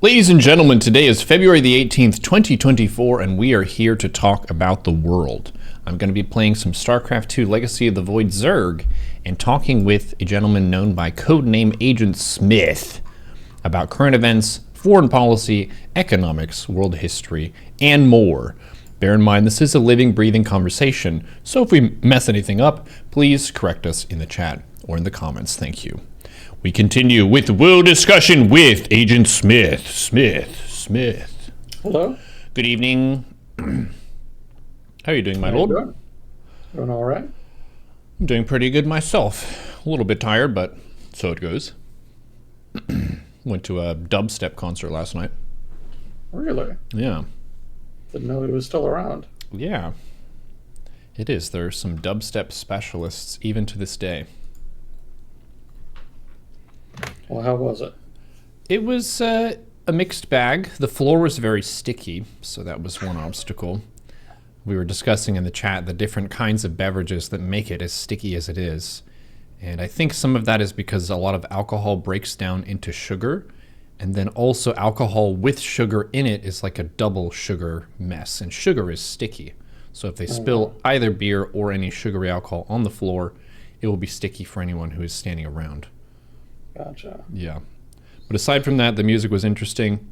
Ladies and gentlemen, today is February the 18th, 2024, and we are here to talk about the world. I'm going to be playing some StarCraft II Legacy of the Void Zerg and talking with a gentleman known by codename Agent Smith about current events, foreign policy, economics, world history, and more. Bear in mind, this is a living, breathing conversation, so if we mess anything up, please correct us in the chat or in the comments. Thank you. We continue with the world discussion with Agent Smith. Smith. Hello. Good evening. How are you doing, my lord? Doing all right. I'm doing pretty good myself. A little bit tired, but so it goes. Went to a dubstep concert last night. Really? Yeah. Didn't know he was still around. Yeah. It is. There are some dubstep specialists even to this day. Well, how was it? It was a mixed bag. The floor was very sticky, so that was one obstacle. We were discussing in the chat the different kinds of beverages that make it as sticky as it is. And I think some of that is because a lot of alcohol breaks down into sugar, and then also alcohol with sugar in it is like a double sugar mess, and sugar is sticky. So if they spill either beer or any sugary alcohol on the floor, it will be sticky for anyone who is standing around. Gotcha. Yeah. But aside from that, the music was interesting.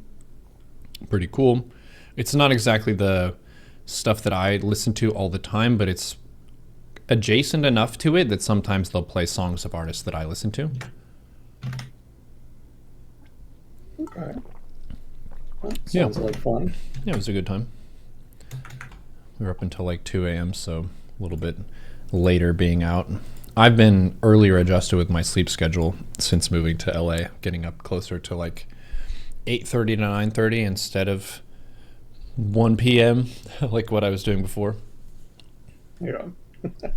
Pretty cool. It's not exactly the stuff that I listen to all the time, but it's adjacent enough to it that sometimes they'll play songs of artists that I listen to. Okay. Well, sounds like fun. Yeah, it was a good time. We were up until like 2 a.m., so a little bit later being out. I've been earlier adjusted with my sleep schedule since moving to LA, getting up closer to like 8:30 to 9:30 instead of 1 p.m. like what I was doing before. Yeah. But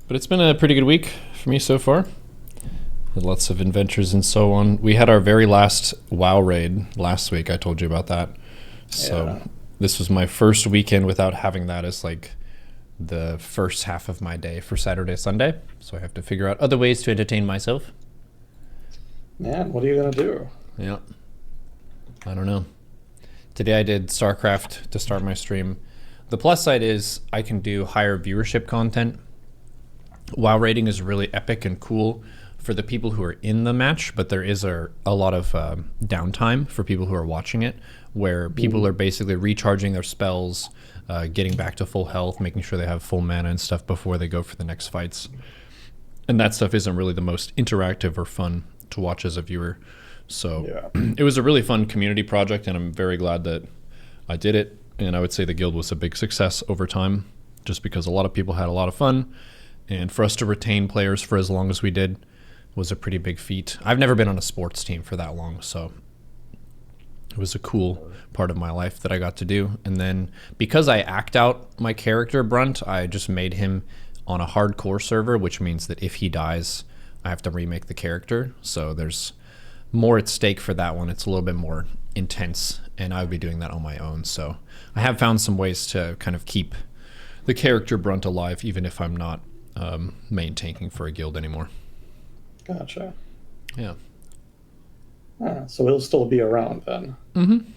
it's been a pretty good week for me so far. Had lots of adventures and so on. We had our very last WoW raid last week. I told you about that. So This was my first weekend without having that as like the first half of my day for Saturday, Sunday. So I have to figure out other ways to entertain myself. Man, what are you going to do? Yeah. I don't know. Today I did StarCraft to start my stream. The plus side is I can do higher viewership content. WoW rating is really epic and cool for the people who are in the match, but there is a lot of downtime for people who are watching it, where people are basically recharging their spells, getting back to full health, making sure they have full mana and stuff before they go for the next fights. And that stuff isn't really the most interactive or fun to watch as a viewer. So It was a really fun community project, and I'm very glad that I did it. And I would say the guild was a big success over time, just because a lot of people had a lot of fun. And for us to retain players for as long as we did was a pretty big feat. I've never been on a sports team for that long, so it was a cool part of my life that I got to do. And then because I act out my character Brunt, I just made him on a hardcore server, which means that if he dies, I have to remake the character. So there's more at stake for that one. It's a little bit more intense, and I would be doing that on my own. So I have found some ways to kind of keep the character Brunt alive, even if I'm not main tanking for a guild anymore. Gotcha. Yeah. So he'll still be around then. Mm-hmm.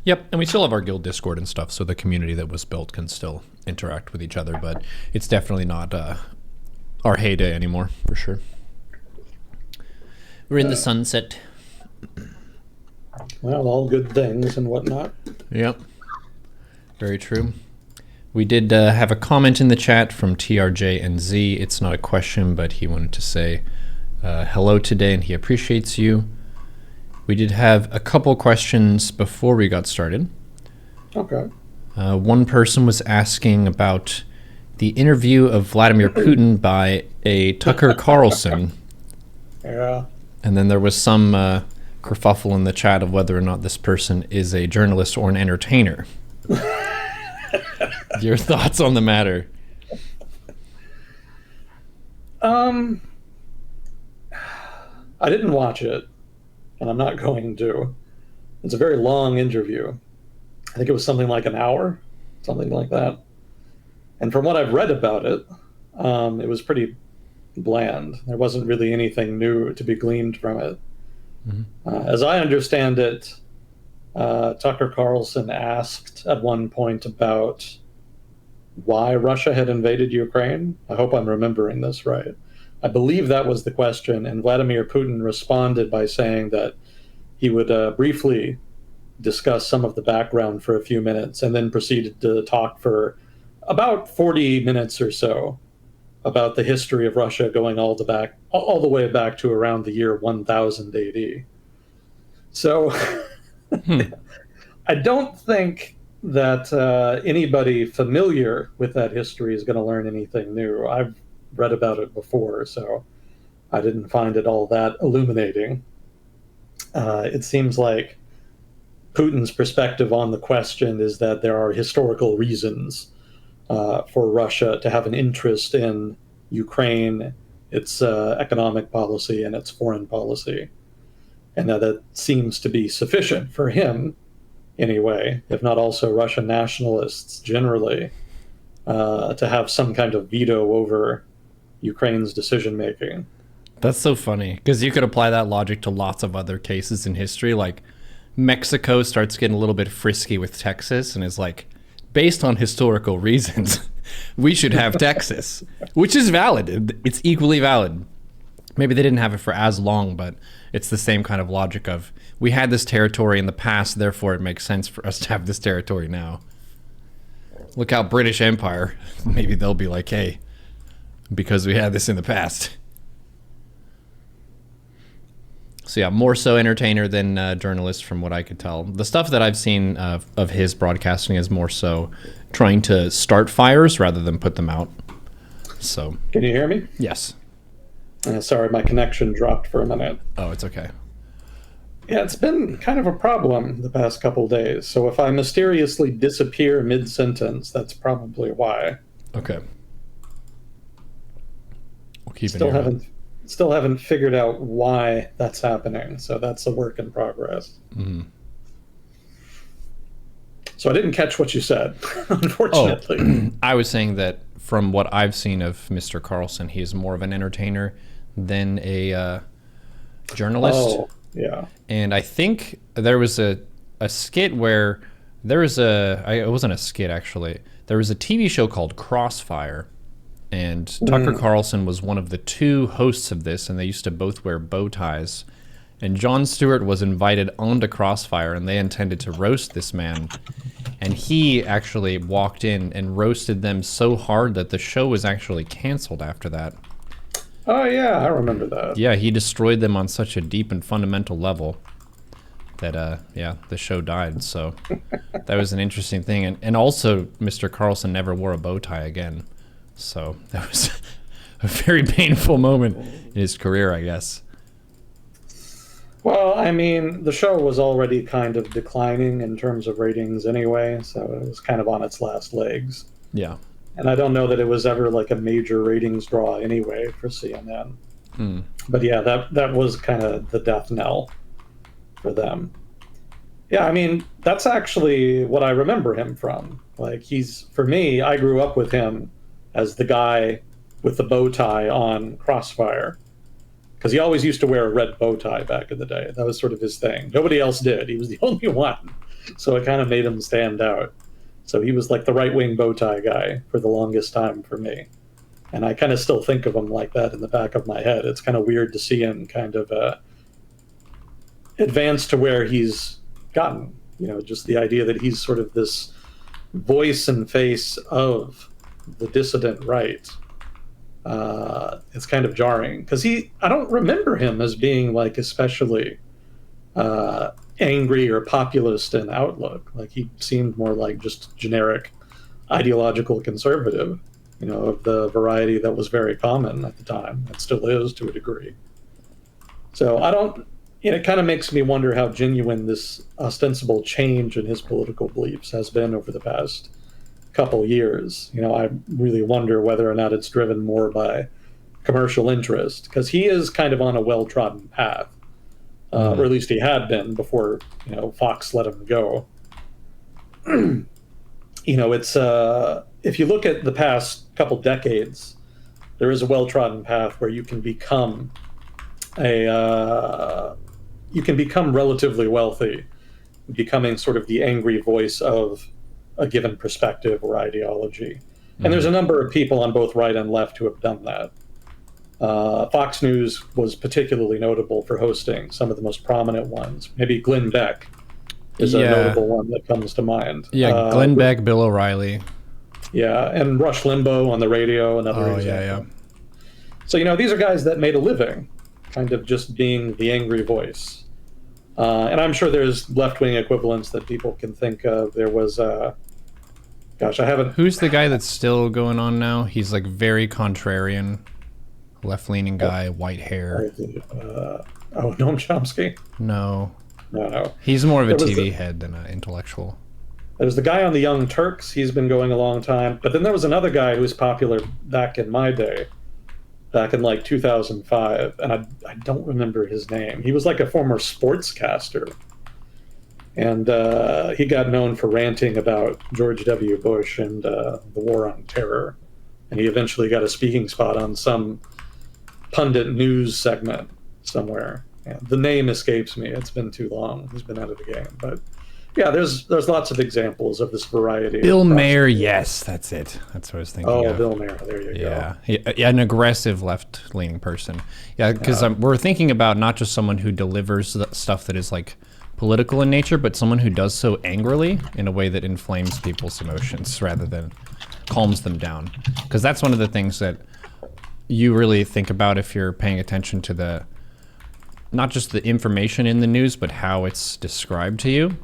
Yep, and we still have our guild Discord and stuff, so the community that was built can still interact with each other, but it's definitely not our heyday anymore, for sure. We're in the sunset. Well, all good things and whatnot. Yep. Very true. We did have a comment in the chat from TRJ and Z. It's not a question, but he wanted to say hello today, and he appreciates you. We did have a couple questions before we got started. Okay. One person was asking about the interview of Vladimir Putin by a Tucker Carlson. Yeah. And then there was some kerfuffle in the chat of whether or not this person is a journalist or an entertainer. Your thoughts on the matter? I didn't watch it, and I'm not going to. It's a very long interview. I think it was something like an hour, something like that. And from what I've read about it, it was pretty bland. There wasn't really anything new to be gleaned from it. Mm-hmm. As I understand it, Tucker Carlson asked at one point about why Russia had invaded Ukraine. I hope I'm remembering this right. I believe that was the question, and Vladimir Putin responded by saying that he would briefly discuss some of the background for a few minutes and then proceeded to talk for about 40 minutes or so about the history of Russia going all the way back to around the year 1000 AD. So I don't think that anybody familiar with that history is going to learn anything new. I've read about it before, so I didn't find it all that illuminating. It seems like Putin's perspective on the question is that there are historical reasons for Russia to have an interest in Ukraine, its economic policy, and its foreign policy. And that seems to be sufficient for him, anyway, if not also Russian nationalists generally, to have some kind of veto over Ukraine's decision making. That's so funny because you could apply that logic to lots of other cases in history. Like Mexico starts getting a little bit frisky with Texas and is like, based on historical reasons, we should have Texas, which is valid. It's equally valid. Maybe they didn't have it for as long, but it's the same kind of logic of we had this territory in the past, therefore it makes sense for us to have this territory now. Look out, British Empire. Maybe they'll be like, hey, because we had this in the past. So yeah, more so entertainer than journalist from what I could tell. The stuff that I've seen of his broadcasting is more so trying to start fires rather than put them out. So can you hear me? Yes. Sorry, my connection dropped for a minute. Oh, it's okay. Yeah, it's been kind of a problem the past couple of days. So if I mysteriously disappear mid-sentence, that's probably why. Okay. We'll keep Still haven't figured out why that's happening. So that's a work in progress. Mm-hmm. So I didn't catch what you said, unfortunately. Oh, I was saying that from what I've seen of Mr. Carlson, he is more of an entertainer than a journalist. Oh, yeah. And I think there was a skit where there was it wasn't a skit actually. There was a TV show called Crossfire, and Tucker Carlson was one of the two hosts of this, and they used to both wear bow ties. And Jon Stewart was invited onto Crossfire, and they intended to roast this man. And he actually walked in and roasted them so hard that the show was actually canceled after that. Oh, yeah, I remember that. Yeah, he destroyed them on such a deep and fundamental level that, yeah, the show died. So that was an interesting thing. And also, Mr. Carlson never wore a bow tie again. So that was a very painful moment in his career, I guess. Well, I mean, the show was already kind of declining in terms of ratings anyway, so it was kind of on its last legs. Yeah. And I don't know that it was ever like a major ratings draw anyway for CNN. But yeah, that was kind of the death knell for them. Yeah, I mean, that's actually what I remember him from. Like, for me, I grew up with him as the guy with the bow tie on Crossfire. Because he always used to wear a red bow tie back in the day. That was sort of his thing. Nobody else did. He was the only one. So it kind of made him stand out. So he was like the right-wing bow tie guy for the longest time for me. And I kind of still think of him like that in the back of my head. It's kind of weird to see him kind of advance to where he's gotten. You know, just the idea that he's sort of this voice and face of the dissident right. It's kind of jarring because I don't remember him as being like especially angry or populist in outlook. Like he seemed more like just generic ideological conservative, you know, of the variety that was very common at the time. It still is to a degree. So it kind of makes me wonder how genuine this ostensible change in his political beliefs has been over the past couple years. You know, I really wonder whether or not it's driven more by commercial interest, because he is kind of on a well-trodden path, or at least he had been before, you know, Fox let him go. You know, it's if you look at the past couple decades, there is a well-trodden path where you can become relatively wealthy, becoming sort of the angry voice of a given perspective or ideology. And there's a number of people on both right and left who have done that. Fox News was particularly notable for hosting some of the most prominent ones. Maybe Glenn Beck is a notable one that comes to mind. Yeah, Glenn Beck, Bill O'Reilly. Yeah, and Rush Limbaugh on the radio, another example. So, these are guys that made a living kind of just being the angry voice. And I'm sure there's left-wing equivalents that people can think of. There was, I haven't... Who's the guy that's still going on now? He's like very contrarian, left-leaning guy, white hair. Noam Chomsky? No. No. He's more of a TV head than an intellectual. There's the guy on the Young Turks. He's been going a long time. But then there was another guy who was popular back in my day, back in like 2005, and I don't remember his name. He was like a former sportscaster, and he got known for ranting about George W. Bush and the war on terror, and he eventually got a speaking spot on some pundit news segment somewhere. Yeah, the name escapes me. It's been too long. He's been out of the game, but yeah, there's lots of examples of this variety. Bill Maher, yes, that's it. That's what I was thinking of. Bill Maher, there you go. Yeah, an aggressive left-leaning person. Yeah, because we're thinking about not just someone who delivers stuff that is like political in nature, but someone who does so angrily in a way that inflames people's emotions rather than calms them down. Because that's one of the things that you really think about if you're paying attention to not just the information in the news, but how it's described to you.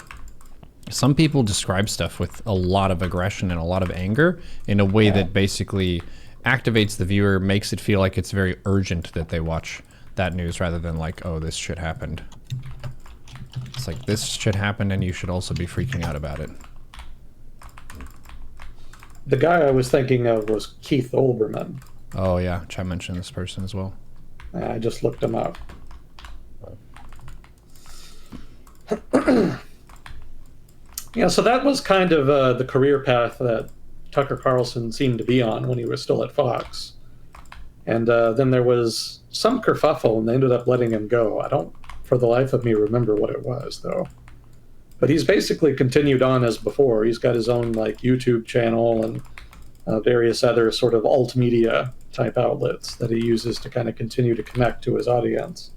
Some people describe stuff with a lot of aggression and a lot of anger in a way that basically activates the viewer, makes it feel like it's very urgent that they watch that news rather than like, oh, this shit happened. It's like, this shit happened and you should also be freaking out about it. The guy I was thinking of was Keith Olbermann. Oh yeah, Chad mentioned this person as well. I just looked him up. Yeah, so that was kind of the career path that Tucker Carlson seemed to be on when he was still at Fox. And then there was some kerfuffle, and they ended up letting him go. I don't, for the life of me, remember what it was, though. But he's basically continued on as before. He's got his own like YouTube channel and various other sort of alt media type outlets that he uses to kind of continue to connect to his audience.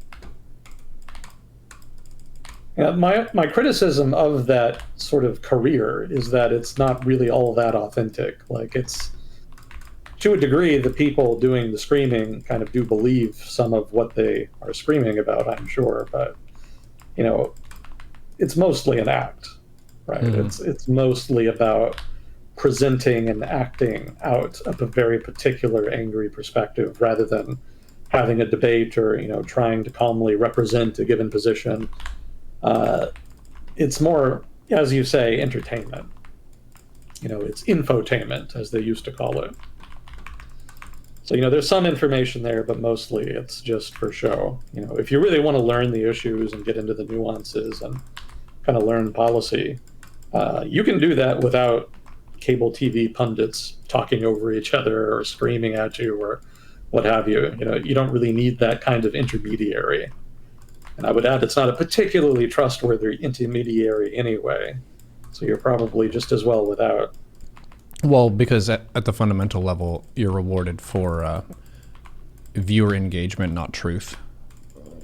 Yeah, my criticism of that sort of career is that it's not really all that authentic. Like, it's, to a degree, the people doing the screaming kind of do believe some of what they are screaming about, I'm sure, but, it's mostly an act, right? It's mostly about presenting and acting out of a very particular angry perspective rather than having a debate or, trying to calmly represent a given position. It's more, as you say, entertainment. It's infotainment, as they used to call it. So, there's some information there, but mostly it's just for show. If you really want to learn the issues and get into the nuances and kind of learn policy, you can do that without cable TV pundits talking over each other or screaming at you or what have you. You don't really need that kind of intermediary. And I would add, it's not a particularly trustworthy intermediary anyway. So you're probably just as well without. Well, because at the fundamental level, you're rewarded for viewer engagement, not truth.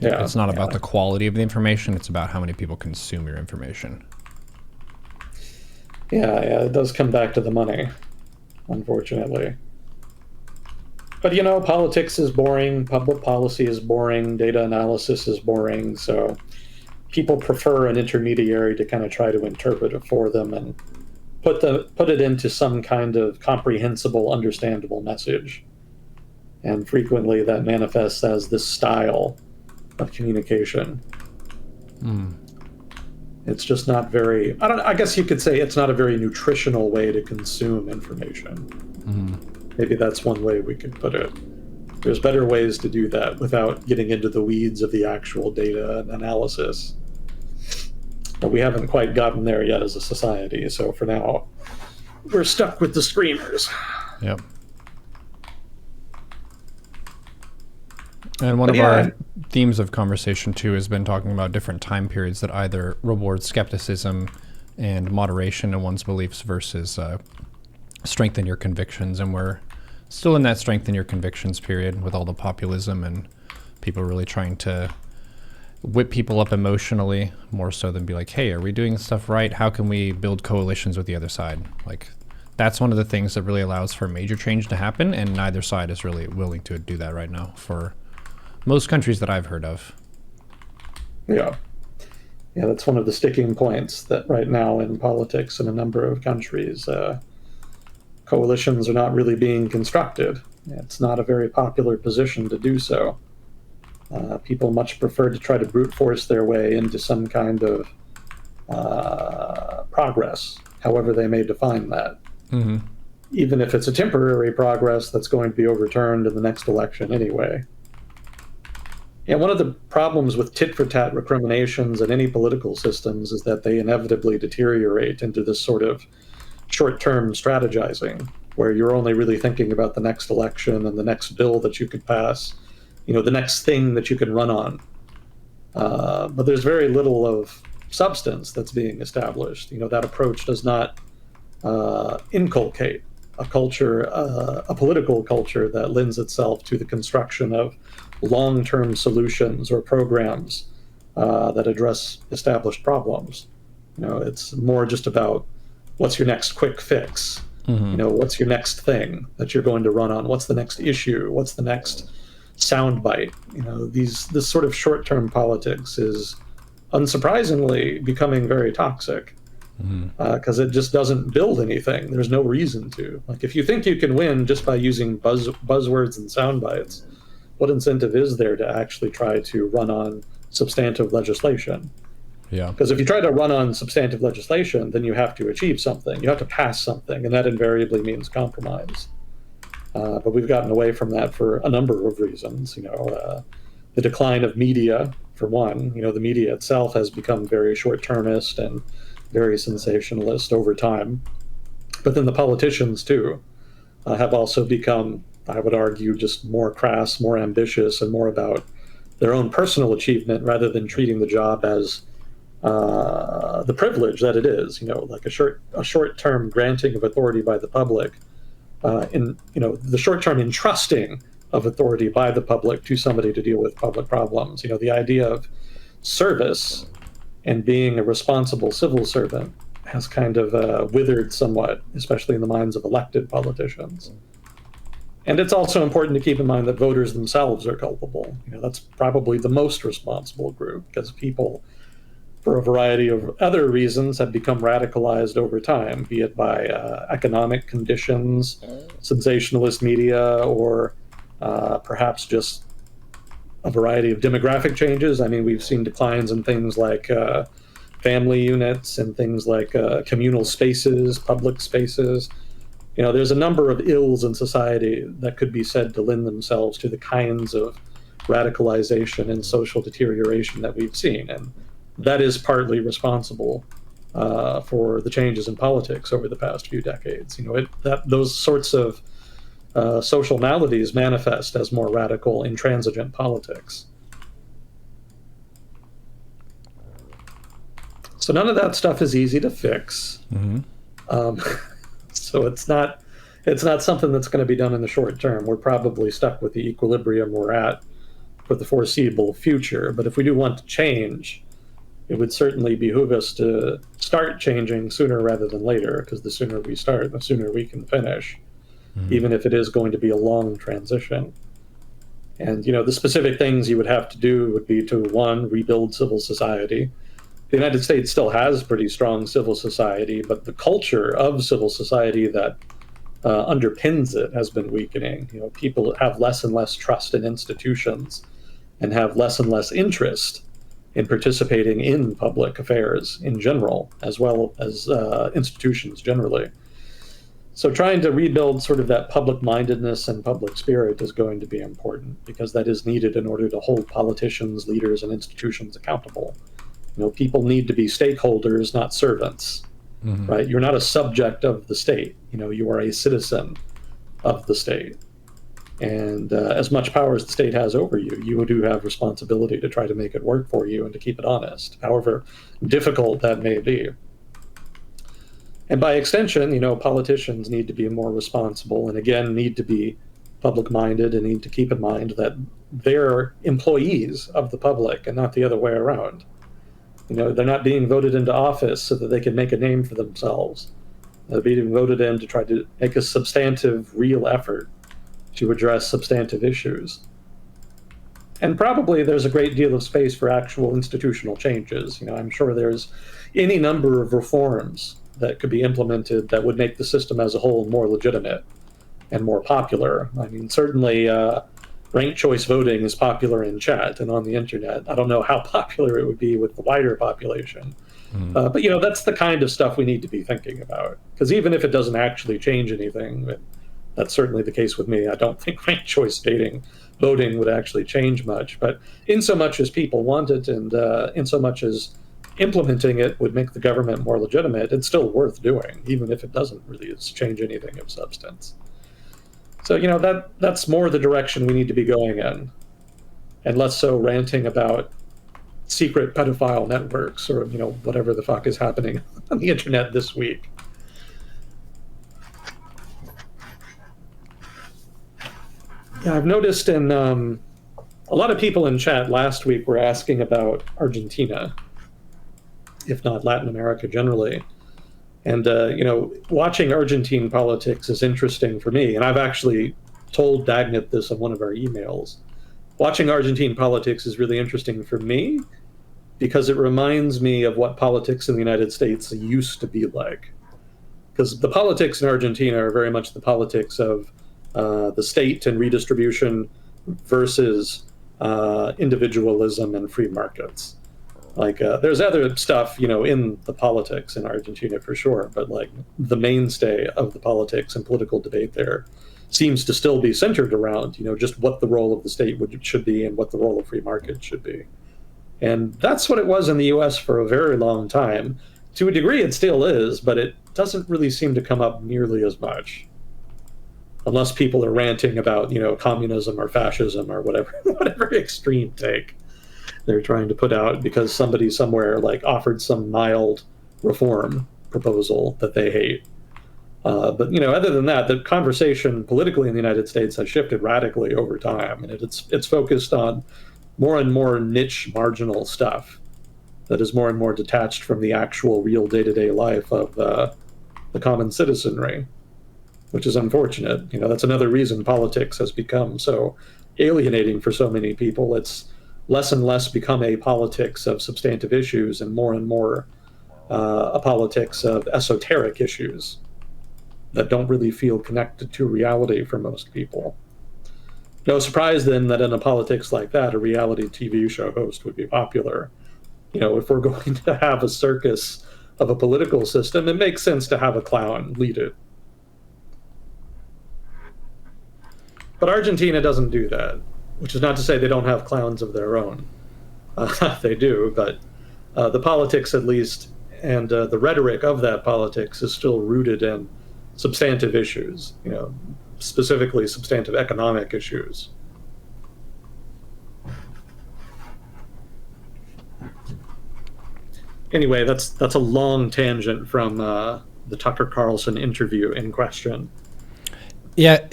Yeah, it's not about the quality of the information. It's about how many people consume your information. Yeah, it does come back to the money, unfortunately. But, politics is boring, public policy is boring, data analysis is boring, so people prefer an intermediary to kind of try to interpret it for them and put it into some kind of comprehensible, understandable message. And frequently that manifests as this style of communication. It's just not very, I guess you could say it's not a very nutritional way to consume information. Maybe that's one way we could put it. There's better ways to do that without getting into the weeds of the actual data and analysis. But we haven't quite gotten there yet as a society, so for now, we're stuck with the screamers. Yep. And one But of yeah, our themes of conversation too has been talking about different time periods that either reward skepticism and moderation in one's beliefs versus strengthen your convictions. And we're still in that strengthen your convictions period with all the populism and people really trying to whip people up emotionally more so than be like, hey, are we doing stuff right? How can we build coalitions with the other side? Like, that's one of the things that really allows for major change to happen, and neither side is really willing to do that right now for most countries that I've heard of. yeah. Yeah, that's one of the sticking points that right now in politics in a number of countries, coalitions are not really being constructed. It's not a very popular position to do so. People much prefer to try to brute force their way into some kind of progress, however they may define that. Mm-hmm. Even if it's a temporary progress that's going to be overturned in the next election anyway. Yeah, one of the problems with tit for tat recriminations in any political systems is that they inevitably deteriorate into this sort of short term strategizing where you're only really thinking about the next election and the next bill that you could pass, the next thing that you can run on. But there's very little of substance that's being established. That approach does not inculcate a culture, a political culture that lends itself to the construction of long-term solutions or programs that address established problems. It's more just about what's your next quick fix. What's your next thing that you're going to run on? What's the next issue? What's the next soundbite? This sort of short-term politics is unsurprisingly becoming very toxic. Because it just doesn't build anything. There's no reason to. Like, if you think you can win just by using buzzwords and sound bites, what incentive is there to actually try to run on substantive legislation? Yeah. Because if you try to run on substantive legislation, then you have to achieve something. You have to pass something, and that invariably means compromise. But we've gotten away from that for a number of reasons. The decline of media, for one. The media itself has become very short-termist and very sensationalist over time. But then the politicians, too, have also become, I would argue, just more crass, more ambitious, and more about their own personal achievement rather than treating the job as the privilege that it is, like a short-term granting of authority by the public, the short-term entrusting of authority by the public to somebody to deal with public problems. The idea of service and being a responsible civil servant has kind of withered somewhat, especially in the minds of elected politicians. And it's also important to keep in mind that voters themselves are culpable. That's probably the most responsible group, because people, for a variety of other reasons, have become radicalized over time, be it by economic conditions, sensationalist media, or perhaps just a variety of demographic changes. I mean, we've seen declines in things like family units and things like communal spaces, public spaces. There's a number of ills in society that could be said to lend themselves to the kinds of radicalization and social deterioration that we've seen. And that is partly responsible for the changes in politics over the past few decades. Those sorts of social maladies manifest as more radical, intransigent politics. So none of that stuff is easy to fix. So it's not something that's going to be done in the short term. We're probably stuck with the equilibrium we're at for the foreseeable future. But if we do want to change, it would certainly behoove us to start changing sooner rather than later, because the sooner we start, the sooner we can finish. Even if it is going to be a long transition. And, the specific things you would have to do would be to, one, rebuild civil society. The United States still has pretty strong civil society, but the culture of civil society that underpins it has been weakening. People have less and less trust in institutions and have less and less interest in participating in public affairs in general, as well as institutions generally. So trying to rebuild sort of that public-mindedness and public spirit is going to be important, because that is needed in order to hold politicians, leaders, and institutions accountable. People need to be stakeholders, not servants, right? You're not a subject of the state. You are a citizen of the state. And as much power as the state has over you, you do have responsibility to try to make it work for you and to keep it honest, however difficult that may be. And by extension, politicians need to be more responsible and, again, need to be public-minded and need to keep in mind that they're employees of the public and not the other way around. They're not being voted into office so that they can make a name for themselves. They're being voted in to try to make a substantive, real effort to address substantive issues. And probably there's a great deal of space for actual institutional changes. I'm sure there's any number of reforms that could be implemented that would make the system as a whole more legitimate and more popular. I mean, certainly ranked choice voting is popular in chat and on the internet. I don't know how popular it would be with the wider population. But that's the kind of stuff we need to be thinking about. Because even if it doesn't actually change anything, that's certainly the case with me. I don't think ranked choice voting would actually change much. But in so much as people want it and in so much as implementing it would make the government more legitimate, it's still worth doing, even if it doesn't really change anything of substance. So, that's more the direction we need to be going in, and less so ranting about secret pedophile networks or, whatever the fuck is happening on the internet this week. Yeah, I've noticed a lot of people in chat last week were asking about Argentina, if not Latin America generally. And, watching Argentine politics is interesting for me. And I've actually told Dagnit this in one of our emails. Watching Argentine politics is really interesting for me because it reminds me of what politics in the United States used to be like. Because the politics in Argentina are very much the politics of the state and redistribution versus individualism and free markets. Like there's other stuff, in the politics in Argentina for sure, but like the mainstay of the politics and political debate there seems to still be centered around, just what the role of the state should be and what the role of free market should be. And that's what it was in the US for a very long time. To a degree, it still is, but it doesn't really seem to come up nearly as much. Unless people are ranting about, communism or fascism or whatever extreme take they're trying to put out because somebody somewhere offered some mild reform proposal that they hate. But other than that, the conversation politically in the United States has shifted radically over time, and it's focused on more and more niche marginal stuff that is more and more detached from the actual real day-to-day life of the common citizenry, which is unfortunate. That's another reason politics has become so alienating for so many people. It's less and less become a politics of substantive issues and more a politics of esoteric issues that don't really feel connected to reality for most people. No surprise then that in a politics like that, a reality TV show host would be popular. If we're going to have a circus of a political system, it makes sense to have a clown lead it. But Argentina doesn't do that, which is not to say they don't have clowns of their own. They do, but the politics, at least, and the rhetoric of that politics is still rooted in substantive issues, specifically substantive economic issues. Anyway, that's a long tangent from the Tucker Carlson interview in question. Yeah,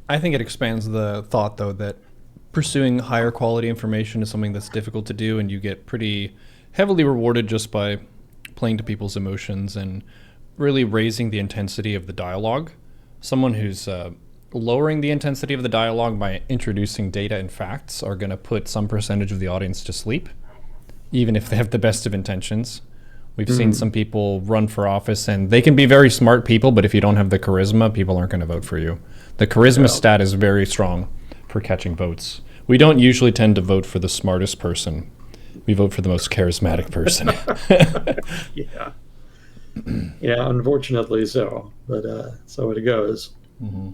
I think it expands the thought, though, that pursuing higher quality information is something that's difficult to do, and you get pretty heavily rewarded just by playing to people's emotions and really raising the intensity of the dialogue. Someone who's lowering the intensity of the dialogue by introducing data and facts are going to put some percentage of the audience to sleep, even if they have the best of intentions. We've seen some people run for office, and they can be very smart people, but if you don't have the charisma, people aren't going to vote for you. The charisma stat is very strong for catching votes. We don't usually tend to vote for the smartest person. We vote for the most charismatic person. Yeah. Yeah, unfortunately so. But so it goes. Mm-hmm.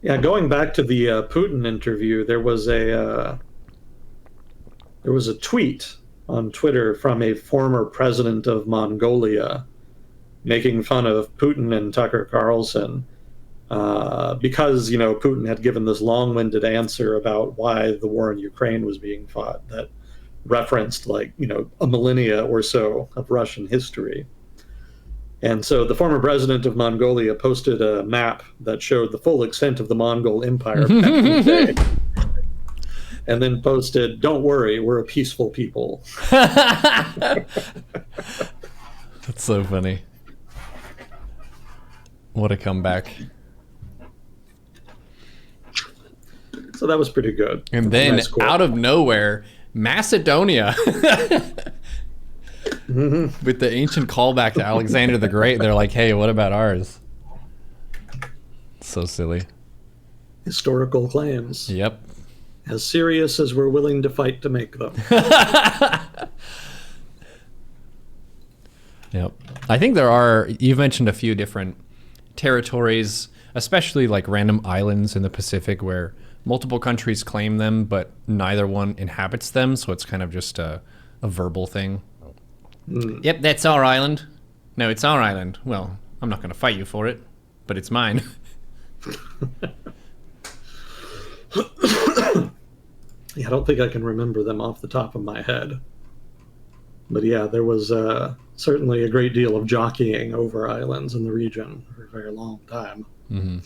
Yeah, going back to the Putin interview, there was a tweet on Twitter from a former president of Mongolia making fun of Putin and Tucker Carlson because Putin had given this long-winded answer about why the war in Ukraine was being fought that referenced a millennia or so of Russian history. And so the former president of Mongolia posted a map that showed the full extent of the Mongol Empire back in the day. And then posted, "Don't worry, we're a peaceful people." That's so funny. What a comeback. So that was pretty good. And then Nice quote. out of nowhere, Macedonia. With the ancient callback to Alexander the Great, they're like, hey, what about ours? So silly. Historical claims. Yep. As serious as we're willing to fight to make them. Yep. I think you've mentioned a few different territories, especially like random islands in the Pacific where multiple countries claim them, but neither one inhabits them. So it's kind of just a verbal thing. Yep, that's our island. No, it's our island. Well, I'm not going to fight you for it, but it's mine. Yeah, I don't think I can remember them off the top of my head. But yeah, there was certainly a great deal of jockeying over islands in the region for a very long time. Mm-hmm.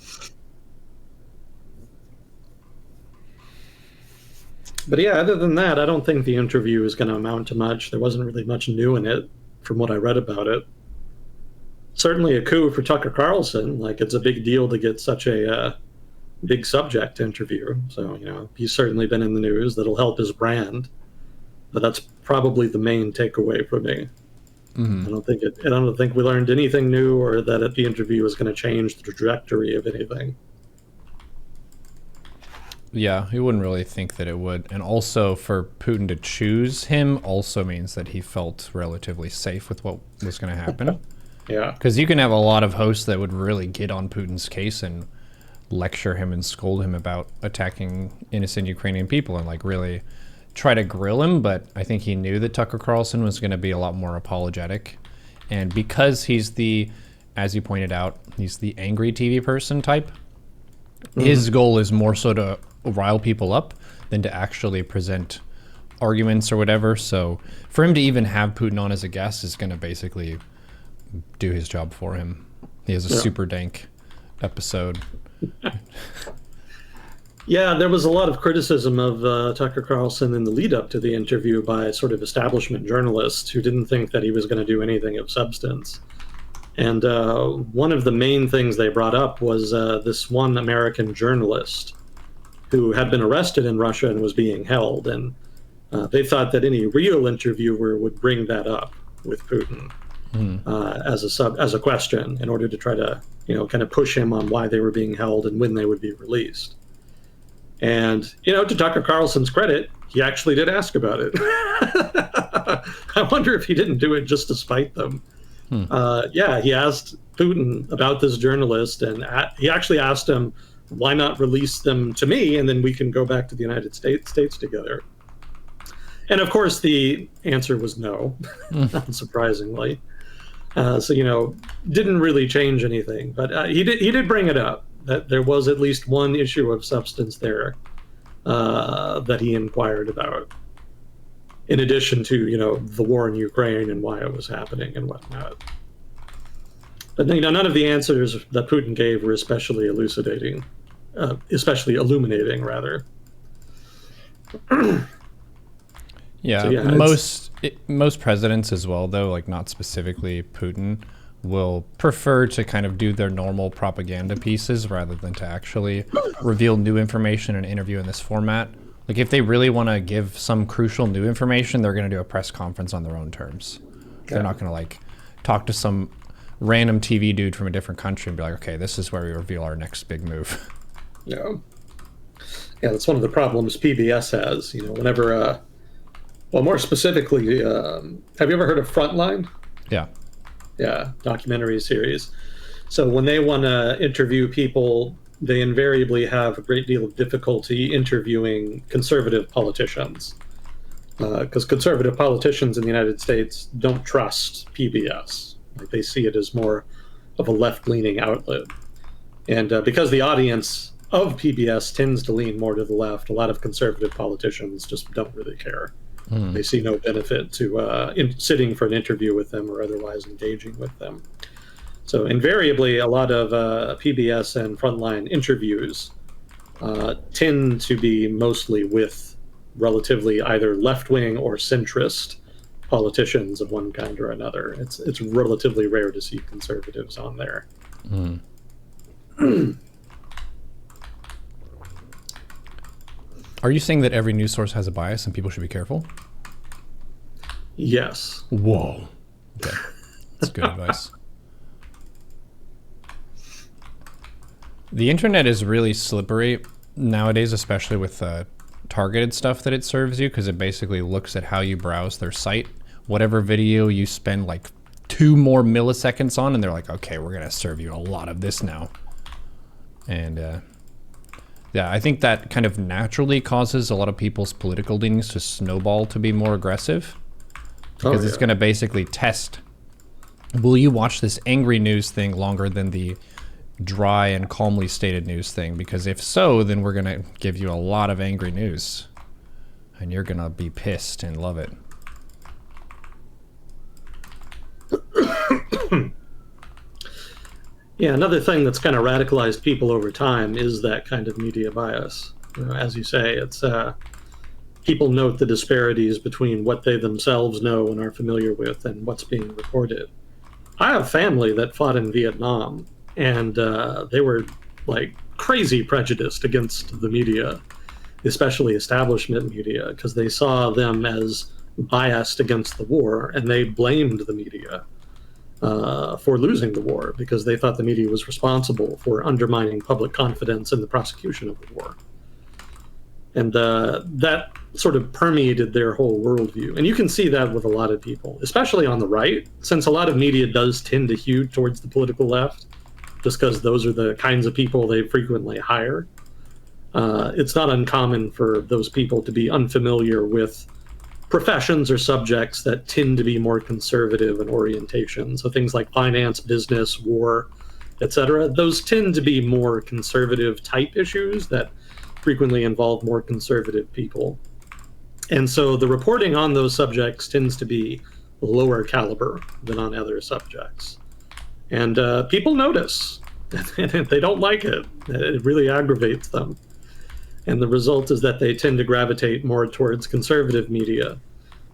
But yeah, other than that, I don't think the interview is going to amount to much. There wasn't really much new in it from what I read about it. Certainly a coup for Tucker Carlson. Like, it's a big deal to get such a big subject to interview. So, he's certainly been in the news. That'll help his brand. But that's probably the main takeaway for me. Mm-hmm. I don't think we learned anything new or that the interview is going to change the trajectory of anything. Yeah, he wouldn't really think that it would. And also for Putin to choose him also means that he felt relatively safe with what was going to happen. Yeah. Because you can have a lot of hosts that would really get on Putin's case and lecture him and scold him about attacking innocent Ukrainian people and really try to grill him. But I think he knew that Tucker Carlson was going to be a lot more apologetic. And because he's as you pointed out, he's the angry TV person type, his goal is more so to rile people up than to actually present arguments or whatever. So for him to even have Putin on as a guest is going to basically do his job for him. He has a super dank episode. Yeah, there was a lot of criticism of Tucker Carlson in the lead up to the interview by sort of establishment journalists who didn't think that he was going to do anything of substance. And one of the main things they brought up was this one American journalist who had been arrested in Russia and was being held. And they thought that any real interviewer would bring that up with Putin as a question in order to try to, kind of push him on why they were being held and when they would be released. And, to Tucker Carlson's credit, he actually did ask about it. I wonder if he didn't do it just to spite them. Yeah, he asked Putin about this journalist, and he actually asked him, why not release them to me, and then we can go back to the United States together. And of course, the answer was no, unsurprisingly. So, didn't really change anything. But he did bring it up, that there was at least one issue of substance there that he inquired about, in addition to, the war in Ukraine and why it was happening and whatnot. But, none of the answers that Putin gave were especially illuminating, rather. Yeah, so, most presidents as well, though, not specifically Putin, will prefer to kind of do their normal propaganda pieces rather than to actually reveal new information in an interview in this format. If they really want to give some crucial new information, they're going to do a press conference on their own terms. They're not going to talk to some random TV dude from a different country and be like, okay, this is where we reveal our next big move. Yeah, that's one of the problems PBS has. Whenever, more specifically, have you ever heard of Frontline? Yeah. Yeah, documentary series. So when they want to interview people, they invariably have a great deal of difficulty interviewing conservative politicians, because conservative politicians in the United States don't trust PBS. They see it as more of a left-leaning outlet. And because the audience of PBS tends to lean more to the left, a lot of conservative politicians just don't really care. They see no benefit to sitting for an interview with them or otherwise engaging with them. So invariably, a lot of PBS and frontline interviews tend to be mostly with relatively either left-wing or centrist politicians of one kind or another. It's relatively rare to see conservatives on there. Are you saying that every news source has a bias and people should be careful? Yes. Whoa. Okay. That's good advice. The internet is really slippery nowadays, especially with targeted stuff that it serves you, because it basically looks at how you browse their site. Whatever video you spend like 2 more milliseconds on, and they're like, okay, we're going to serve you a lot of this now. And yeah, I think that kind of naturally causes a lot of people's political leanings to snowball to be more aggressive, because it's going to basically test, will you watch this angry news thing longer than the dry and calmly stated news thing? Because if so, then we're going to give you a lot of angry news and you're going to be pissed and love it. Yeah, another thing that's kind of radicalized people over time is that kind of media bias. You know, as you say, it's people note the disparities between what they themselves know and are familiar with and what's being reported. I have family that fought in Vietnam, and they were like crazy prejudiced against the media, especially establishment media, because they saw them as biased against the war, and they blamed the media for losing the war because they thought the media was responsible for undermining public confidence in the prosecution of the war. And that sort of permeated their whole worldview. And you can see that with a lot of people, especially on the right, since a lot of media does tend to hew towards the political left, just because those are the kinds of people they frequently hire. It's not uncommon for those people to be unfamiliar with professions or subjects that tend to be more conservative in orientation. So things like finance, business, war, etc. Those tend to be more conservative type issues that frequently involve more conservative people. And so the reporting on those subjects tends to be lower caliber than on other subjects. And people notice, and they don't like it. It really aggravates them. And the result is that they tend to gravitate more towards conservative media,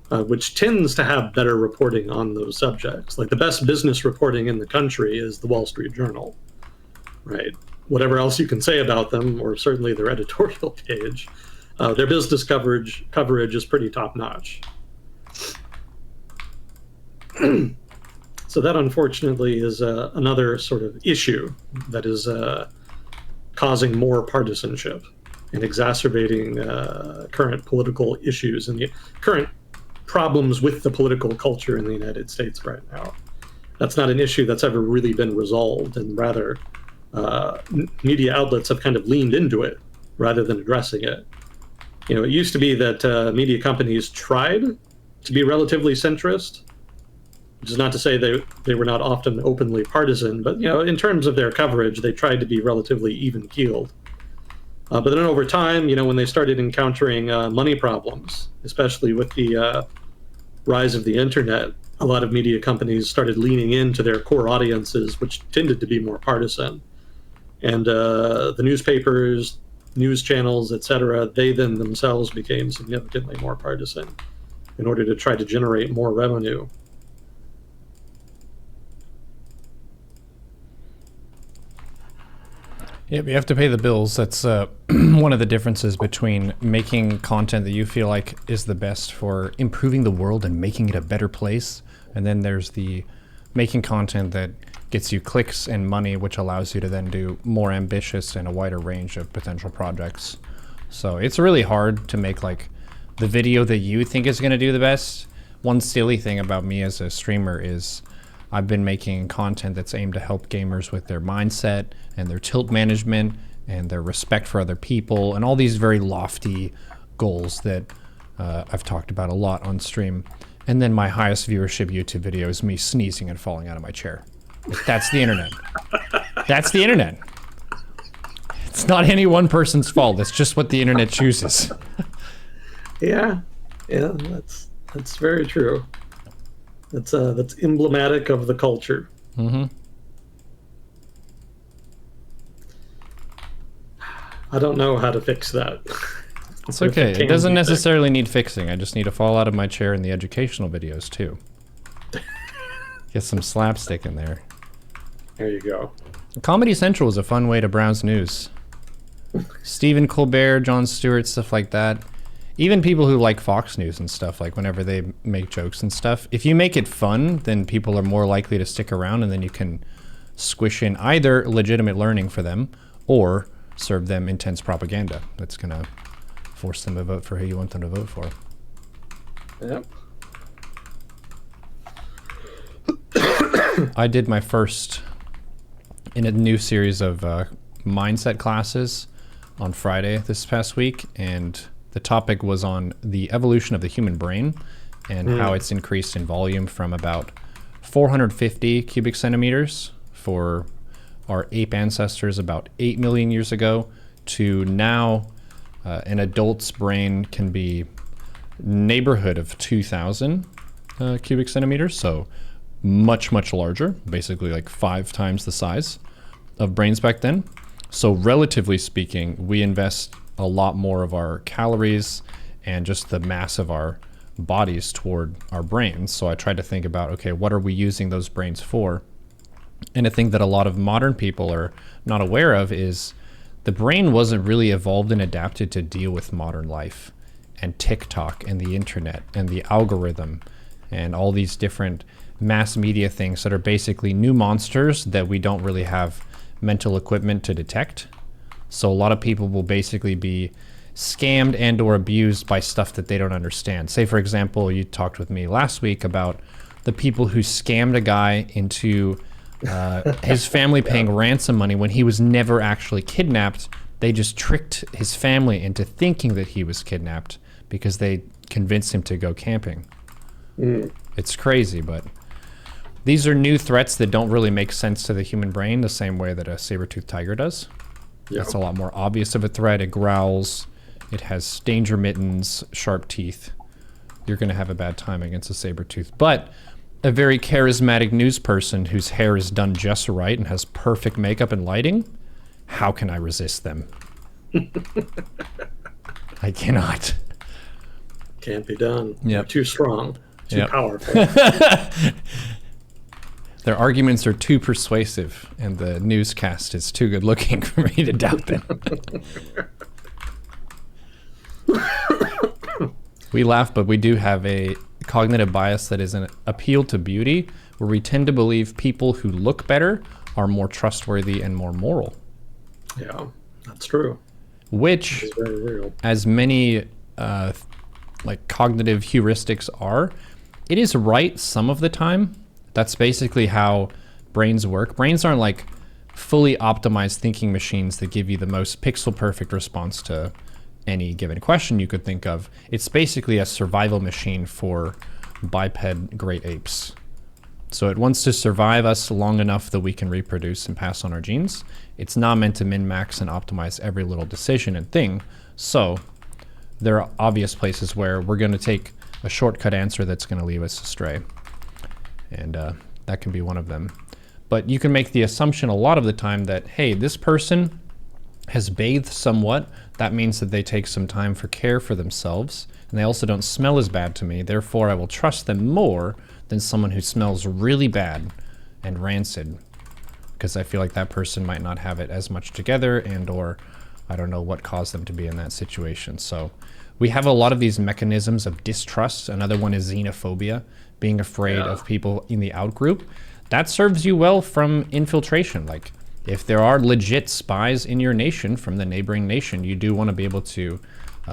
which tends to have better reporting on those subjects. Like the best business reporting in the country is the Wall Street Journal, right? Whatever else you can say about them, or certainly their editorial page, their business coverage is pretty top-notch. So that, unfortunately, is another sort of issue that is causing more partisanship and exacerbating current political issues and the current problems with the political culture in the United States right now. That's not an issue that's ever really been resolved, and rather media outlets have kind of leaned into it rather than addressing it. You know, it used to be that media companies tried to be relatively centrist, which is not to say they were not often openly partisan, but, you know, in terms of their coverage, they tried to be relatively even-keeled. But then over time, you know, when they started encountering money problems, especially with the rise of the internet, a lot of media companies started leaning into their core audiences, which tended to be more partisan. And the newspapers, news channels, etc., they then themselves became significantly more partisan in order to try to generate more revenue. Yep, you have to pay the bills. That's one of the differences between making content that you feel like is the best for improving the world and making it a better place, and then there's the making content that gets you clicks and money, which allows you to then do more ambitious and a wider range of potential projects. So it's really hard to make like the video that you think is going to do the best. One silly thing about me as a streamer is I've been making content that's aimed to help gamers with their mindset and their tilt management and their respect for other people and all these very lofty goals that I've talked about a lot on stream. And then my highest viewership YouTube video is me sneezing and falling out of my chair. That's the internet. That's the internet. It's not any one person's fault. It's just what the internet chooses. Yeah, that's very true. That's emblematic of the culture. Mm-hmm. I don't know how to fix that. It's okay. It doesn't necessarily need fixing. I just need to fall out of my chair in the educational videos too. Get some slapstick in there. There you go. Comedy Central is a fun way to browse news. Stephen Colbert, Jon Stewart, stuff like that. Even people who like Fox News and stuff, like whenever they make jokes and stuff. If you make it fun, then people are more likely to stick around, and then you can squish in either legitimate learning for them or serve them intense propaganda that's going to force them to vote for who you want them to vote for. Yep. I did my first in a new series of mindset classes on Friday this past week, and the topic was on the evolution of the human brain and how it's increased in volume from about 450 cubic centimeters for our ape ancestors about 8 million years ago to now an adult's brain can be neighborhood of 2,000 cubic centimeters, so much larger, basically like 5 times the size of brains back then. So relatively speaking, we invest a lot more of our calories and just the mass of our bodies toward our brains. So I tried to think about, okay, what are we using those brains for? And a thing that a lot of modern people are not aware of is the brain wasn't really evolved and adapted to deal with modern life and TikTok and the internet and the algorithm and all these different mass media things that are basically new monsters that we don't really have mental equipment to detect. So a lot of people will basically be scammed and or abused by stuff that they don't understand. Say, for example, you talked with me last week about the people who scammed a guy into his family paying ransom money when he was never actually kidnapped. They just tricked his family into thinking that he was kidnapped because they convinced him to go camping. It's crazy, but these are new threats that don't really make sense to the human brain the same way that a saber-toothed tiger does. Yep. That's a lot more obvious of a threat. It growls. It has danger mittens, sharp teeth. You're going to have a bad time against a saber-tooth. But a very charismatic news person whose hair is done just right and has perfect makeup and lighting, how can I resist them? I cannot. Can't be done. Yep. Too strong. Too powerful. Their arguments are too persuasive, and the newscast is too good looking for me to doubt them. We laugh, but we do have a cognitive bias that is an appeal to beauty, where we tend to believe people who look better are more trustworthy and more moral. Yeah, that's true. Which, is very real. As many like cognitive heuristics are, it is right some of the time. That's basically how brains work. Brains aren't like fully optimized thinking machines that give you the most pixel perfect response to any given question you could think of. It's basically a survival machine for biped great apes. So it wants to survive us long enough that we can reproduce and pass on our genes. It's not meant to min-max and optimize every little decision and thing. So there are obvious places where we're going to take a shortcut answer that's going to lead us astray. And that can be one of them. But you can make the assumption a lot of the time that, hey, this person has bathed somewhat. That means that they take some time for care for themselves. And they also don't smell as bad to me. Therefore, I will trust them more than someone who smells really bad and rancid. Because I feel like that person might not have it as much together, and or I don't know what caused them to be in that situation. So we have a lot of these mechanisms of distrust. Another one is xenophobia, being afraid of people in the out group. That serves you well from infiltration. Like, if there are legit spies in your nation from the neighboring nation, you do want to be able to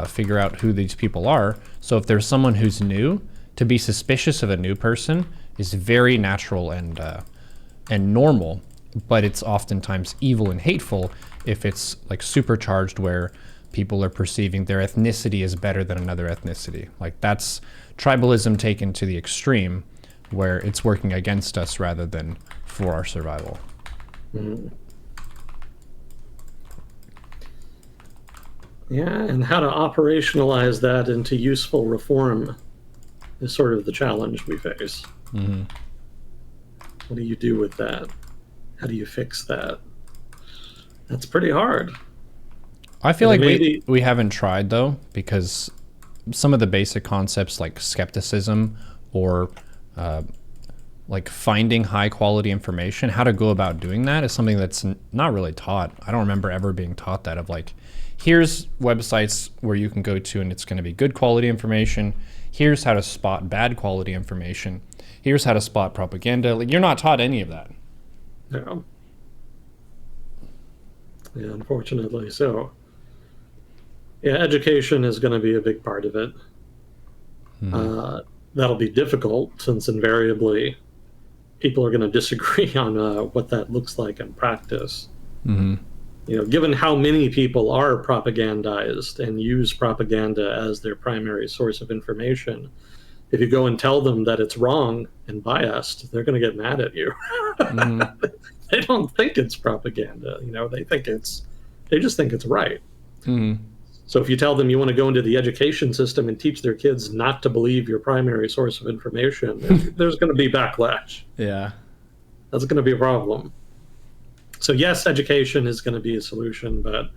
figure out who these people are. So if there's someone who's new, to be suspicious of a new person is very natural and normal, but it's oftentimes evil and hateful if it's like supercharged where people are perceiving their ethnicity as better than another ethnicity. Like, that's tribalism taken to the extreme, where it's working against us rather than for our survival. Yeah, and how to operationalize that into useful reform is sort of the challenge we face. Mm-hmm. What do you do with that? How do you fix that? That's pretty hard. I feel And like maybe, we haven't tried though, because some of the basic concepts like skepticism or like finding high quality information, how to go about doing that is something that's not really taught. I don't remember ever being taught that, of like, here's websites where you can go to and it's going to be good quality information. Here's how to spot bad quality information. Here's how to spot propaganda. Like, you're not taught any of that. yeah, yeah, unfortunately. So, yeah, education is going to be a big part of it. That'll be difficult since invariably people are going to disagree on what that looks like in practice. Given how many people are propagandized and use propaganda as their primary source of information, if you go and tell them that it's wrong and biased, they're going to get mad at you. They don't think it's propaganda. They just think it's right. So if you tell them you want to go into the education system and teach their kids not to believe your primary source of information, there's going to be backlash. Yeah. That's going to be a problem. So yes, education is going to be a solution, but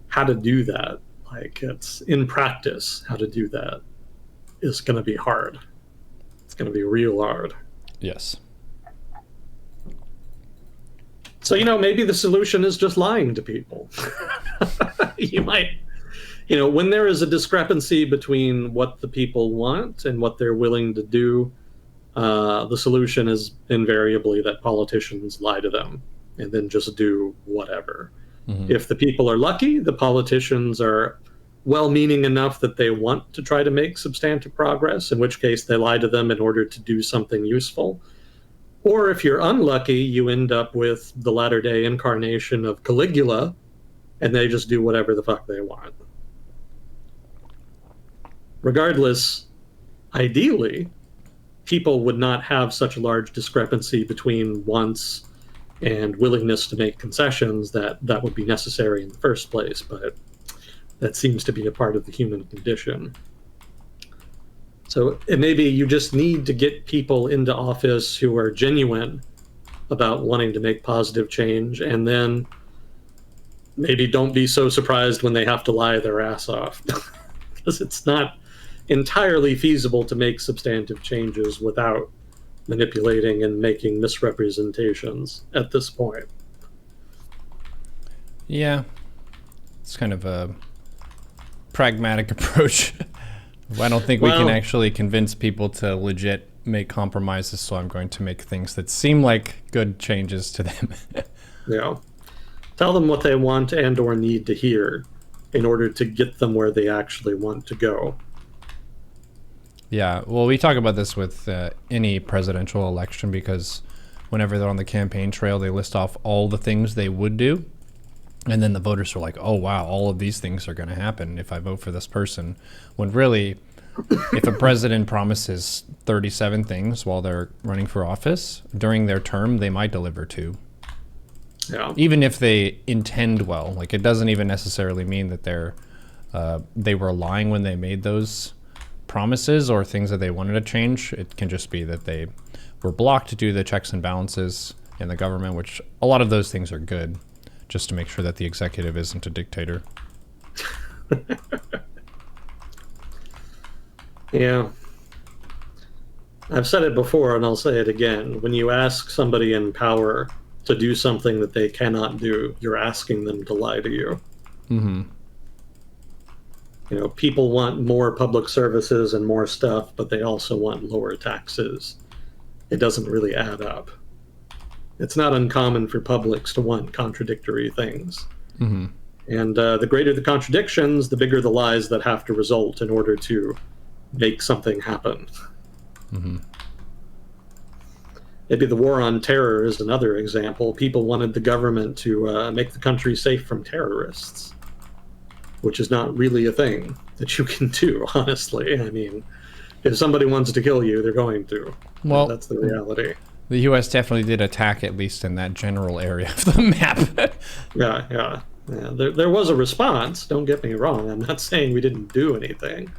how to do that, like it's in practice, how to do that is going to be hard. It's going to be real hard. Yes. So, maybe the solution is just lying to people. You might, when there is a discrepancy between what the people want and what they're willing to do, the solution is invariably that politicians lie to them and then just do whatever. If the people are lucky, the politicians are well-meaning enough that they want to try to make substantive progress, in which case they lie to them in order to do something useful. Or if you're unlucky, you end up with the latter-day incarnation of Caligula, and they just do whatever the fuck they want. Regardless, ideally, people would not have such a large discrepancy between wants and willingness to make concessions that would be necessary in the first place, but that seems to be a part of the human condition. So maybe you just need to get people into office who are genuine about wanting to make positive change, and then maybe don't be so surprised when they have to lie their ass off. Because it's not entirely feasible to make substantive changes without manipulating and making misrepresentations at this point. Yeah. It's kind of a pragmatic approach. I don't think we can actually convince people to legit make compromises, so I'm going to make things that seem like good changes to them. Yeah. Tell them what they want and or need to hear in order to get them where they actually want to go. Yeah, well, we talk about this with any presidential election, because whenever they're on the campaign trail, they list off all the things they would do. And then the voters are like, oh, wow, all of these things are going to happen if I vote for this person. When really, if a president promises 37 things while they're running for office, during their term, they might deliver 2. Yeah. Even if they intend well. Like, it doesn't even necessarily mean that they were lying when they made those promises or things that they wanted to change. It can just be that they were blocked due to the checks and balances in the government, which a lot of those things are good, just to make sure that the executive isn't a dictator. Yeah. I've said it before and I'll say it again. When you ask somebody in power to do something that they cannot do, you're asking them to lie to you. People want more public services and more stuff, but they also want lower taxes. It doesn't really add up. It's not uncommon for publics to want contradictory things. And the greater the contradictions, the bigger the lies that have to result in order to make something happen. Maybe the war on terror is another example. People wanted the government to make the country safe from terrorists, which is not really a thing that you can do, honestly. I mean, if somebody wants to kill you, they're going to. Well, that's the reality. The U.S. definitely did attack, at least in that general area of the map. Yeah. Yeah, there was a response. Don't get me wrong. I'm not saying we didn't do anything,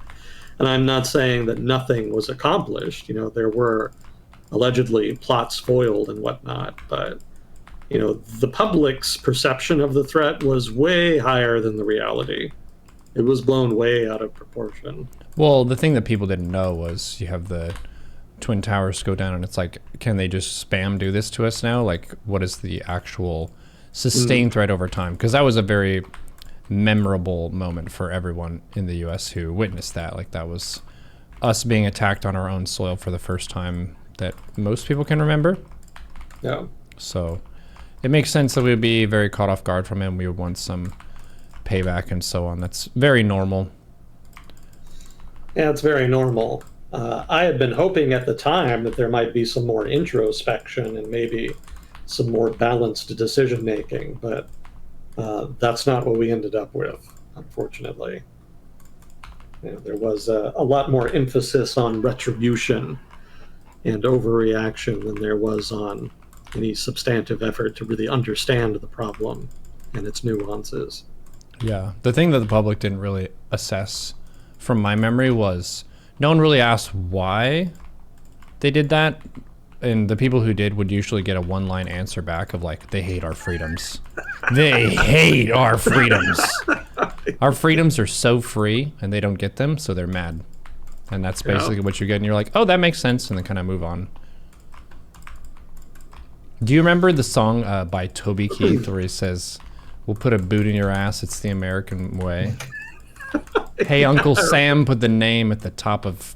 and I'm not saying that nothing was accomplished. There were allegedly plots foiled and whatnot, but the public's perception of the threat was way higher than the reality. It was blown way out of proportion. Well, the thing that people didn't know was you have the Twin Towers go down, and it's like, can they just spam do this to us now? Like, what is the actual sustained threat over time? Because that was a very memorable moment for everyone in the U.S. who witnessed that. Like, that was us being attacked on our own soil for the first time that most people can remember. Yeah. So it makes sense that we would be very caught off guard from him. We would want some payback and so on. That's very normal. Yeah, it's very normal. I had been hoping at the time that there might be some more introspection and maybe some more balanced decision making, but that's not what we ended up with, unfortunately. There was a lot more emphasis on retribution and overreaction than there was on any substantive effort to really understand the problem and its nuances. Yeah. The thing that the public didn't really assess from my memory was no one really asked why they did that. And the people who did would usually get a one-line answer back of like, they hate our freedoms. They hate our freedoms. Our freedoms are so free and they don't get them, so they're mad. And that's basically what you get. And you're like, oh, that makes sense. And then kind of move on. Do you remember the song by Toby Keith where he says, we'll put a boot in your ass, it's the American way? Hey, Uncle Sam put your name at the top of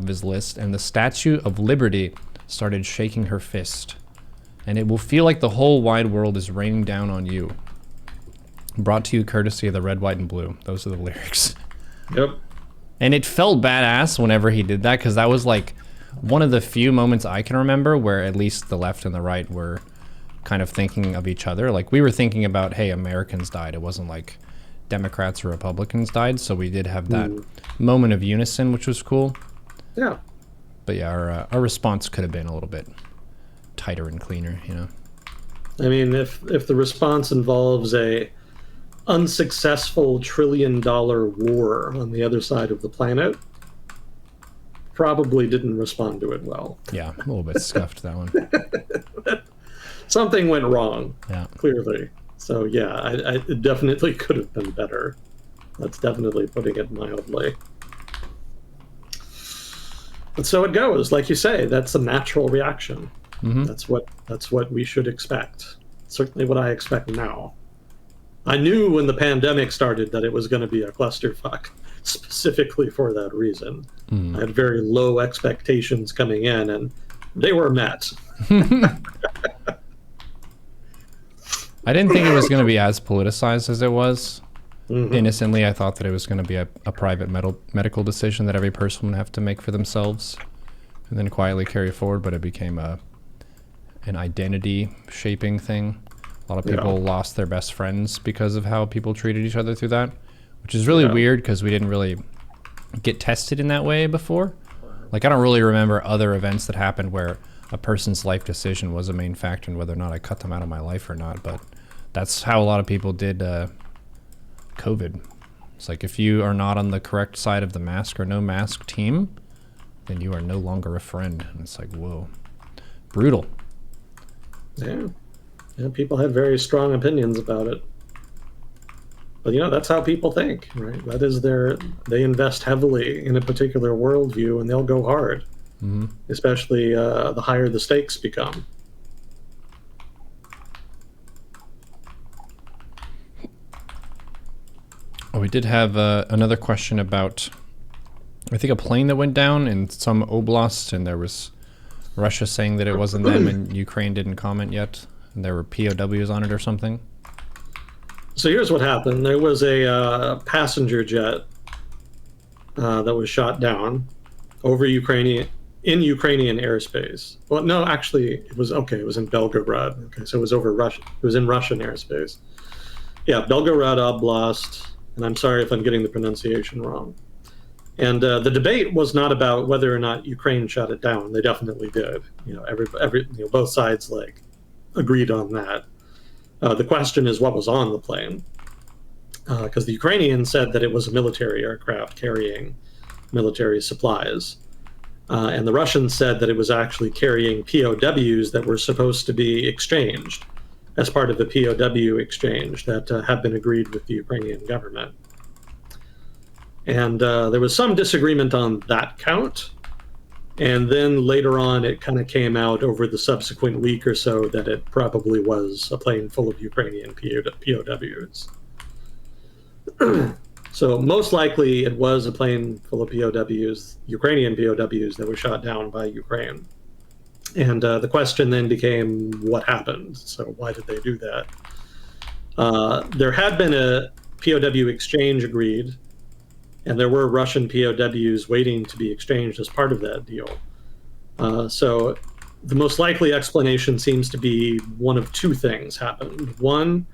his list, and the Statue of Liberty started shaking her fist. And it will feel like the whole wide world is raining down on you. Brought to you courtesy of the red, white, and blue. Those are the lyrics. Yep. And it felt badass whenever he did that, because that was like one of the few moments I can remember where at least the left and the right were kind of thinking of each other. Like, we were thinking about, hey, Americans died. It wasn't like Democrats or Republicans died. So we did have that moment of unison, which was cool. Yeah. But yeah, our response could have been a little bit tighter and cleaner, you know? I mean, if the response involves a unsuccessful $1 trillion war on the other side of the planet, probably didn't respond to it well. Yeah, a little bit scuffed, that one. Something went wrong, Yeah. clearly. So yeah, it definitely could have been better. That's definitely putting it mildly. But so it goes. Like you say, that's a natural reaction. Mm-hmm. That's what we should expect. Certainly what I expect now. I knew when the pandemic started that it was going to be a clusterfuck, specifically for that reason. I had very low expectations coming in, and they were met. I didn't think it was going to be as politicized as it was. Innocently, I thought that it was going to be a private medical decision that every person would have to make for themselves and then quietly carry forward, but it became an identity shaping thing. A lot of people lost their best friends because of how people treated each other through that, which is really weird because we didn't really get tested in that way before. Like, I don't really remember other events that happened where a person's life decision was a main factor in whether or not I cut them out of my life or not, but that's how a lot of people did COVID. It's like, if you are not on the correct side of the mask or no mask team, then you are no longer a friend. And it's like, whoa, brutal. Yeah. People had very strong opinions about it. But that's how people think, right? That is they invest heavily in a particular worldview and they'll go hard. Especially the higher the stakes become. Oh, we did have another question about, I think, a plane that went down in some oblast, and there was Russia saying that it wasn't them, and Ukraine didn't comment yet, and there were POWs on it or something. So here's what happened. There was a passenger jet that was shot down over Ukrainian airspace. Well, no, actually, it was in Belgorod. Okay, so it was over Russia. It was in Russian airspace. Yeah, Belgorod Oblast, and I'm sorry if I'm getting the pronunciation wrong. And the debate was not about whether or not Ukraine shot it down. They definitely did. Both sides agreed on that. The question is what was on the plane, because the Ukrainians said that it was a military aircraft carrying military supplies. And the Russians said that it was actually carrying POWs that were supposed to be exchanged as part of the POW exchange that had been agreed with the Ukrainian government. And there was some disagreement on that count. And then later on, it kind of came out over the subsequent week or so that it probably was a plane full of Ukrainian POWs. So most likely it was a plane full of POWs, Ukrainian POWs, that were shot down by Ukraine. And the question then became, what happened? So why did they do that? There had been a POW exchange agreed, and there were Russian POWs waiting to be exchanged as part of that deal. So the most likely explanation seems to be one of two things happened. One,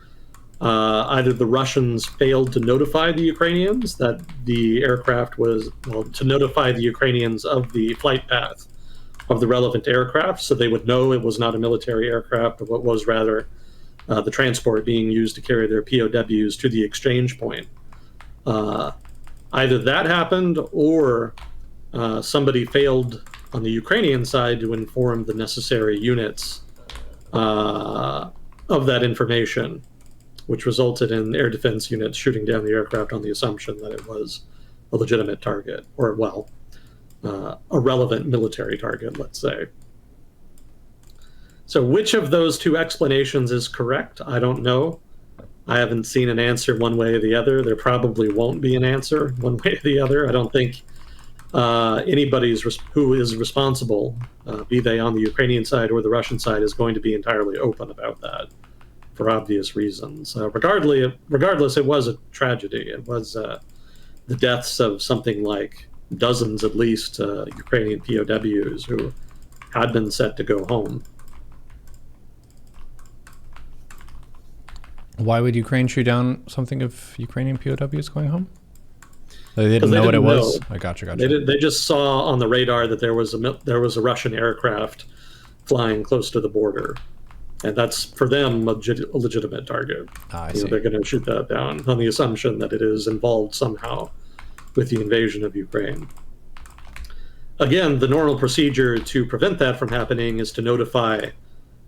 either the Russians failed to notify the Ukrainians that the aircraft was, well, to notify the Ukrainians of the flight path of the relevant aircraft, so they would know it was not a military aircraft, but what was rather the transport being used to carry their POWs to the exchange point. Either that happened, or somebody failed on the Ukrainian side to inform the necessary units of that information, which resulted in air defense units shooting down the aircraft on the assumption that it was a legitimate target, or, well, a relevant military target, let's say. So which of those two explanations is correct? I don't know. I haven't seen an answer one way or the other. There probably won't be an answer one way or the other. I don't think anybody who is responsible, be they on the Ukrainian side or the Russian side, is going to be entirely open about that, for obvious reasons. Regardless, it was a tragedy. It was the deaths of something like dozens, at least, Ukrainian POWs who had been set to go home. Why would Ukraine shoot down something of Ukrainian POWs going home? They didn't know what it was? I gotcha. They just saw on the radar that there was a Russian aircraft flying close to the border. And that's, for them, a legitimate target. I see. They're going to shoot that down on the assumption that it is involved somehow with the invasion of Ukraine. Again, the normal procedure to prevent that from happening is to notify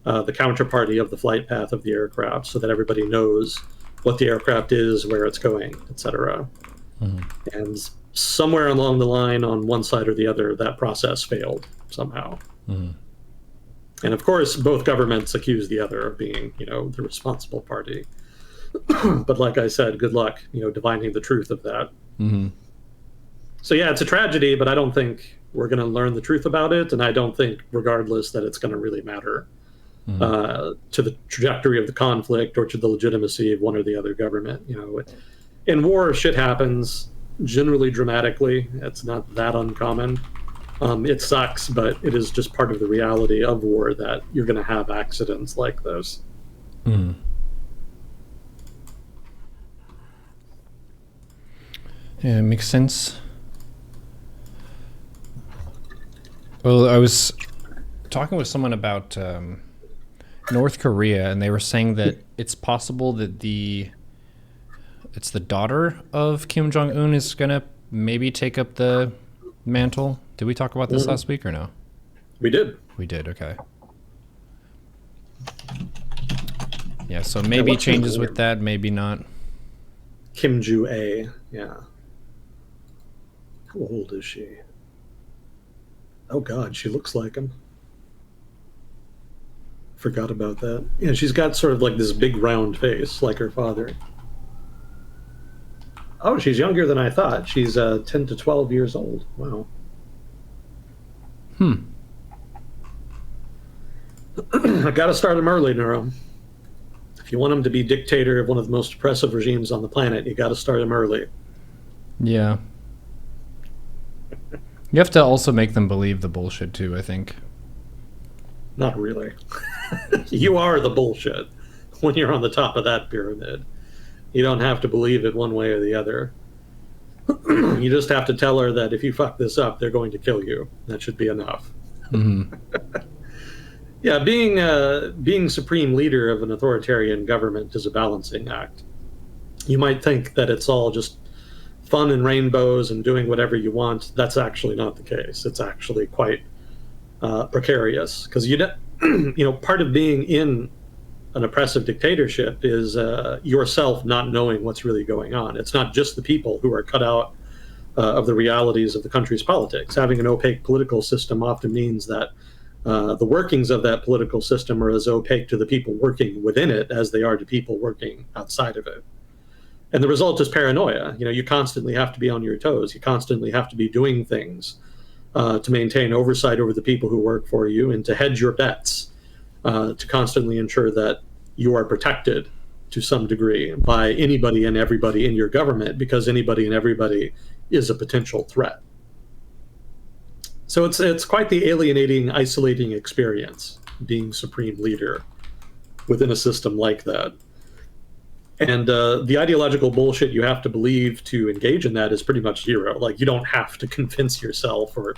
the counterparty of the flight path of the aircraft so that everybody knows what the aircraft is, where it's going, etc. Mm-hmm. And somewhere along the line, on one side or the other, that process failed somehow. Mm-hmm. And of course, both governments accuse the other of being, the responsible party. But like I said, good luck, divining the truth of that. Mm-hmm. So yeah, it's a tragedy, but I don't think we're going to learn the truth about it, and I don't think, regardless, that it's going to really matter to the trajectory of the conflict or to the legitimacy of one or the other government. In war, shit happens, generally dramatically. It's not that uncommon. It sucks, but it is just part of the reality of war that you're going to have accidents like this. Mm. Yeah, it makes sense. Well, I was talking with someone about North Korea, and they were saying that it's possible that it's the daughter of Kim Jong-un is going to maybe take up the mantle. Did we talk about this last week or no? We did. We did, okay. Yeah, so maybe changes with that, maybe not. Kim Ju-a, yeah. How old is she? Oh God, she looks like him. Forgot about that. Yeah, she's got sort of like this big round face, like her father. Oh, she's younger than I thought. She's 10 to 12 years old. Wow. I got to start him early, Neuro. If you want him to be dictator of one of the most oppressive regimes on the planet, you got to start him early. Yeah. You have to also make them believe the bullshit too, I think. Not really. You are the bullshit when you're on the top of that pyramid. You don't have to believe it one way or the other. You just have to tell her that if you fuck this up, they're going to kill you. That should be enough. Mm-hmm. Yeah, being supreme leader of an authoritarian government is a balancing act. You might think that it's all just fun and rainbows and doing whatever you want. That's actually not the case. It's actually quite precarious because part of being in an oppressive dictatorship is yourself not knowing what's really going on. It's not just the people who are cut out of the realities of the country's politics. Having an opaque political system often means that the workings of that political system are as opaque to the people working within it as they are to people working outside of it. And the result is paranoia. You constantly have to be on your toes. You constantly have to be doing things to maintain oversight over the people who work for you and to hedge your bets, to constantly ensure that you are protected to some degree by anybody and everybody in your government, because anybody and everybody is a potential threat. So it's quite the alienating, isolating experience being supreme leader within a system like that. And the ideological bullshit you have to believe to engage in that is pretty much zero. Like, you don't have to convince yourself or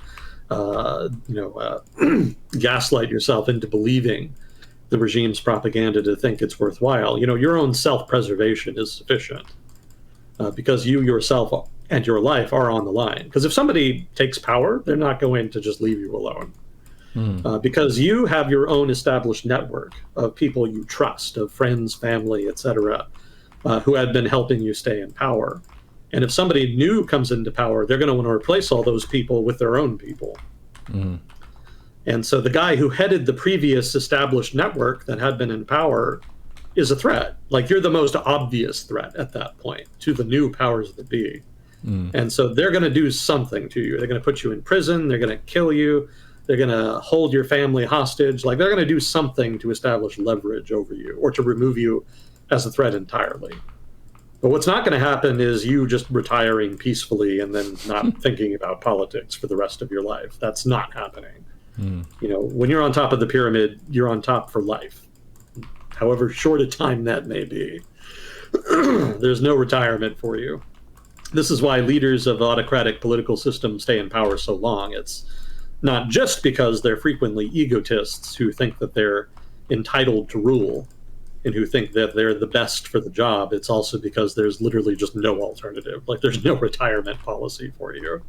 gaslight yourself into believing the regime's propaganda to think it's worthwhile. Your own self-preservation is sufficient because you yourself and your life are on the line. Because if somebody takes power, they're not going to just leave you alone. Because you have your own established network of people you trust, of friends, family, etc., who have been helping you stay in power. And if somebody new comes into power, they're going to want to replace all those people with their own people. And so the guy who headed the previous established network that had been in power is a threat. Like, you're the most obvious threat at that point to the new powers that be. And so they're going to do something to you. They're going to put you in prison. They're going to kill you. They're going to hold your family hostage. Like, they're going to do something to establish leverage over you or to remove you as a threat entirely. But what's not going to happen is you just retiring peacefully and then not thinking about politics for the rest of your life. That's not happening. When you're on top of the pyramid, you're on top for life, however short a time that may be. There's no retirement for you. This is why leaders of autocratic political systems stay in power so long. It's not just because they're frequently egotists who think that they're entitled to rule and who think that they're the best for the job. It's also because there's literally just no alternative. Like, there's no retirement policy for you.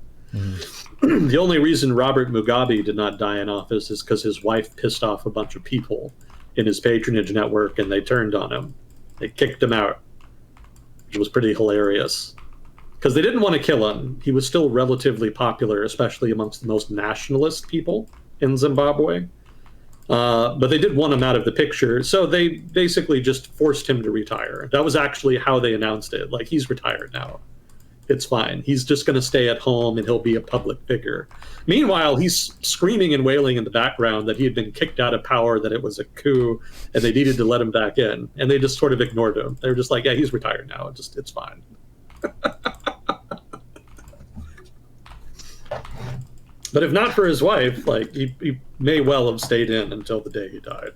The only reason Robert Mugabe did not die in office is because his wife pissed off a bunch of people in his patronage network and they turned on him. They kicked him out, which was pretty hilarious. Because they didn't want to kill him. He was still relatively popular, especially amongst the most nationalist people in Zimbabwe. But they did want him out of the picture, so they basically just forced him to retire. That was actually how they announced it. Like, he's retired now. It's fine. He's just going to stay at home and he'll be a public figure. Meanwhile, he's screaming and wailing in the background that he had been kicked out of power, that it was a coup, and they needed to let him back in. And they just sort of ignored him. They were just like, yeah, he's retired now. It's fine. But if not for his wife, like, he may well have stayed in until the day he died.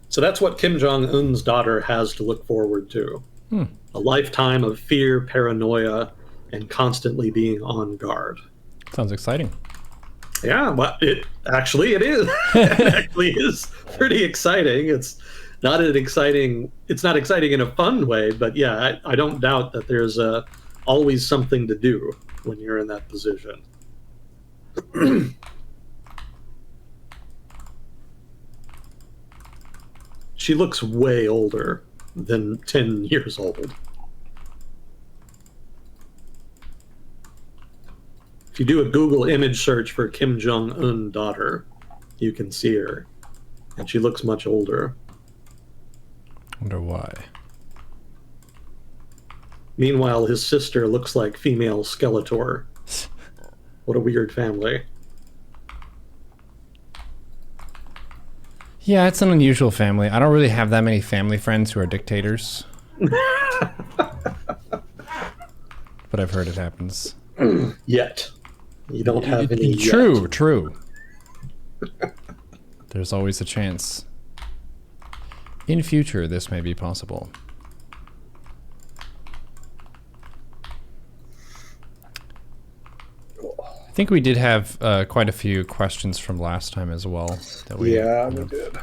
So that's what Kim Jong-un's daughter has to look forward to. A lifetime of fear, paranoia, and constantly being on guard. Sounds exciting. Yeah, but it is. It actually is pretty exciting. It's not exciting in a fun way, but yeah, I don't doubt that there's always something to do when you're in that position. She looks way older than 10 years old. If you do a Google image search for Kim Jong-un daughter, you can see her, and she looks much older. Wonder why. Meanwhile, his sister looks like female Skeletor. What a weird family. Yeah, it's an unusual family. I don't really have that many family friends who are dictators. But I've heard it happens. Yet. You don't have any True, yet. true. There's always a chance. In future, this may be possible. think we did have quite a few questions from last time as well that we did.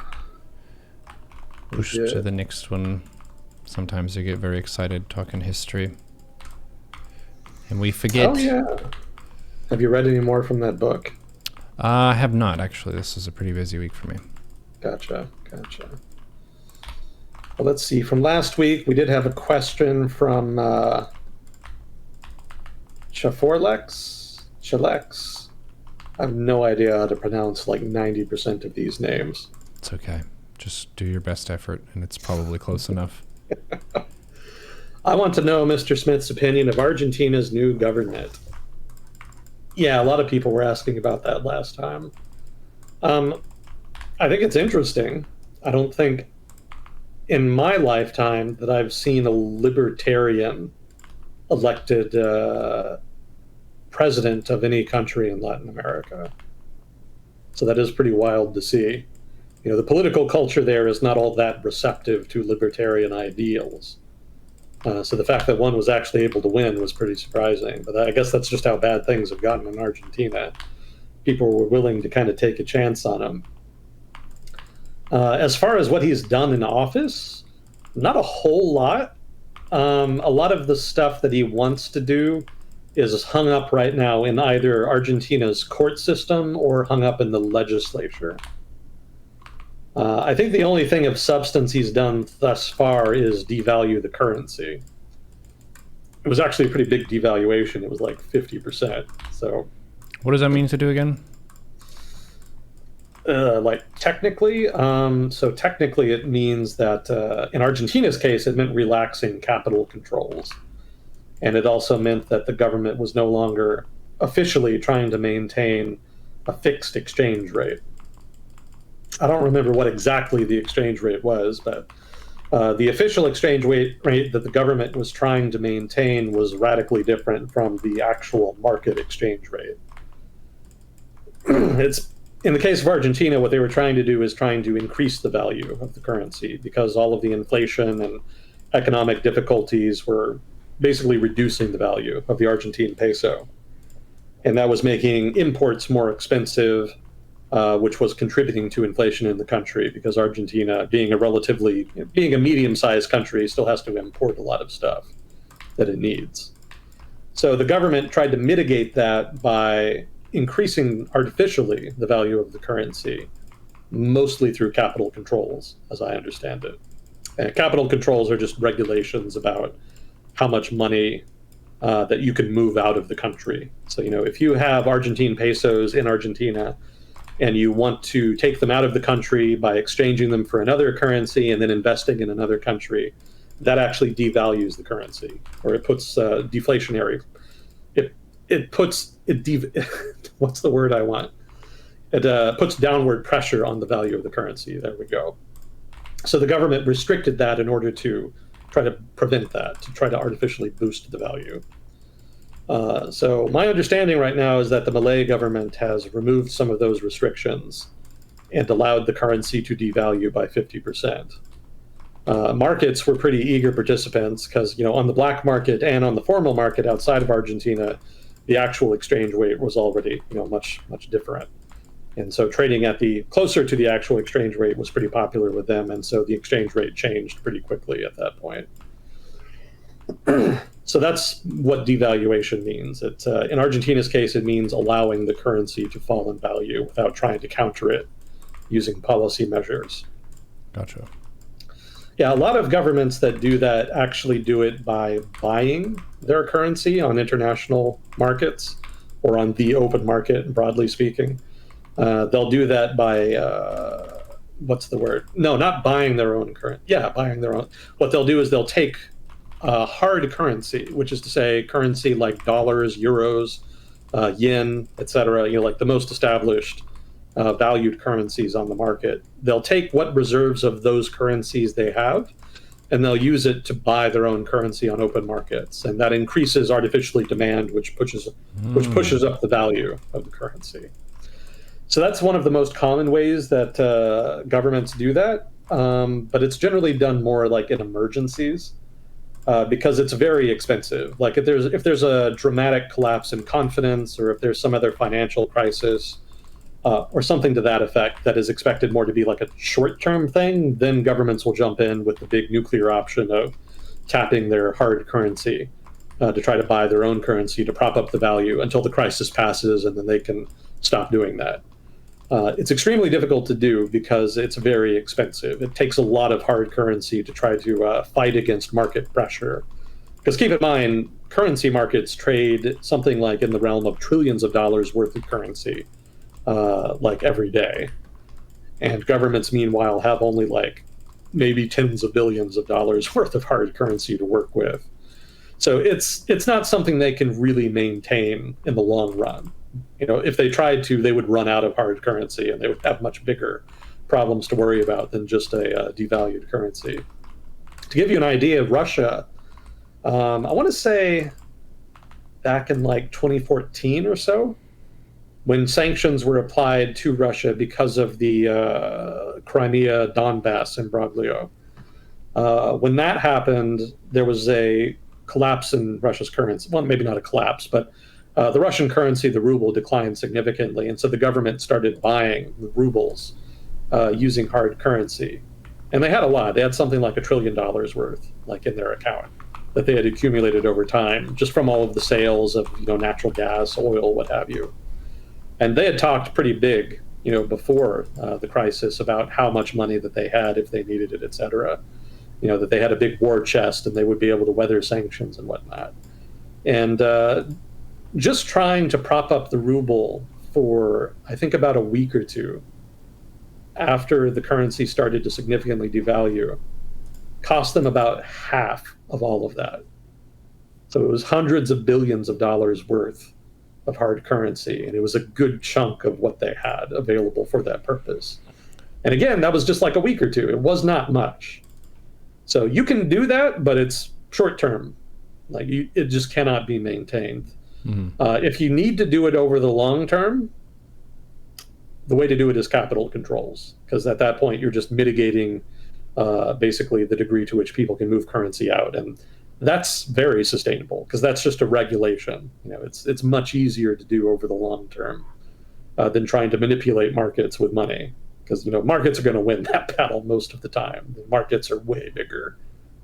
Push to the next one. Sometimes you get very excited talking history. And we forget. Oh, yeah. Have you read any more from that book? I have not, actually. This is a pretty busy week for me. Gotcha. Well, let's see. From last week, we did have a question from Chalex. I have no idea how to pronounce like 90% of these names. It's okay. Just do your best effort, and it's probably close enough. I want to know Mr. Smith's opinion of Argentina's new government. Yeah, a lot of people were asking about that last time. I think it's interesting. I don't think in my lifetime that I've seen a libertarian elected president of any country in Latin America. So that is pretty wild to see. You know, the political culture there is not all that receptive to libertarian ideals. So the fact that one was actually able to win was pretty surprising. But I guess that's just how bad things have gotten in Argentina. People were willing to kind of take a chance on him. As far as what he's done in office, not a whole lot. A lot of the stuff that he wants to do is hung up right now in either Argentina's court system or hung up in the legislature. I think the only thing of substance he's done thus far is devalue the currency. It was actually a pretty big devaluation. It was like 50%. So, what does that mean to do again? Technically, technically it means that in Argentina's case, it meant relaxing capital controls. And it also meant that the government was no longer officially trying to maintain a fixed exchange rate. I don't remember what exactly the exchange rate was, but the official exchange rate that the government was trying to maintain was radically different from the actual market exchange rate. It's in the case of Argentina, what they were trying to do is trying to increase the value of the currency because all of the inflation and economic difficulties were basically reducing the value of the Argentine peso. And that was making imports more expensive, which was contributing to inflation in the country because Argentina, being a medium-sized country, still has to import a lot of stuff that it needs. So the government tried to mitigate that by increasing artificially the value of the currency, mostly through capital controls, as I understand it. And capital controls are just regulations about how much money that you can move out of the country. So, if you have Argentine pesos in Argentina, and you want to take them out of the country by exchanging them for another currency and then investing in another country, that actually devalues the currency, or it puts deflationary. What's the word I want? It puts downward pressure on the value of the currency. There we go. So the government restricted that in order to try to prevent that, to try to artificially boost the value. So my understanding right now is that the Malay government has removed some of those restrictions and allowed the currency to devalue by 50%. Markets were pretty eager participants because, on the black market and on the formal market outside of Argentina, the actual exchange rate was already, much, much different. And so trading at closer to the actual exchange rate was pretty popular with them. And so the exchange rate changed pretty quickly at that point. So that's what devaluation means. In Argentina's case, it means allowing the currency to fall in value without trying to counter it using policy measures. Gotcha. Yeah, a lot of governments that do that actually do it by buying their currency on international markets or on the open market, broadly speaking. They'll do that by, what's the word? No, not buying their own currency. Yeah, buying their own. What they'll do is they'll take hard currency, which is to say currency like dollars, euros, yen, etc., like the most established valued currencies on the market. They'll take what reserves of those currencies they have, and they'll use it to buy their own currency on open markets, and that increases artificially demand, which pushes up the value of the currency. So that's one of the most common ways that governments do that, but it's generally done more like in emergencies. because it's very expensive. Like if there's a dramatic collapse in confidence, or if there's some other financial crisis, or something to that effect that is expected more to be like a short-term thing, then governments will jump in with the big nuclear option of tapping their hard currency to try to buy their own currency to prop up the value until the crisis passes, and then they can stop doing that. It's extremely difficult to do because it's very expensive. It takes a lot of hard currency to try to fight against market pressure. Because keep in mind, currency markets trade something like in the realm of trillions of dollars worth of currency, like every day. And governments, meanwhile, have only like maybe tens of billions of dollars worth of hard currency to work with. So it's not something they can really maintain in the long run. If they tried to, they would run out of hard currency, and they would have much bigger problems to worry about than just a devalued currency. To give you an idea of Russia, I want to say back in like 2014 or so, when sanctions were applied to Russia because of the Crimea, Donbass imbroglio. When that happened, there was a collapse in Russia's currency. Well, maybe not a collapse, but the Russian currency, the ruble, declined significantly. And so the government started buying rubles using hard currency. And they had a lot. They had something like $1 trillion worth, like in their account, that they had accumulated over time, just from all of the sales of natural gas, oil, what have you. And they had talked pretty big, before the crisis about how much money that they had if they needed it, et cetera. That they had a big war chest and they would be able to weather sanctions and whatnot. And just trying to prop up the ruble for, I think, about a week or two after the currency started to significantly devalue, cost them about half of all of that. So it was hundreds of billions of dollars worth of hard currency, and it was a good chunk of what they had available for that purpose. And again, that was just like a week or two. It was not much. So you can do that, but it's short term. It just cannot be maintained. Mm-hmm. If you need to do it over the long term, the way to do it is capital controls, because at that point you're just mitigating basically the degree to which people can move currency out, and that's very sustainable because that's just a regulation. It's much easier to do over the long term than trying to manipulate markets with money, because markets are going to win that battle most of the time. The markets are way bigger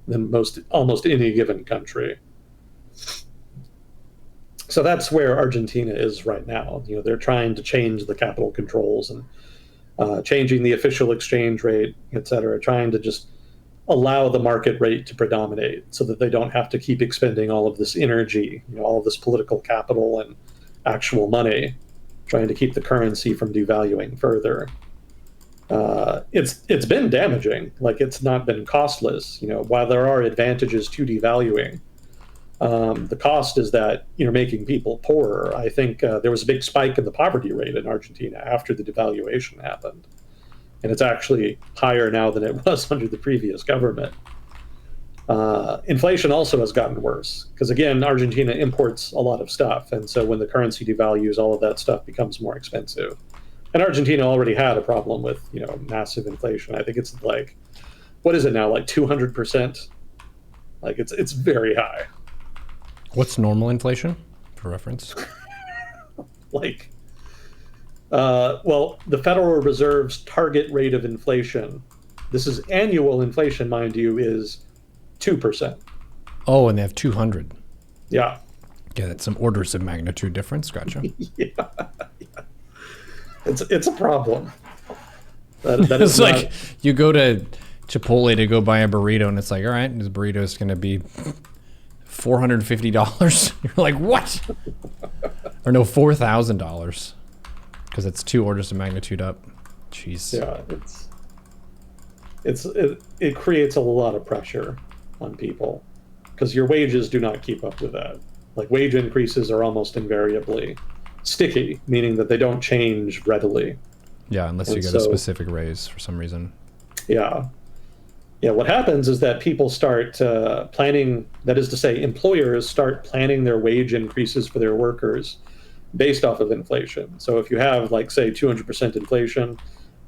than almost any given country. So that's where Argentina is right now. They're trying to change the capital controls and changing the official exchange rate, et cetera, trying to just allow the market rate to predominate so that they don't have to keep expending all of this energy, all of this political capital and actual money, trying to keep the currency from devaluing further. It's been damaging. It's not been costless. While there are advantages to devaluing, the cost is that you're making people poorer. I think there was a big spike in the poverty rate in Argentina after the devaluation happened. And it's actually higher now than it was under the previous government. Inflation also has gotten worse because, again, Argentina imports a lot of stuff. And so when the currency devalues, all of that stuff becomes more expensive. And Argentina already had a problem with, massive inflation. I think it's what is it now, 200%? It's very high. What's normal inflation, for reference? Well, the Federal Reserve's target rate of inflation, this is annual inflation, mind you, is 2%. Oh, and they have 200. Yeah. Yeah, that's some orders of magnitude difference. Gotcha. Yeah. It's a problem. That it's like you go to Chipotle to go buy a burrito, and it's like, all right, this burrito is going to be $450. You're like, what? Or no, $4,000. Because it's 2 orders of magnitude up. Jeez. Yeah, it creates a lot of pressure on people because your wages do not keep up with that. Wage increases are almost invariably sticky, meaning that they don't change readily. Yeah, unless you get a specific raise for some reason. Yeah. Yeah, what happens is that people start planning, that is to say, employers start planning their wage increases for their workers based off of inflation. So if you have, say, 200% inflation,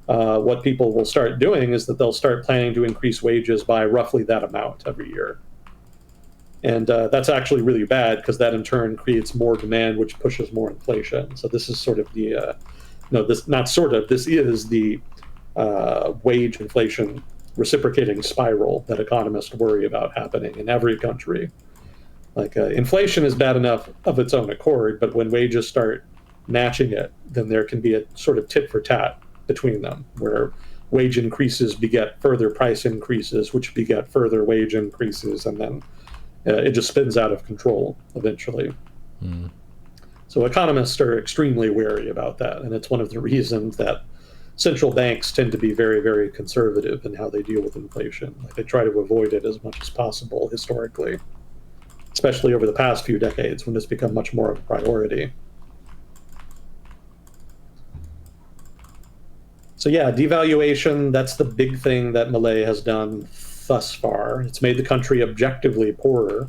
what people will start doing is that they'll start planning to increase wages by roughly that amount every year. And that's actually really bad because that in turn creates more demand, which pushes more inflation. So this is sort of the no, this not sort of, this is the wage inflation reciprocating spiral that economists worry about happening in every country. Like inflation is bad enough of its own accord, but when wages start matching it, then there can be a sort of tit for tat between them, where wage increases beget further price increases, which beget further wage increases, and then it just spins out of control eventually. So economists are extremely wary about that, and it's one of the reasons that central banks tend to be very, very conservative in how they deal with inflation. Like they try to avoid it as much as possible historically, especially over the past few decades when it's become much more of a priority. So yeah, devaluation, that's the big thing that Milei has done thus far. It's made the country objectively poorer,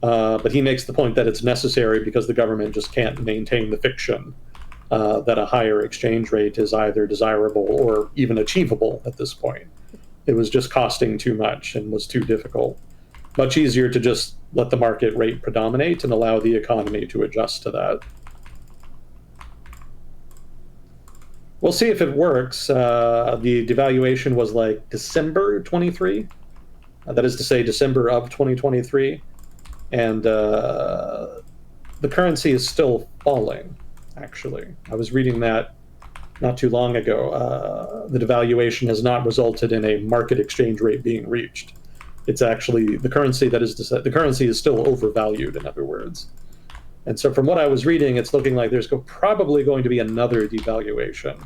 but he makes the point that it's necessary because the government just can't maintain the fiction that a higher exchange rate is either desirable or even achievable at this point. It was just costing too much and was too difficult. Much easier to just let the market rate predominate and allow the economy to adjust to that. We'll see if it works. The devaluation was like December 23. That is to say, December of 2023. And the currency is still falling, actually. I was reading that not too long ago. The devaluation has not resulted in a market exchange rate being reached. It's actually the currency the currency is still overvalued, in other words. And so from what I was reading, it's looking like there's probably going to be another devaluation.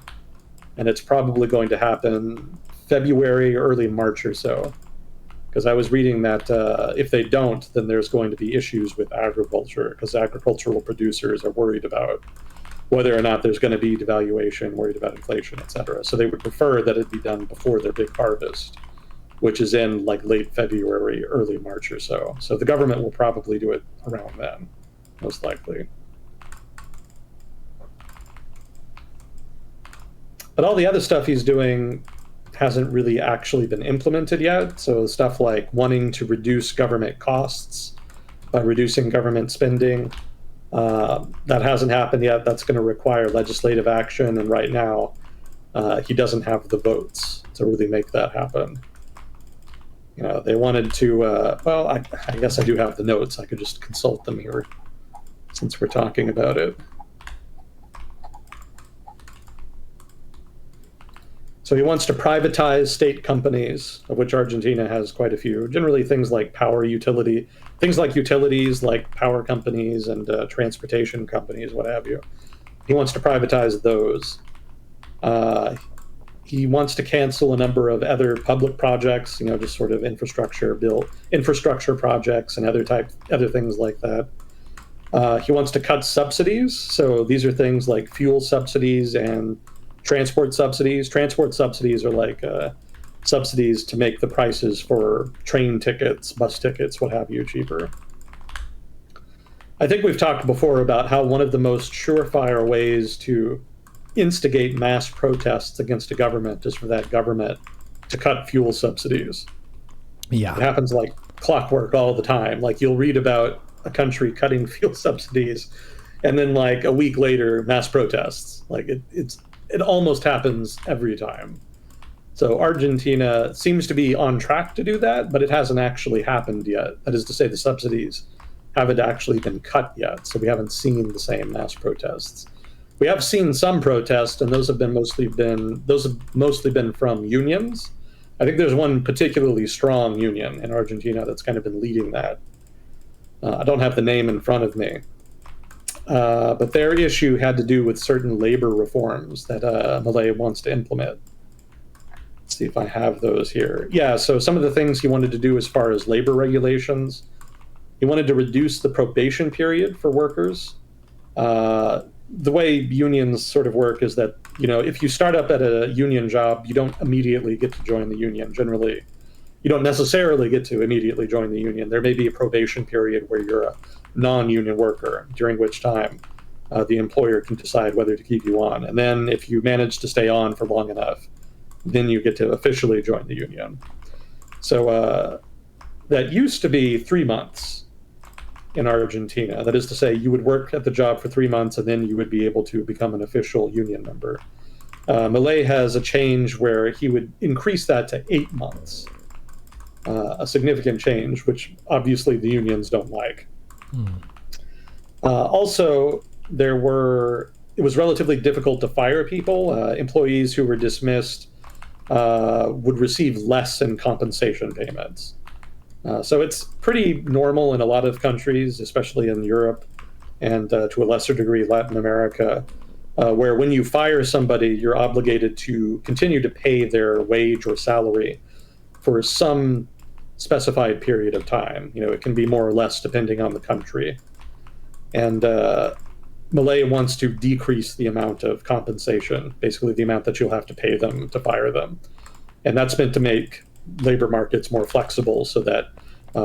And it's probably going to happen February, early March or so. Because I was reading that if they don't, then there's going to be issues with agriculture, because agricultural producers are worried about whether or not there's going to be devaluation, worried about inflation, et cetera. So they would prefer that it be done before their big harvest, which is in like late February, early March or so. So the government will probably do it around then, most likely. But all the other stuff he's doing hasn't really actually been implemented yet. So stuff like wanting to reduce government costs by reducing government spending, that hasn't happened yet. That's going to require legislative action. And right now, he doesn't have the votes to really make that happen. You know, they wanted to, well, I guess I do have the notes. I could just consult them here since we're talking about it. So he wants to privatize state companies, of which Argentina has quite a few. Generally, things like utilities, like power companies and transportation companies, what have you. He wants to privatize those. He wants to cancel a number of other public projects, you know, just sort of infrastructure projects and other things like that. He wants to cut subsidies. So these are things like fuel subsidies and transport subsidies. Transport subsidies are like subsidies to make the prices for train tickets, bus tickets, what have you, cheaper. I think we've talked before about how one of the most surefire ways to instigate mass protests against a government is for that government to cut fuel subsidies. Yeah. It happens like clockwork all the time. Like you'll read about a country cutting fuel subsidies, and then like a week later, mass protests. Like it almost happens every time. So Argentina seems to be on track to do that, but it hasn't actually happened yet. That is to say, the subsidies haven't actually been cut yet, so we haven't seen the same mass protests. We have seen some protests, and those have mostly been from unions. I think there's one particularly strong union in Argentina that's kind of been leading that. I don't have the name in front of me. But their issue had to do with certain labor reforms that Milei wants to implement. Let's see if I have those here. Yeah, so some of the things he wanted to do as far as labor regulations, he wanted to reduce the probation period for workers. The way unions sort of work is that, you know, if you start up at a union job, you don't immediately get to join the union. Generally, you don't necessarily get to immediately join the union. There may be a probation period where you're a non-union worker, during which time the employer can decide whether to keep you on. And then if you manage to stay on for long enough, then you get to officially join the union. So that used to be 3 months. in Argentina. That is to say, you would work at the job for 3 months and then you would be able to become an official union member. Milei has a change where he would increase that to 8 months, a significant change, which obviously the unions don't like. Also, it was relatively difficult to fire people. Employees who were dismissed would receive less in compensation payments. So it's pretty normal in a lot of countries, especially in Europe and to a lesser degree Latin America, where when you fire somebody, you're obligated to continue to pay their wage or salary for some specified period of time. It can be more or less depending on the country. And Milei wants to decrease the amount of compensation, basically the amount that you'll have to pay them to fire them. And that's meant to make labor markets more flexible so that,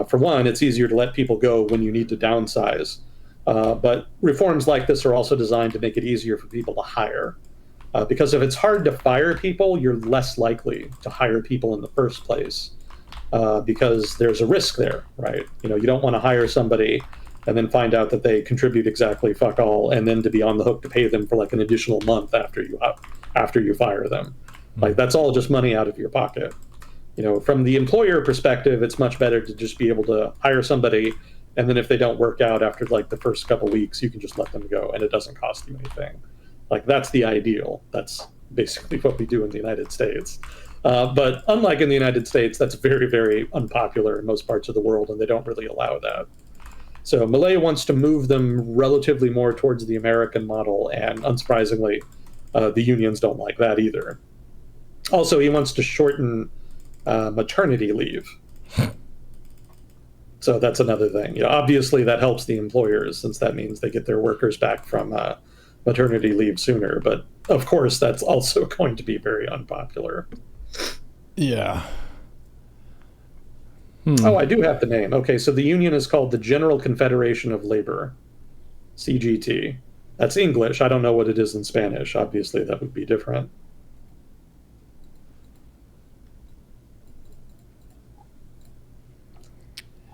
for one, it's easier to let people go when you need to downsize. But reforms like this are also designed to make it easier for people to hire. Because if it's hard to fire people, you're less likely to hire people in the first place. Because there's a risk there, right? You don't want to hire somebody and then find out that they contribute exactly fuck all, and then to be on the hook to pay them for like an additional month after you fire them. Like, that's all just money out of your pocket. From the employer perspective, it's much better to just be able to hire somebody, and then if they don't work out after like the first couple weeks, you can just let them go and it doesn't cost you anything. Like, that's the ideal. That's basically what we do in the United States. But unlike in the United States, that's very, very unpopular in most parts of the world, and they don't really allow that. So Milei wants to move them relatively more towards the American model, and unsurprisingly, the unions don't like that either. Also, he wants to shorten maternity leave. So that's another thing. Obviously, that helps the employers, since that means they get their workers back from maternity leave sooner. But of course, that's also going to be very unpopular. Yeah. Oh, I do have the name. Okay, so the union is called the General Confederation of Labor, CGT. That's English. I don't know what it is in Spanish. Obviously, that would be different.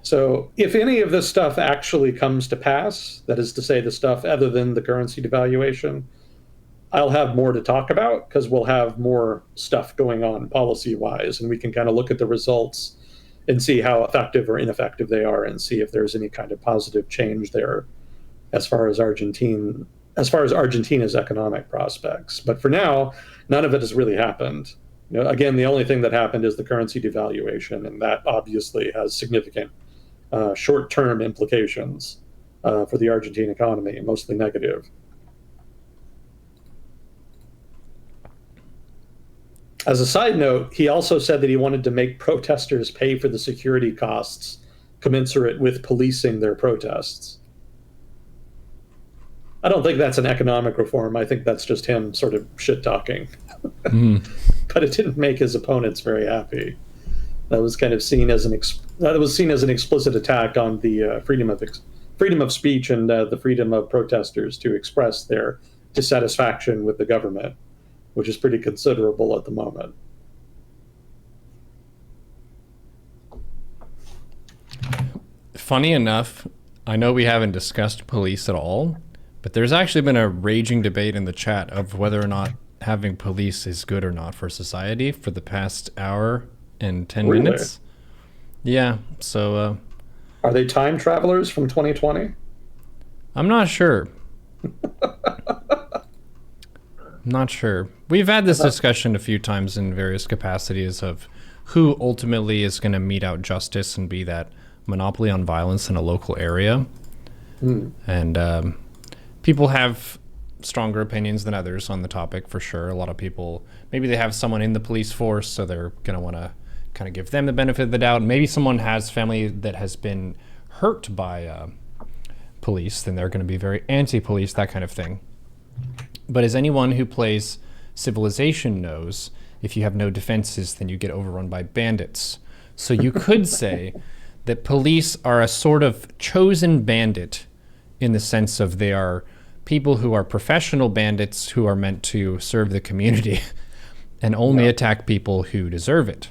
So if any of this stuff actually comes to pass, that is to say the stuff other than the currency devaluation, I'll have more to talk about because we'll have more stuff going on policy-wise, and we can kind of look at the results and see how effective or ineffective they are and see if there's any kind of positive change there as far as Argentina's economic prospects. But for now, none of it has really happened. Again, the only thing that happened is the currency devaluation, and that obviously has significant short-term implications for the Argentine economy, mostly negative. As a side note, he also said that he wanted to make protesters pay for the security costs commensurate with policing their protests. I don't think that's an economic reform. I think that's just him sort of shit-talking. But it didn't make his opponents very happy. That was kind of seen as an explicit attack on the freedom of speech and the freedom of protesters to express their dissatisfaction with the government, which is pretty considerable at the moment. Funny enough, I know we haven't discussed police at all, but there's actually been a raging debate in the chat of whether or not having police is good or not for society for the past hour and 10 Really? minutes. Yeah, so... Are they time travelers from 2020? I'm not sure. Not sure. We've had this discussion a few times in various capacities of who ultimately is going to mete out justice and be that monopoly on violence in a local area. And people have stronger opinions than others on the topic, for sure. A lot of people, maybe they have someone in the police force, so they're going to want to kind of give them the benefit of the doubt. Maybe someone has family that has been hurt by police, then they're going to be very anti-police, that kind of thing. But as anyone who plays Civilization knows, if you have no defenses, then you get overrun by bandits. So you could say that police are a sort of chosen bandit in the sense of they are people who are professional bandits who are meant to serve the community and only attack people who deserve it.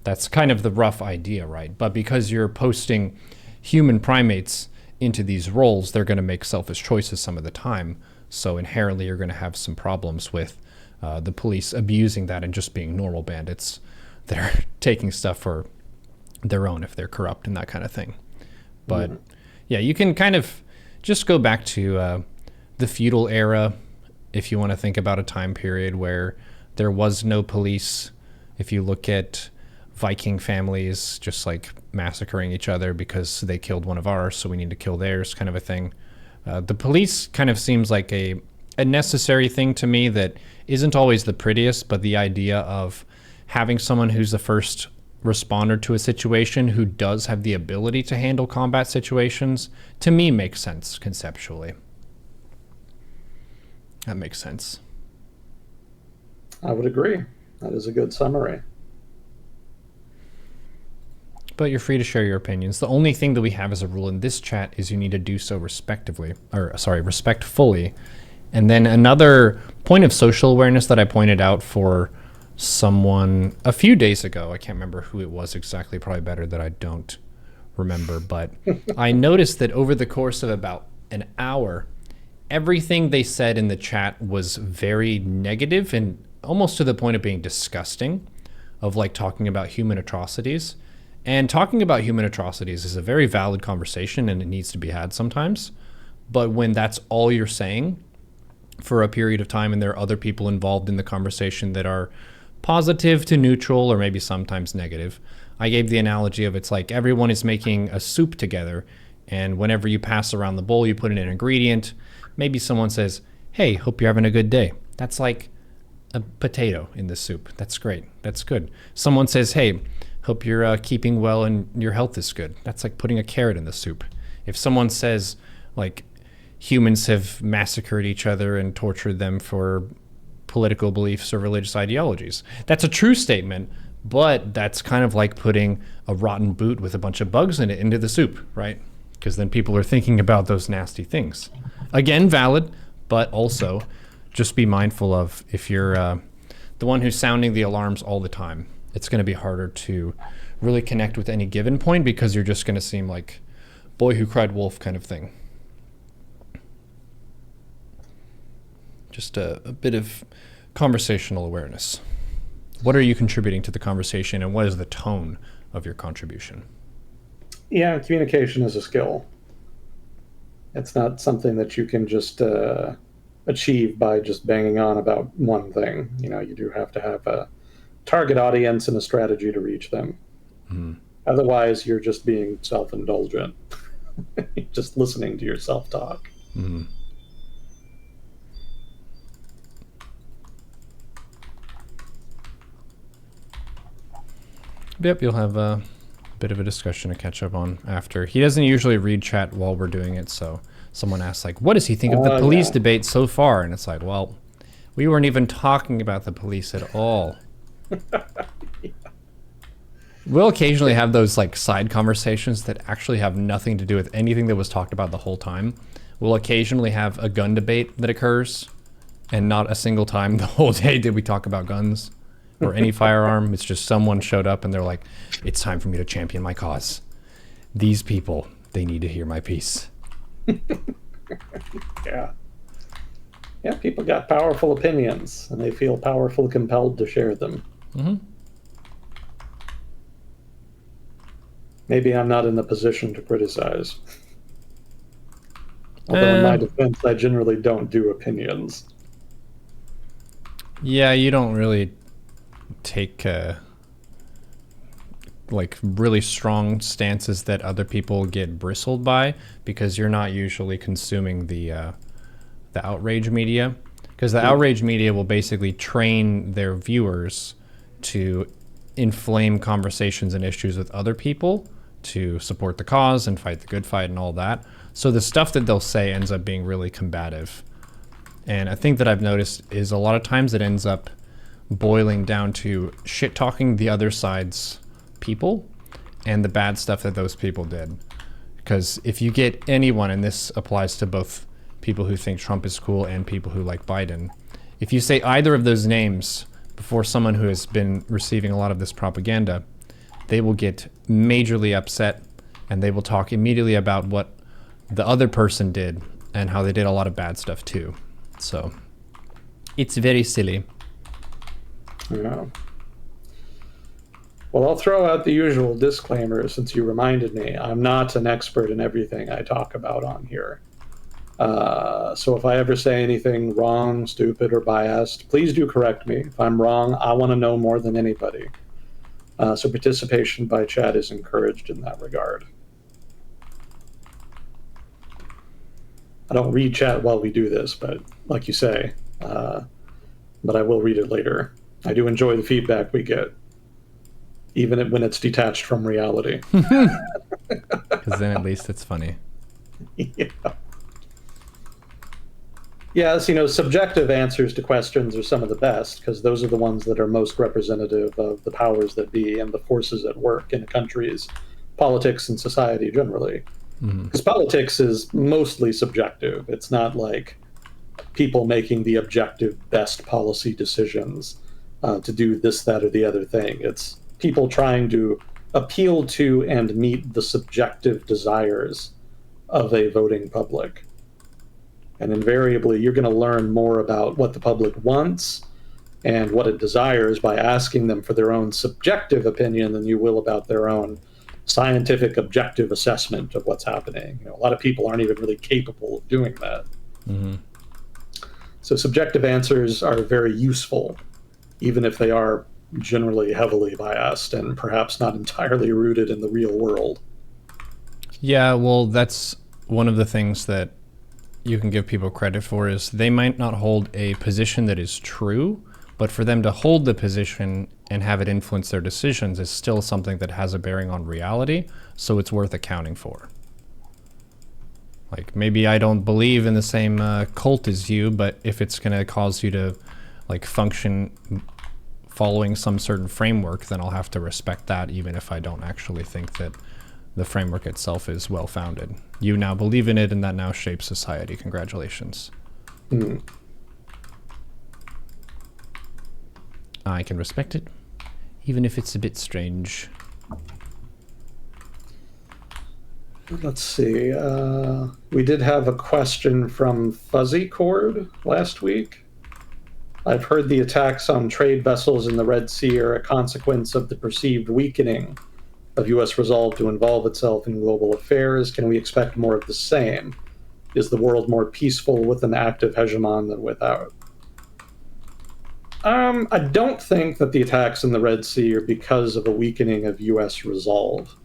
That's kind of the rough idea, right? But because you're posting human primates into these roles, they're going to make selfish choices some of the time. So inherently, you're going to have some problems with the police abusing that and just being normal bandits that are taking stuff for their own if they're corrupt and that kind of thing. But yeah, you can kind of just go back to the feudal era if you want to think about a time period where there was no police. If you look at Viking families just like massacring each other because they killed one of ours, so we need to kill theirs, kind of a thing. The police kind of seems like a necessary thing to me that isn't always the prettiest, but the idea of having someone who's the first responder to a situation who does have the ability to handle combat situations, to me makes sense conceptually. That makes sense. I would agree. That is a good summary. But you're free to share your opinions. The only thing that we have as a rule in this chat is you need to do so respectfully. And then another point of social awareness that I pointed out for someone a few days ago, I can't remember who it was exactly, probably better that I don't remember, but I noticed that over the course of about an hour, everything they said in the chat was very negative and almost to the point of being disgusting, of like talking about human atrocities. And talking about human atrocities is a very valid conversation and it needs to be had sometimes. But when that's all you're saying for a period of time and there are other people involved in the conversation that are positive to neutral or maybe sometimes negative, I gave the analogy of it's like everyone is making a soup together, and whenever you pass around the bowl, you put in an ingredient. Maybe someone says, "Hey, hope you're having a good day." That's like a potato in the soup. That's great. That's good. Someone says, "Hey, hope you're keeping well and your health is good." That's like putting a carrot in the soup. If someone says, like, humans have massacred each other and tortured them for political beliefs or religious ideologies, that's a true statement, but that's kind of like putting a rotten boot with a bunch of bugs in it into the soup, right? Because then people are thinking about those nasty things. Again, valid, but also just be mindful of if you're the one who's sounding the alarms all the time, it's going to be harder to really connect with any given point because you're just going to seem like boy who cried wolf kind of thing. Just a bit of conversational awareness. What are you contributing to the conversation and what is the tone of your contribution? Yeah, communication is a skill. It's not something that you can just achieve by just banging on about one thing. You know, you do have to have a target audience and a strategy to reach them. Otherwise, you're just being self-indulgent, just listening to yourself talk. Yep, you'll have a bit of a discussion to catch up on after. He doesn't usually read chat while we're doing it, so someone asks, like, what does he think of the police debate so far? And it's like, well, we weren't even talking about the police at all. We'll occasionally have those like side conversations that actually have nothing to do with anything that was talked about the whole time. We'll occasionally have a gun debate that occurs, and not a single time the whole day did we talk about guns or any firearm. It's just someone showed up and they're like, it's time for me to champion my cause. These people, they need to hear my piece. Yeah, people got powerful opinions and they feel powerful, compelled to share them. Maybe I'm not in the position to criticize. Although in my defense, I generally don't do opinions. Yeah, you don't really take like really strong stances that other people get bristled by because you're not usually consuming the outrage media. Because the outrage media will basically train their viewers to inflame conversations and issues with other people to support the cause and fight the good fight and all that. So the stuff that they'll say ends up being really combative. And a thing that I've noticed is a lot of times it ends up boiling down to shit talking the other side's people and the bad stuff that those people did. Because if you get anyone, and this applies to both people who think Trump is cool and people who like Biden, if you say either of those names before someone who has been receiving a lot of this propaganda, they will get majorly upset and they will talk immediately about what the other person did and how they did a lot of bad stuff too. So it's very silly. Yeah. Well, I'll throw out the usual disclaimer since you reminded me. I'm not an expert in everything I talk about on here. So if I ever say anything wrong, stupid, or biased, please do correct me. If I'm wrong, I want to know more than anybody. So participation by chat is encouraged in that regard. I don't read chat while we do this, but like you say, but I will read it later. I do enjoy the feedback we get, even when it's detached from reality. Because then at least it's funny. Yeah. Yes, subjective answers to questions are some of the best because those are the ones that are most representative of the powers that be and the forces at work in a country's politics and society generally. Because politics is mostly subjective. It's not like people making the objective best policy decisions to do this, that, or the other thing. It's people trying to appeal to and meet the subjective desires of a voting public. And invariably, you're going to learn more about what the public wants and what it desires by asking them for their own subjective opinion than you will about their own scientific, objective assessment of what's happening. A lot of people aren't even really capable of doing that. Mm-hmm. So subjective answers are very useful, even if they are generally heavily biased and perhaps not entirely rooted in the real world. Yeah, well, that's one of the things that you can give people credit for is they might not hold a position that is true, but for them to hold the position and have it influence their decisions is still something that has a bearing on reality, so it's worth accounting for. Like, maybe I don't believe in the same cult as you, but if it's going to cause you to function following some certain framework, then I'll have to respect that, even if I don't actually think that the framework itself is well-founded. You now believe in it, and that now shapes society. Congratulations. Mm. I can respect it, even if it's a bit strange. Let's see. We did have a question from Fuzzy Cord last week. I've heard the attacks on trade vessels in the Red Sea are a consequence of the perceived weakening of U.S. resolve to involve itself in global affairs. Can we expect more of the same? Is the world more peaceful with an active hegemon than without? I don't think that the attacks in the Red Sea are because of a weakening of U.S. resolve.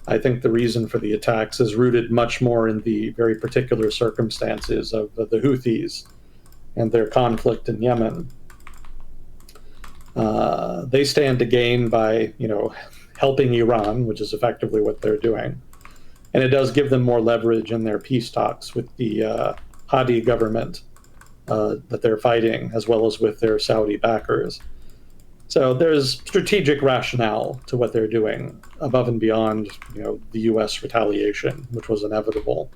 I think the reason for the attacks is rooted much more in the very particular circumstances of the Houthis and their conflict in Yemen. They stand to gain by, helping Iran, which is effectively what they're doing. And it does give them more leverage in their peace talks with the Hadi government that they're fighting, as well as with their Saudi backers. So there's strategic rationale to what they're doing above and beyond, the U.S. retaliation, which was inevitable.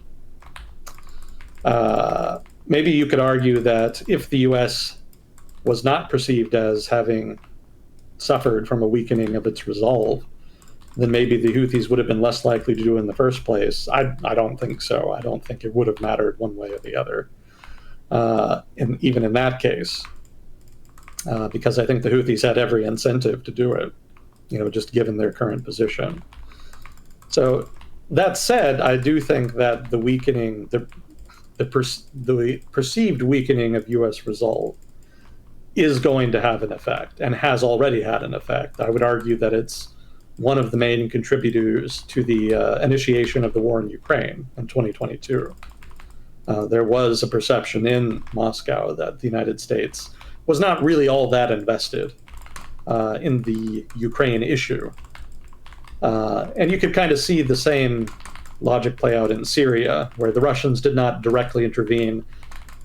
Maybe you could argue that if the U.S. was not perceived as having suffered from a weakening of its resolve, then maybe the Houthis would have been less likely to do it in the first place. I don't think so. I don't think it would have mattered one way or the other. And even in that case, because I think the Houthis had every incentive to do it, just given their current position. So that said, I do think that the weakening, the perceived weakening of U.S. resolve is going to have an effect and has already had an effect. I would argue that it's one of the main contributors to the initiation of the war in Ukraine in 2022. There was a perception in Moscow that the United States was not really all that invested in the Ukraine issue. And you could kind of see the same logic play out in Syria, where the Russians did not directly intervene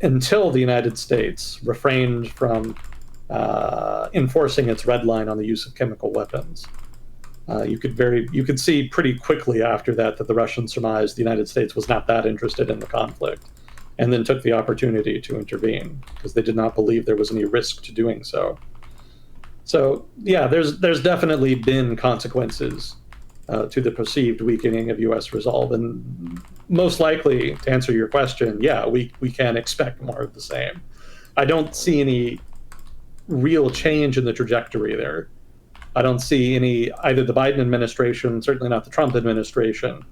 until the United States refrained from enforcing its red line on the use of chemical weapons. You could see pretty quickly after that the Russians surmised the United States was not that interested in the conflict, and then took the opportunity to intervene because they did not believe there was any risk to doing so. So yeah, there's definitely been consequences to the perceived weakening of U.S. resolve. And most likely, to answer your question, yeah, we can expect more of the same. I don't see any real change in the trajectory there. I don't see either the Biden administration, certainly not the Trump administration,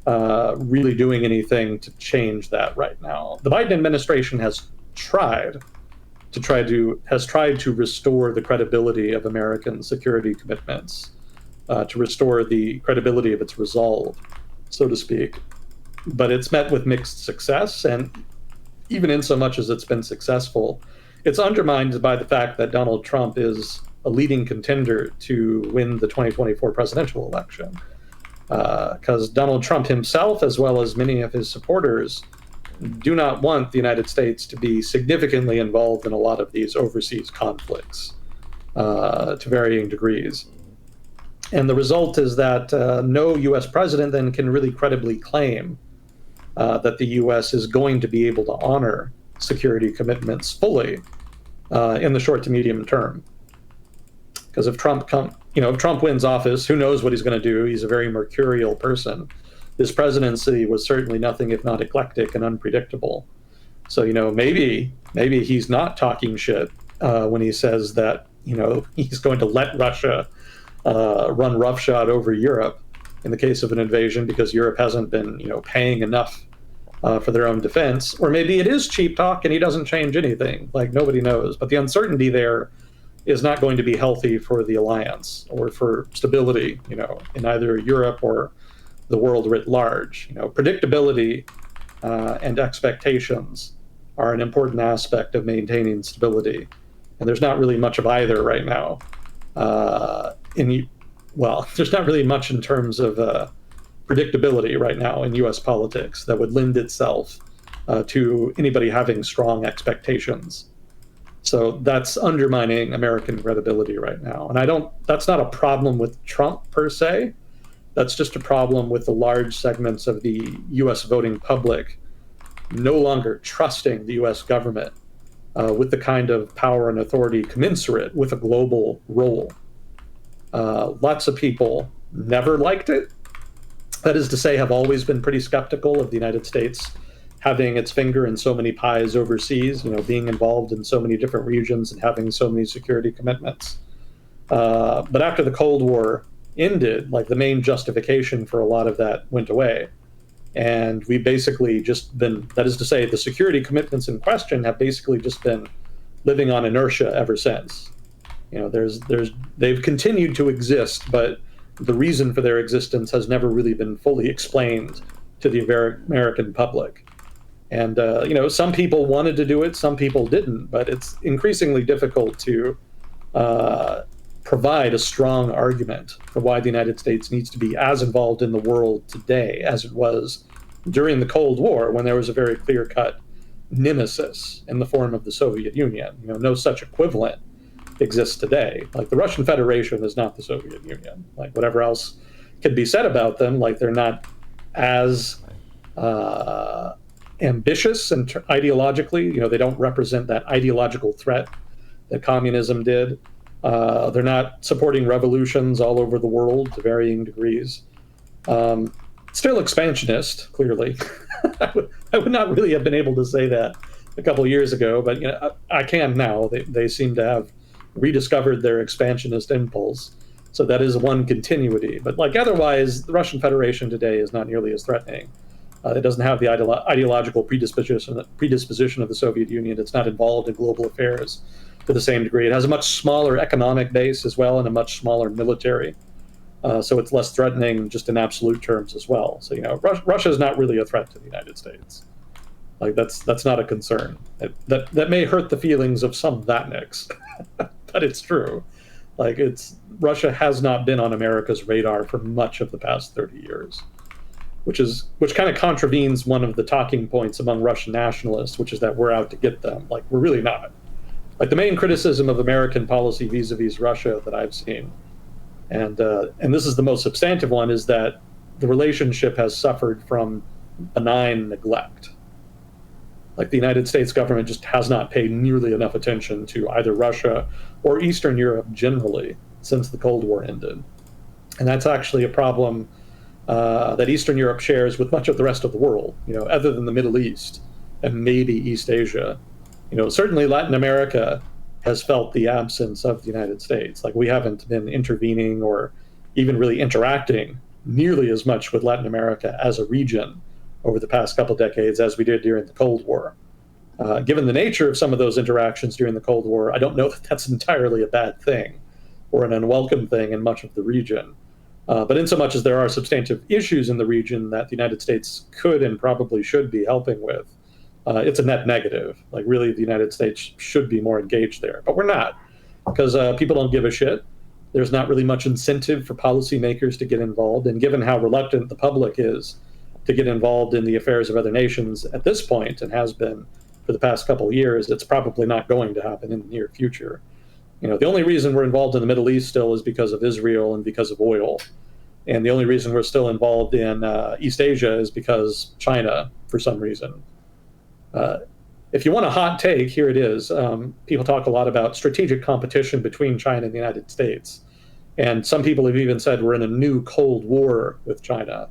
really doing anything to change that right now. The Biden administration has tried to restore the credibility of American security commitments, to restore the credibility of its resolve, so to speak. But it's met with mixed success, and even in so much as it's been successful, it's undermined by the fact that Donald Trump is a leading contender to win the 2024 presidential election. Because Donald Trump himself, as well as many of his supporters, do not want the United States to be significantly involved in a lot of these overseas conflicts, to varying degrees. And the result is that no U.S. president then can really credibly claim that the U.S. is going to be able to honor security commitments fully in the short to medium term. Because if Trump wins office, who knows what he's going to do? He's a very mercurial person. His presidency was certainly nothing if not eclectic and unpredictable. So, maybe he's not talking shit when he says that, he's going to let Russia run roughshod over Europe in the case of an invasion because Europe hasn't been, paying enough for their own defense. Or maybe it is cheap talk and he doesn't change anything. Like, nobody knows. But the uncertainty there is not going to be healthy for the alliance or for stability, in either Europe or the world writ large. Predictability and expectations are an important aspect of maintaining stability, and there's not really much of either right now. There's not really much in terms of predictability right now in U.S. politics that would lend itself to anybody having strong expectations. So that's undermining American credibility right now, and that's not a problem with Trump per se. That's just a problem with the large segments of the U.S. voting public no longer trusting the U.S. government with the kind of power and authority commensurate with a global role. Lots of people never liked it. That is to say, have always been pretty skeptical of the United States having its finger in so many pies overseas, being involved in so many different regions and having so many security commitments. But after the Cold War ended, like, the main justification for a lot of that went away. And we basically just been, that is to say, the security commitments in question have basically just been living on inertia ever since. They've continued to exist, but the reason for their existence has never really been fully explained to the American public. And, some people wanted to do it, some people didn't, but it's increasingly difficult to provide a strong argument for why the United States needs to be as involved in the world today as it was during the Cold War, when there was a very clear-cut nemesis in the form of the Soviet Union. No such equivalent exists today. Like, the Russian Federation is not the Soviet Union. Like, whatever else can be said about them, like, they're not as ambitious and ideologically, they don't represent that ideological threat that communism did. They're not supporting revolutions all over the world to varying degrees. Still expansionist, clearly. I would not really have been able to say that a couple of years ago, but I can now. They seem to have rediscovered their expansionist impulse. So that is one continuity. But otherwise, the Russian Federation today is not nearly as threatening. It doesn't have the ideological predisposition of the Soviet Union. It's not involved in global affairs to the same degree. It has a much smaller economic base as well, and a much smaller military. So it's less threatening just in absolute terms as well. So, Russia is not really a threat to the United States. Like, that's not a concern. That may hurt the feelings of some Vatniks, but it's true. Like, Russia has not been on America's radar for much of the past 30 years, which kind of contravenes one of the talking points among Russian nationalists, which is that we're out to get them. Like, we're really not. Like, the main criticism of American policy vis-a-vis Russia that I've seen, and this is the most substantive one, is that the relationship has suffered from benign neglect. Like, the United States government just has not paid nearly enough attention to either Russia or Eastern Europe generally since the Cold War ended. And that's actually a problem that Eastern Europe shares with much of the rest of the world, other than the Middle East and maybe East Asia. Certainly Latin America has felt the absence of the United States. Like, we haven't been intervening or even really interacting nearly as much with Latin America as a region over the past couple decades as we did during the Cold War. Given the nature of some of those interactions during the Cold War, I don't know that that's entirely a bad thing or an unwelcome thing in much of the region. But in so much as there are substantive issues in the region that the United States could and probably should be helping with, it's a net negative. Like, really, the United States should be more engaged there. But we're not, because people don't give a shit. There's not really much incentive for policymakers to get involved. And given how reluctant the public is to get involved in the affairs of other nations at this point, and has been for the past couple of years, it's probably not going to happen in the near future. The only reason we're involved in the Middle East still is because of Israel and because of oil. And the only reason we're still involved in East Asia is because China, for some reason. If you want a hot take, here it is. People talk a lot about strategic competition between China and the United States. And some people have even said we're in a new Cold War with China.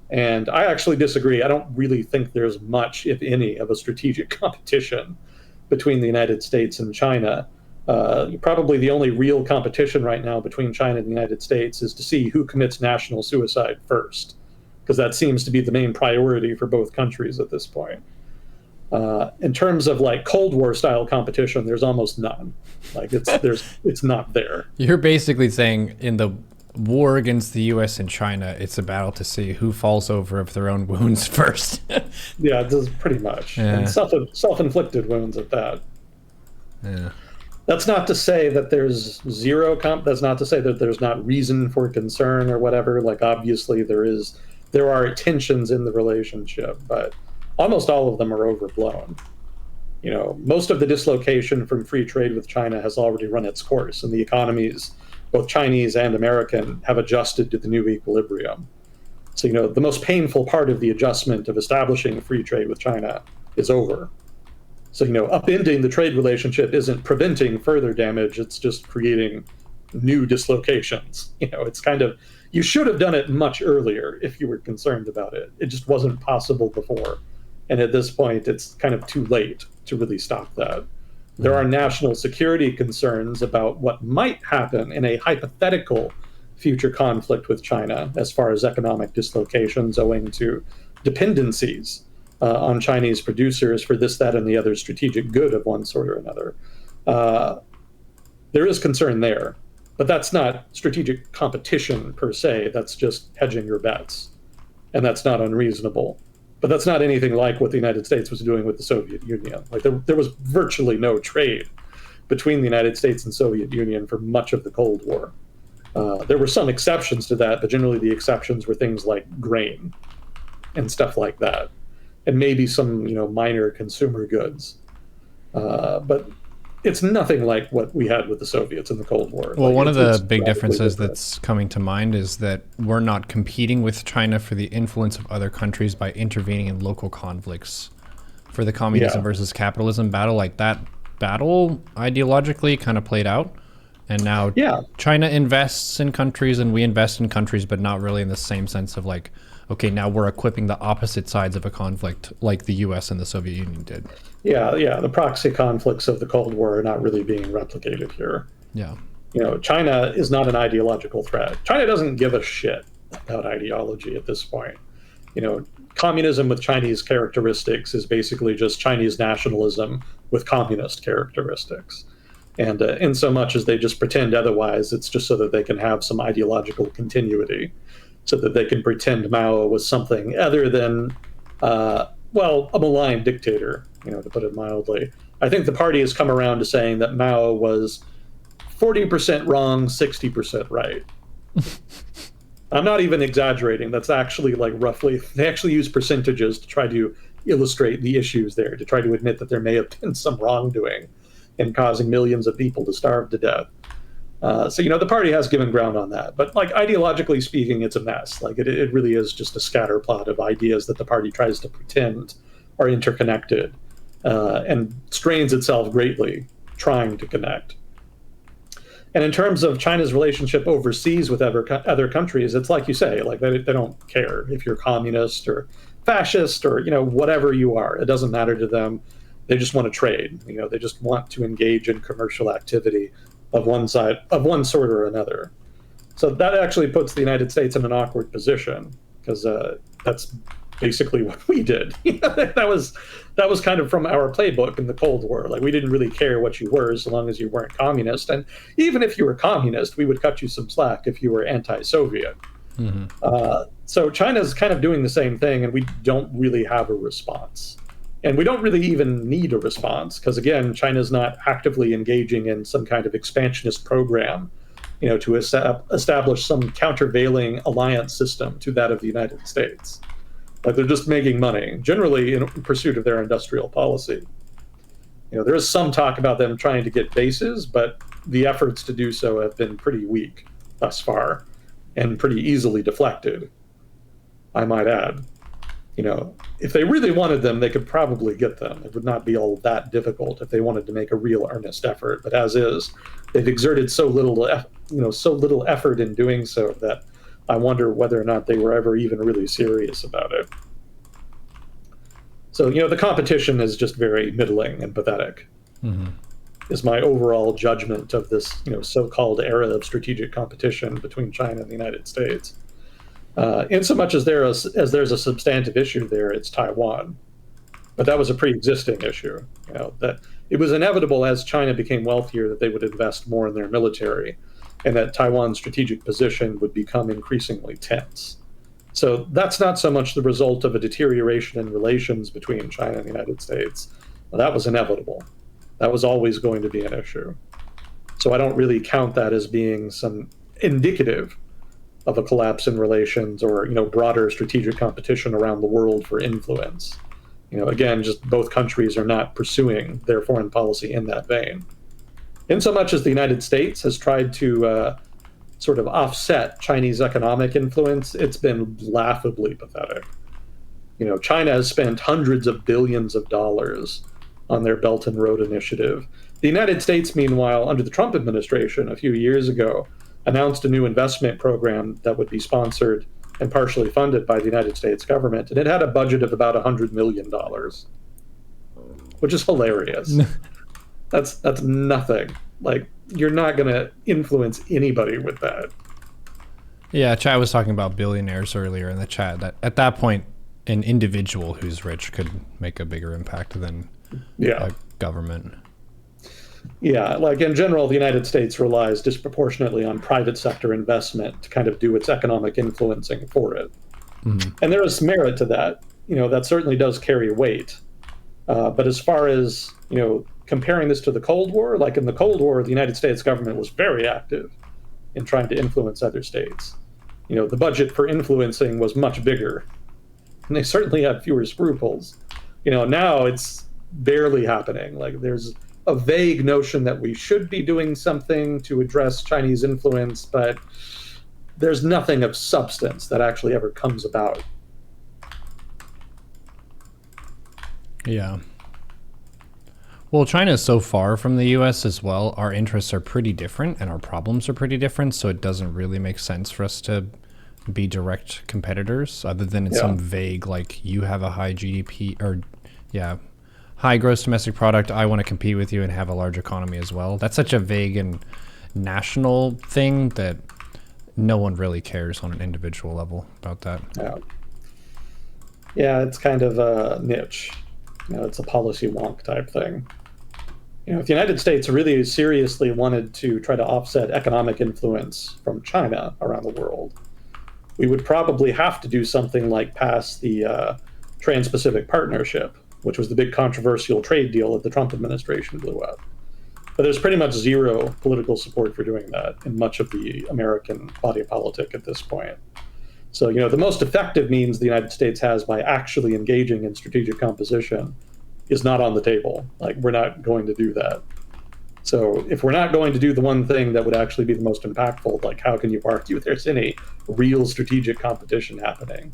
And I actually disagree. I don't really think there's much, if any, of a strategic competition between the United States and China. Probably the only real competition right now between China and the United States is to see who commits national suicide first, because that seems to be the main priority for both countries at this point. In terms of like Cold War style competition, there's almost none. Like, it's not there. You're basically saying in the war against the U.S. and China, it's a battle to see who falls over of their own wounds first. Yeah, it does pretty much. Yeah. And self-inflicted wounds at that. Yeah. That's not to say that there's that's not to say that there's not reason for concern or whatever. Like, obviously there are tensions in the relationship, but almost all of them are overblown. Most of the dislocation from free trade with China has already run its course, and the economies, both Chinese and American, have adjusted to the new equilibrium. So, the most painful part of the adjustment of establishing free trade with China is over. So, upending the trade relationship isn't preventing further damage, it's just creating new dislocations. It's kind of, you should have done it much earlier if you were concerned about it. It just wasn't possible before. And at this point, it's kind of too late to really stop that. There are national security concerns about what might happen in a hypothetical future conflict with China, as far as economic dislocations owing to dependencies on Chinese producers for this, that, and the other strategic good of one sort or another. There is concern there, but that's not strategic competition per se. That's just hedging your bets, and that's not unreasonable. But that's not anything like what the United States was doing with the Soviet Union. Like, there was virtually no trade between the United States and Soviet Union for much of the Cold War. There were some exceptions to that, but generally the exceptions were things like grain and stuff like that, and maybe some minor consumer goods. But it's nothing like what we had with the Soviets in the Cold War. Well, like, one of the big radically differences different. that's coming to mind is that we're not competing with China for the influence of other countries by intervening in local conflicts. For the communism versus capitalism battle, like that battle ideologically kind of played out. And now China invests in countries and we invest in countries, but not really in the same sense of like, okay, now we're equipping the opposite sides of a conflict like the US and the Soviet Union did. Yeah. The proxy conflicts of the Cold War are not really being replicated here. Yeah. China is not an ideological threat. China doesn't give a shit about ideology at this point. Communism with Chinese characteristics is basically just Chinese nationalism with communist characteristics. And in so much as they just pretend otherwise, it's just so that they can have some ideological continuity, so that they can pretend Mao was something other than, a malign dictator, to put it mildly. I think the party has come around to saying that Mao was 40% wrong, 60% right. I'm not even exaggerating. That's actually like roughly, they actually use percentages to try to illustrate the issues there, to try to admit that there may have been some wrongdoing in causing millions of people to starve to death. So the party has given ground on that. But like ideologically speaking, it's a mess. Like it really is just a scatterplot of ideas that the party tries to pretend are interconnected and strains itself greatly trying to connect. And in terms of China's relationship overseas with other countries, it's like you say, like they don't care if you're communist or fascist or whatever you are. It doesn't matter to them. They just want to trade. They just want to engage in commercial activity of one sort or another. So that actually puts the United States in an awkward position because that's basically what we did. that was kind of from our playbook in the Cold War. Like we didn't really care what you were as long as you weren't communist, and even if you were communist, we would cut you some slack if you were anti-Soviet. So China's kind of doing the same thing, and we don't really have a response. And we don't really even need a response because, again, China's not actively engaging in some kind of expansionist program, to establish some countervailing alliance system to that of the United States. Like they're just making money, generally in pursuit of their industrial policy. There is some talk about them trying to get bases, but the efforts to do so have been pretty weak thus far and pretty easily deflected, I might add. If they really wanted them, they could probably get them. It would not be all that difficult if they wanted to make a real earnest effort. But as is, they've exerted so little effort in doing so that I wonder whether or not they were ever even really serious about it. So, the competition is just very middling and pathetic, is my overall judgment of this, so-called era of strategic competition between China and the United States. In so much as there's a substantive issue there, it's Taiwan. But that was a pre-existing issue. That it was inevitable as China became wealthier that they would invest more in their military, and that Taiwan's strategic position would become increasingly tense. So that's not so much the result of a deterioration in relations between China and the United States. That was inevitable. That was always going to be an issue. So I don't really count that as being some indicative of a collapse in relations or broader strategic competition around the world for influence. Again, just both countries are not pursuing their foreign policy in that vein. In so much as the United States has tried to sort of offset Chinese economic influence, it's been laughably pathetic. China has spent hundreds of billions of dollars on their Belt and Road Initiative. The United States, meanwhile, under the Trump administration a few years ago, announced a new investment program that would be sponsored and partially funded by the United States government, and it had a budget of about $100 million, which is hilarious. That's nothing. Like, you're not going to influence anybody with that. Yeah, Chad was talking about billionaires earlier in the chat. That at that point, an individual who's rich could make a bigger impact than a government. Yeah, like in general, the United States relies disproportionately on private sector investment to kind of do its economic influencing for it. And there is merit to that. That certainly does carry weight. But as far as, comparing this to the Cold War, like in the Cold War, the United States government was very active in trying to influence other states. The budget for influencing was much bigger, and they certainly had fewer scruples. Now it's barely happening. Like there's a vague notion that we should be doing something to address Chinese influence, but there's nothing of substance that actually ever comes about. Yeah. Well, China is so far from the U.S. as well. Our interests are pretty different and our problems are pretty different, so it doesn't really make sense for us to be direct competitors other than in some vague, like, you have a high GDP or, high gross domestic product, I want to compete with you and have a large economy as well. That's such a vague and national thing that no one really cares on an individual level about that. Yeah, it's kind of a niche. It's a policy wonk type thing. If the United States really seriously wanted to try to offset economic influence from China around the world, we would probably have to do something like pass the Trans-Pacific Partnership, which was the big controversial trade deal that the Trump administration blew up. But there's pretty much zero political support for doing that in much of the American body politic at this point. So, the most effective means the United States has by actually engaging in strategic composition is not on the table. Like, we're not going to do that. So if we're not going to do the one thing that would actually be the most impactful, like, how can you argue there's any real strategic competition happening?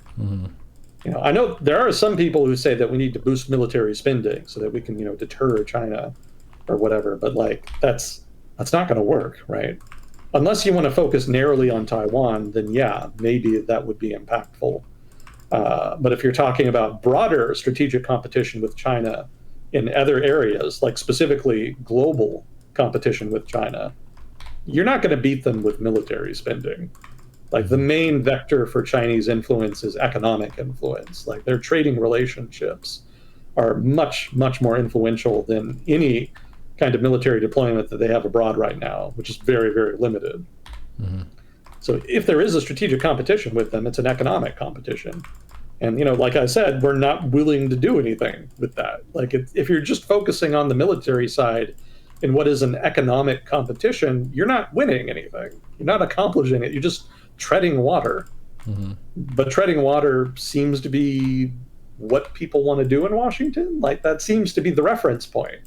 I know there are some people who say that we need to boost military spending so that we can, deter China or whatever. But, like, that's That's not going to work, right? Unless you want to focus narrowly on Taiwan, then yeah, maybe that would be impactful. But if you're talking about broader strategic competition with China in other areas, like specifically global competition with China, you're not going to beat them with military spending. Like the main vector for Chinese influence is economic influence. Like their trading relationships are much, much more influential than any kind of military deployment that they have abroad right now, which is very, very limited. Mm-hmm. So if there is a strategic competition with them, it's an economic competition. And, like I said, we're not willing to do anything with that. Like if you're just focusing on the military side in what is an economic competition, you're not winning anything. You're not accomplishing it. You're just treading water. Mm-hmm. But treading water seems to be what people want to do in Washington. Like that seems to be the reference point.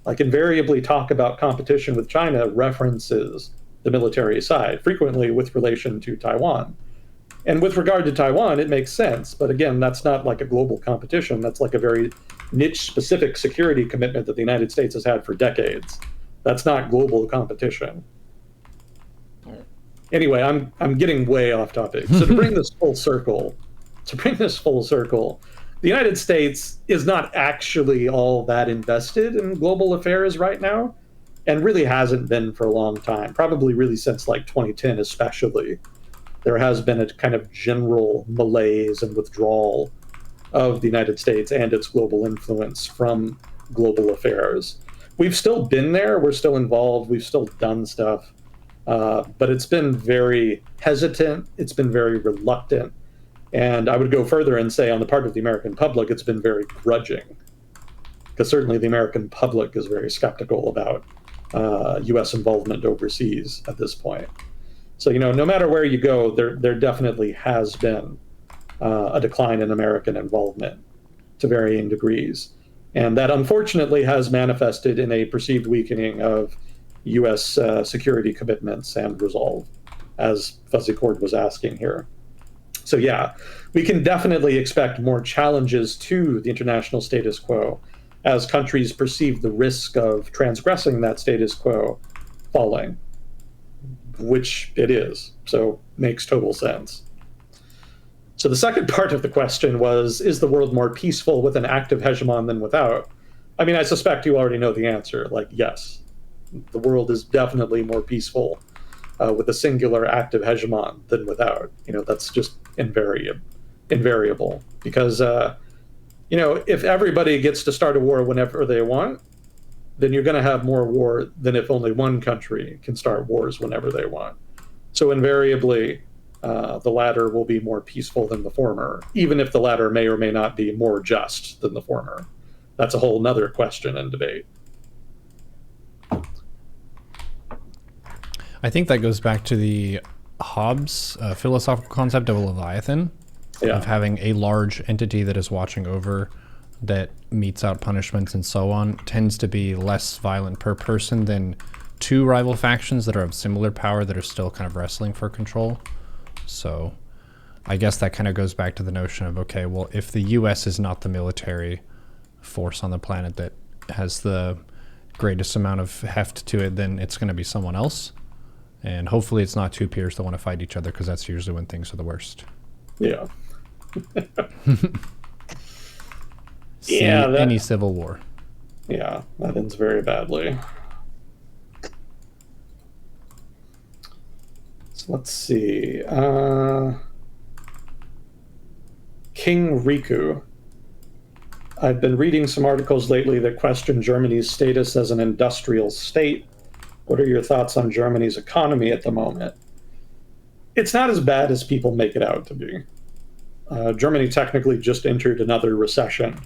Like invariably talk about competition with China references the military side, frequently with relation to Taiwan. And with regard to Taiwan, it makes sense. But again, that's not like a global competition. That's like a very niche specific security commitment that the United States has had for decades. That's not global competition. Anyway, I'm getting way off topic. So to bring this full circle, the United States is not actually all that invested in global affairs right now, and really hasn't been for a long time, probably really since like 2010 especially. There has been a kind of general malaise and withdrawal of the United States and its global influence from global affairs. We've still been there, we're still involved, we've still done stuff, but it's been very hesitant, it's been very reluctant, and I would go further and say on the part of the American public, it's been very grudging, because certainly the American public is very skeptical about U.S. involvement overseas at this point. So, no matter where you go, there definitely has been a decline in American involvement to varying degrees. And that unfortunately has manifested in a perceived weakening of U.S. Security commitments and resolve, as Fuzzy Cord was asking here. So yeah, we can definitely expect more challenges to the international status quo as countries perceive the risk of transgressing that status quo falling, which it is. So makes total sense. So the second part of the question was, is the world more peaceful with an active hegemon than without? I mean, I suspect you already know the answer. Like, yes, the world is definitely more peaceful with a singular active hegemon than without. That's just invariable. Because, if everybody gets to start a war whenever they want, then you're going to have more war than if only one country can start wars whenever they want. So invariably, the latter will be more peaceful than the former, even if the latter may or may not be more just than the former. That's a whole nother question and debate. I think that goes back to the Hobbes philosophical concept of a Leviathan, of having a large entity that is watching over, that metes out punishments and so on, tends to be less violent per person than two rival factions that are of similar power that are still kind of wrestling for control. So I guess that kind of goes back to the notion of, okay, well, if the US is not the military force on the planet that has the greatest amount of heft to it, then it's going to be someone else. And hopefully it's not two peers that want to fight each other, because that's usually when things are the worst. Yeah. See any civil war. Yeah, that ends very badly. So let's see. King Riku. I've been reading some articles lately that question Germany's status as an industrial state. What are your thoughts on Germany's economy at the moment? It's not as bad as people make it out to be. Germany technically just entered another recession.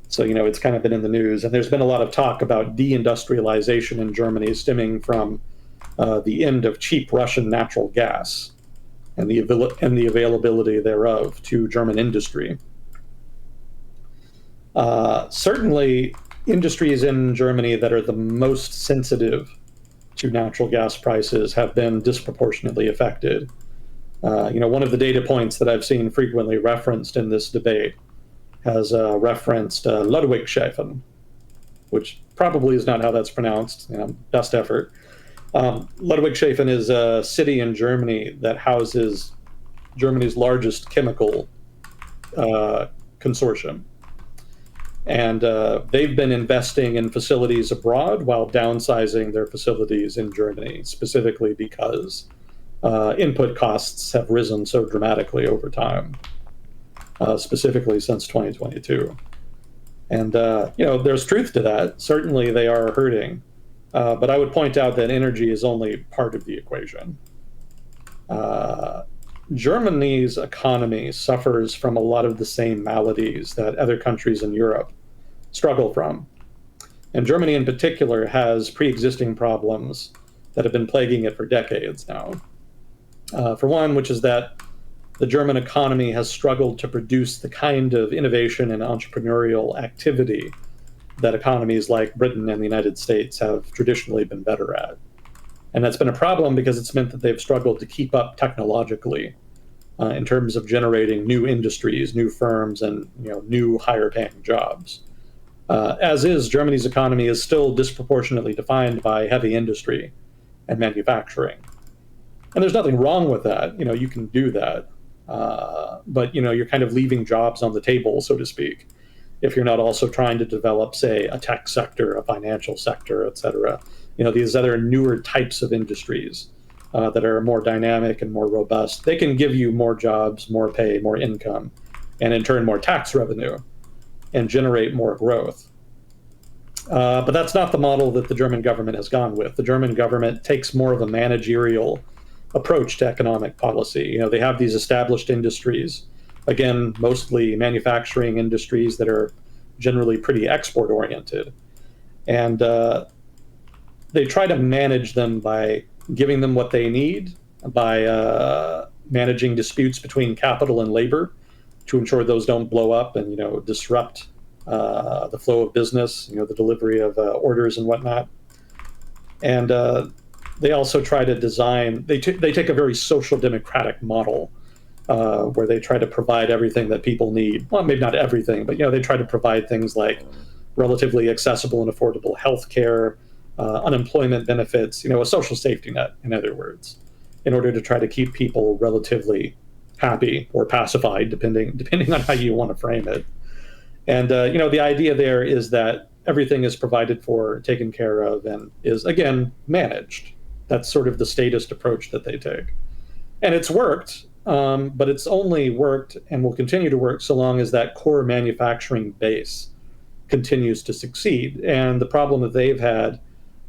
So, it's kind of been in the news. And there's been a lot of talk about deindustrialization in Germany stemming from the end of cheap Russian natural gas and the availability thereof to German industry. Certainly, industries in Germany that are the most sensitive to natural gas prices have been disproportionately affected. One of the data points that I've seen frequently referenced in this debate has referenced Ludwigshafen, which probably is not how that's pronounced. Best effort. Ludwigshafen is a city in Germany that houses Germany's largest chemical consortium. And they've been investing in facilities abroad while downsizing their facilities in Germany, specifically because input costs have risen so dramatically over time, specifically since 2022. And, there's truth to that. Certainly they are hurting. But I would point out that energy is only part of the equation. Germany's economy suffers from a lot of the same maladies that other countries in Europe struggle from. And Germany in particular has pre-existing problems that have been plaguing it for decades now. For one, which is that the German economy has struggled to produce the kind of innovation and entrepreneurial activity that economies like Britain and the United States have traditionally been better at. And that's been a problem because it's meant that they've struggled to keep up technologically in terms of generating new industries, new firms, and new higher paying jobs. As is, Germany's economy is still disproportionately defined by heavy industry and manufacturing. And there's nothing wrong with that. You can do that. But you're kind of leaving jobs on the table, so to speak, if you're not also trying to develop, say, a tech sector, a financial sector, et cetera. These other newer types of industries that are more dynamic and more robust. They can give you more jobs, more pay, more income, and in turn more tax revenue and generate more growth. But that's not the model that the German government has gone with. The German government takes more of a managerial approach to economic policy. They have these established industries, again, mostly manufacturing industries that are generally pretty export oriented. And they try to manage them by giving them what they need, by managing disputes between capital and labor to ensure those don't blow up and disrupt the flow of business, the delivery of orders and whatnot. And they also try to design. They take a very social democratic model where they try to provide everything that people need. Well, maybe not everything, but they try to provide things like relatively accessible and affordable health care, unemployment benefits, a social safety net, in other words, in order to try to keep people relatively happy or pacified, depending on how you want to frame it. And the idea there is that everything is provided for, taken care of, and is again managed. That's sort of the statist approach that they take, and it's worked. But it's only worked and will continue to work so long as that core manufacturing base continues to succeed. And the problem that they've had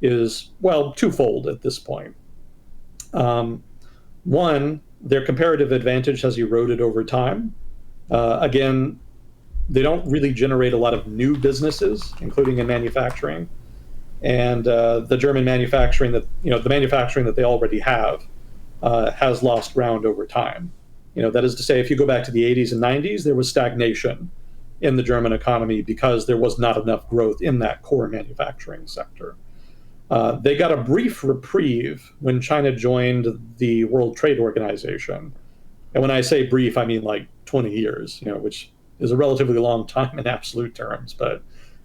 is, well, twofold at this point. One, their comparative advantage has eroded over time. Again, they don't really generate a lot of new businesses, including in manufacturing. And the German manufacturing the manufacturing that they already have has lost ground over time. That is to say, if you go back to the 80s and 90s, there was stagnation in the German economy because there was not enough growth in that core manufacturing sector. They got a brief reprieve when China joined the World Trade Organization. And when I say brief, I mean like 20 years, which is a relatively long time in absolute terms. But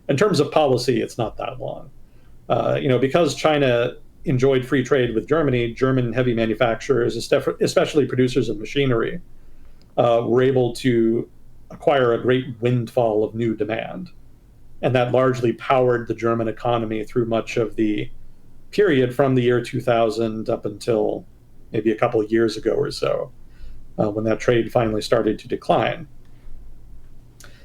in terms of policy, it's not that long. Because China enjoyed free trade with Germany, German heavy manufacturers, especially producers of machinery, were able to acquire a great windfall of new demand. And that largely powered the German economy through much of the period from the year 2000 up until maybe a couple of years ago or so, when that trade finally started to decline.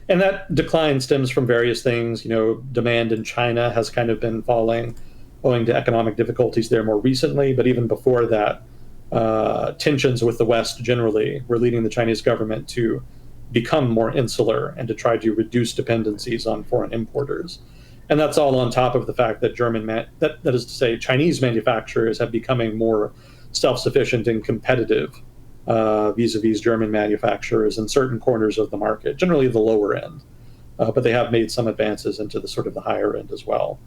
And that decline stems from various things. Demand in China has kind of been falling, owing to economic difficulties there more recently. But even before that, tensions with the West generally were leading the Chinese government to become more insular and to try to reduce dependencies on foreign importers. And that's all on top of the fact that that is to say, Chinese manufacturers have becoming more self-sufficient and competitive vis-a-vis German manufacturers in certain corners of the market, generally the lower end. But they have made some advances into the sort of the higher end as well.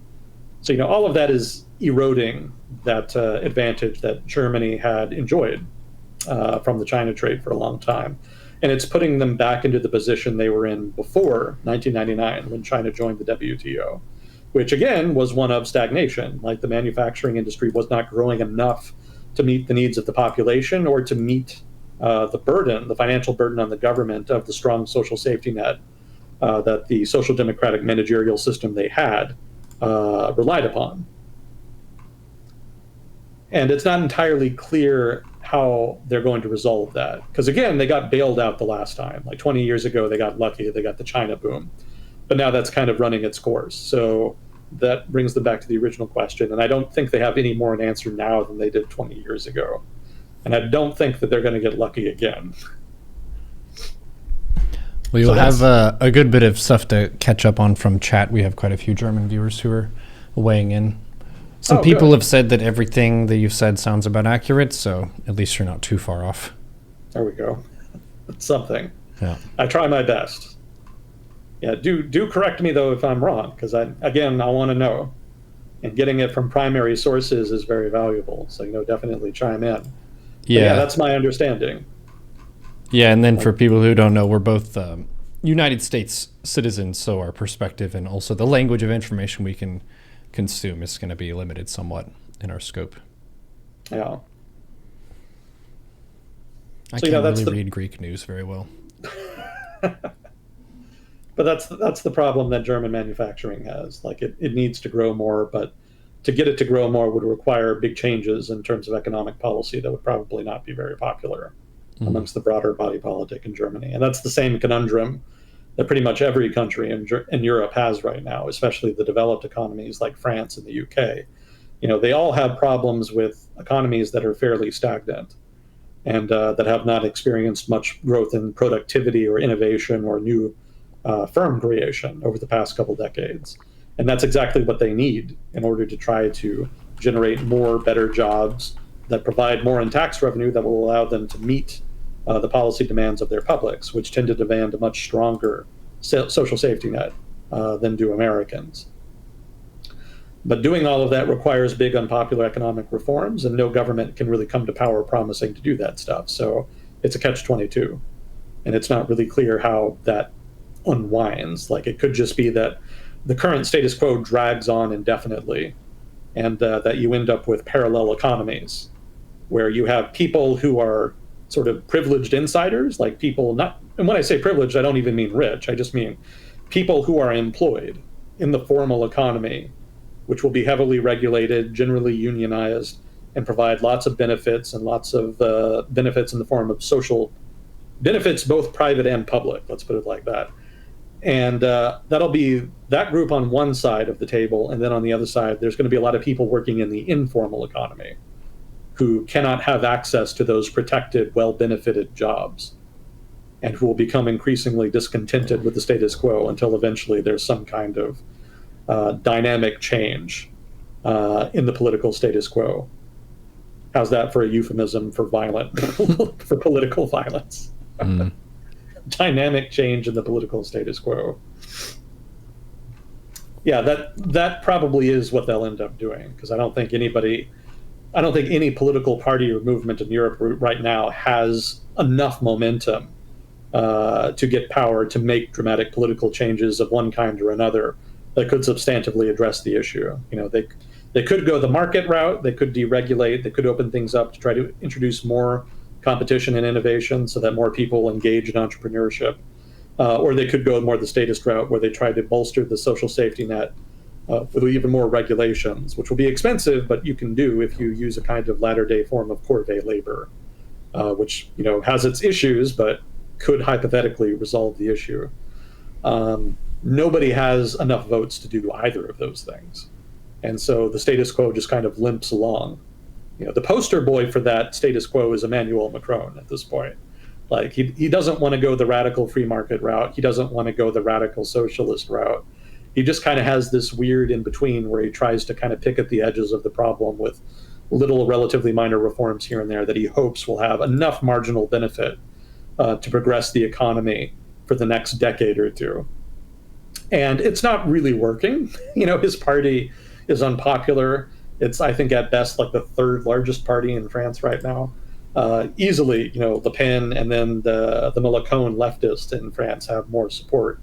So, all of that is eroding that advantage that Germany had enjoyed from the China trade for a long time. And it's putting them back into the position they were in before 1999, when China joined the WTO. which again was one of stagnation. Like the manufacturing industry was not growing enough to meet the needs of the population or to meet the financial burden on the government of the strong social safety net that the social democratic managerial system they had relied upon. And it's not entirely clear how they're going to resolve that. Because again, they got bailed out the last time. Like 20 years ago, they got lucky, they got the China boom. But now that's kind of running its course. So that brings them back to the original question. And I don't think they have any more an answer now than they did 20 years ago. And I don't think that they're going to get lucky again. Well, you'll have a good bit of stuff to catch up on from chat. We have quite a few German viewers who are weighing in. Some people have said that everything that you've said sounds about accurate, so at least you're not too far off. There we go. It's something. Yeah. I try my best. Yeah, do correct me, though, if I'm wrong, because, I want to know. And getting it from primary sources is very valuable, so, definitely chime in. Yeah, that's my understanding. Yeah, and then for people who don't know, we're both United States citizens, so our perspective and also the language of information we can consume is going to be limited somewhat in our scope. Yeah. I can't really read Greek news very well. But that's the problem that German manufacturing has. Like it needs to grow more, but to get it to grow more would require big changes in terms of economic policy that would probably not be very popular amongst the broader body politic in Germany. And that's the same conundrum that pretty much every country in Europe has right now, especially the developed economies like France and the UK. They all have problems with economies that are fairly stagnant and that have not experienced much growth in productivity or innovation or new firm creation over the past couple decades. And that's exactly what they need in order to try to generate more better jobs that provide more in tax revenue that will allow them to meet the policy demands of their publics, which tend to demand a much stronger social safety net than do Americans. But doing all of that requires big unpopular economic reforms, and no government can really come to power promising to do that stuff. So it's a catch-22. And it's not really clear how that unwinds. Like it could just be that the current status quo drags on indefinitely, and that you end up with parallel economies where you have people who are sort of privileged insiders, like people not, and when I say privileged, I don't even mean rich. I just mean people who are employed in the formal economy, which will be heavily regulated, generally unionized, and provide lots of benefits and lots of benefits in the form of social benefits, both private and public, let's put it like that. And that'll be that group on one side of the table. And then on the other side, there's going to be a lot of people working in the informal economy who cannot have access to those protected, well-benefited jobs, and who will become increasingly discontented with the status quo until eventually there's some kind of dynamic change in the political status quo. How's that for a euphemism for for political violence? Mm. Dynamic change in the political status quo. Yeah, that probably is what they'll end up doing, because I don't think any political party or movement in Europe right now has enough momentum to get power to make dramatic political changes of one kind or another that could substantively address the issue. They could go the market route, they could deregulate, they could open things up to try to introduce more competition and innovation so that more people engage in entrepreneurship. Or they could go more the statist route where they try to bolster the social safety net with even more regulations, which will be expensive, but you can do if you use a kind of latter-day form of corvée labor, which has its issues, but could hypothetically resolve the issue. Nobody has enough votes to do either of those things. And so the status quo just kind of limps along. The poster boy for that status quo is Emmanuel Macron at this point. Like he doesn't want to go the radical free market route. He doesn't want to go the radical socialist route. He just kind of has this weird in between where he tries to kind of pick at the edges of the problem with little relatively minor reforms here and there that he hopes will have enough marginal benefit to progress the economy for the next decade or two. And it's not really working. His party is unpopular. It's, I think, at best, like the third largest party in France right now. Easily, Le Pen and then the Mélenchon leftist in France have more support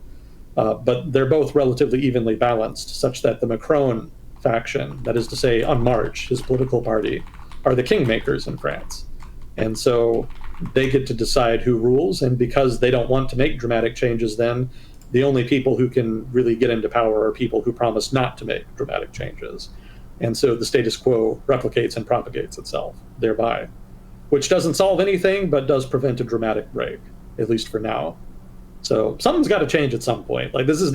but they're both relatively evenly balanced, such that the Macron faction, that is to say, En Marche, his political party, are the kingmakers in France. And so they get to decide who rules. And because they don't want to make dramatic changes, then the only people who can really get into power are people who promise not to make dramatic changes. And so the status quo replicates and propagates itself thereby, which doesn't solve anything, but does prevent a dramatic break, at least for now. So something's got to change at some point. Like this is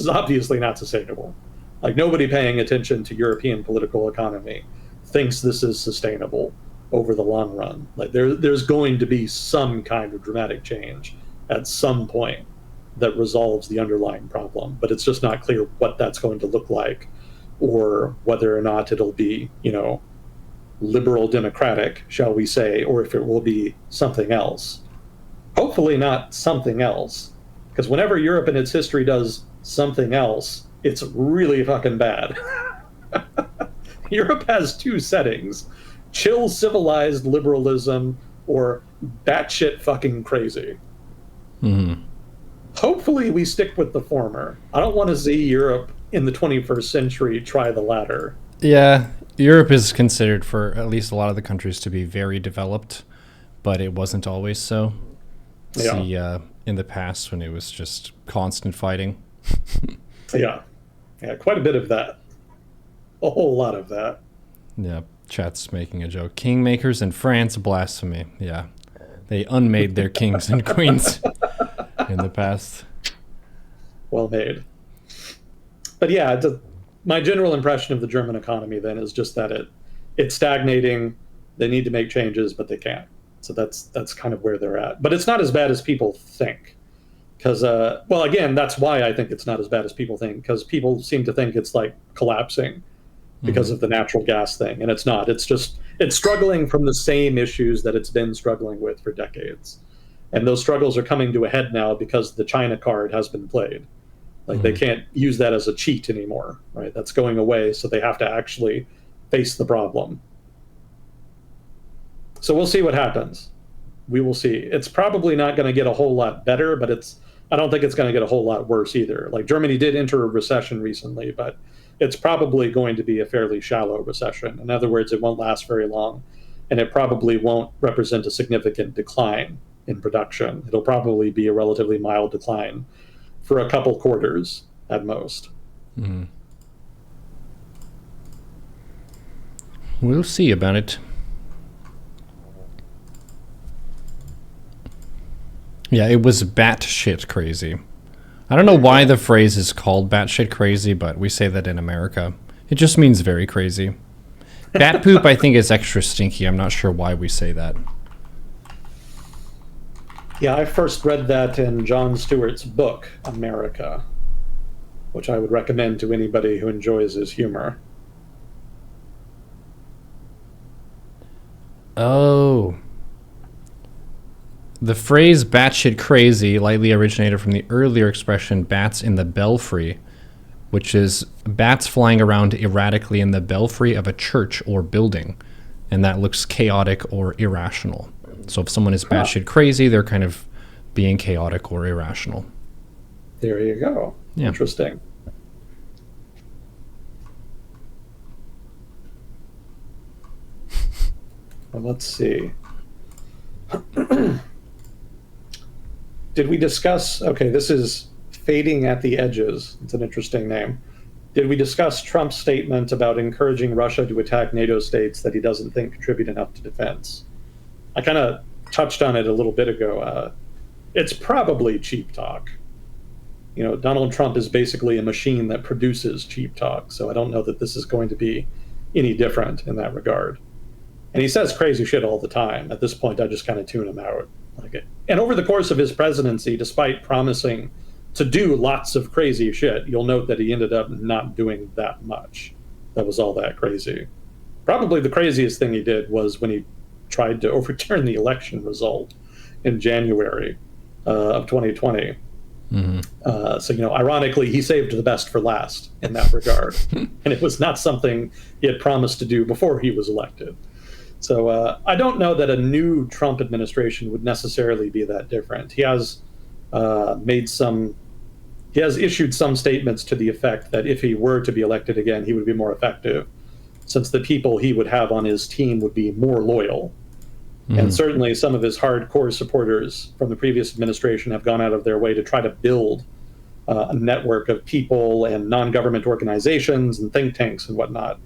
obviously not sustainable. Like nobody paying attention to European political economy thinks this is sustainable over the long run. Like there's going to be some kind of dramatic change at some point that resolves the underlying problem, but it's just not clear what that's going to look like, or whether or not it'll be, liberal democratic, shall we say, or if it will be something else. Hopefully not something else, because whenever Europe in its history does something else, it's really fucking bad. Europe has two settings: chill civilized liberalism or batshit fucking crazy. Mm-hmm. Hopefully we stick with the former. I don't want to see Europe in the 21st century try the latter. Yeah, Europe is considered for at least a lot of the countries to be very developed, but it wasn't always so. Yeah. See, in the past when it was just constant fighting. Yeah, quite a bit of that. A whole lot of that. Yeah, chat's making a joke. Kingmakers in France, blasphemy. Yeah, they unmade their kings and queens in the past. Well made. But yeah, my general impression of the German economy then is just that it's stagnating. They need to make changes, but they can't. So that's kind of where they're at. But it's not as bad as people think. Because, well, again, that's why I think it's not as bad as people think, because people seem to think it's like collapsing because of the natural gas thing. And it's not. It's struggling from the same issues that it's been struggling with for decades. And those struggles are coming to a head now because the China card has been played. Like they can't use that as a cheat anymore, right? That's going away, so they have to actually face the problem. So we'll see what happens. We will see. It's probably not going to get a whole lot better, but I don't think it's going to get a whole lot worse either. Like Germany did enter a recession recently, but it's probably going to be a fairly shallow recession. In other words, it won't last very long, and it probably won't represent a significant decline in production. It'll probably be a relatively mild decline for a couple quarters at most. Mm-hmm. We'll see about it. Yeah, it was batshit crazy. I don't know why the phrase is called batshit crazy, but we say that in America. It just means very crazy. Bat poop, I think, is extra stinky. I'm not sure why we say that. Yeah, I first read that in Jon Stewart's book, America, which I would recommend to anybody who enjoys his humor. Oh. The phrase batshit crazy likely originated from the earlier expression bats in the belfry, which is bats flying around erratically in the belfry of a church or building, and that looks chaotic or irrational. So if someone is batshit crazy, they're kind of being chaotic or irrational. There you go. Yeah. Interesting. Well, let's see. Did we discuss, okay, this is Fading at the Edges. It's an interesting name. Did we discuss Trump's statement about encouraging Russia to attack NATO states that he doesn't think contribute enough to defense? I kind of touched on it a little bit ago. It's probably cheap talk. Donald Trump is basically a machine that produces cheap talk, so I don't know that this is going to be any different in that regard. And he says crazy shit all the time. At this point, I just kind of tune him out. And over the course of his presidency, despite promising to do lots of crazy shit, you'll note that he ended up not doing that much that was all that crazy. Probably the craziest thing he did was when he tried to overturn the election result in January of 2020. Mm-hmm. So, ironically, he saved the best for last in that regard. And it was not something he had promised to do before he was elected. So I don't know that a new Trump administration would necessarily be that different. He has made some he has issued some statements to the effect that if he were to be elected again, he would be more effective, since the people he would have on his team would be more loyal. And certainly some of his hardcore supporters from the previous administration have gone out of their way to try to build a network of people and non-government organizations and think tanks and whatnot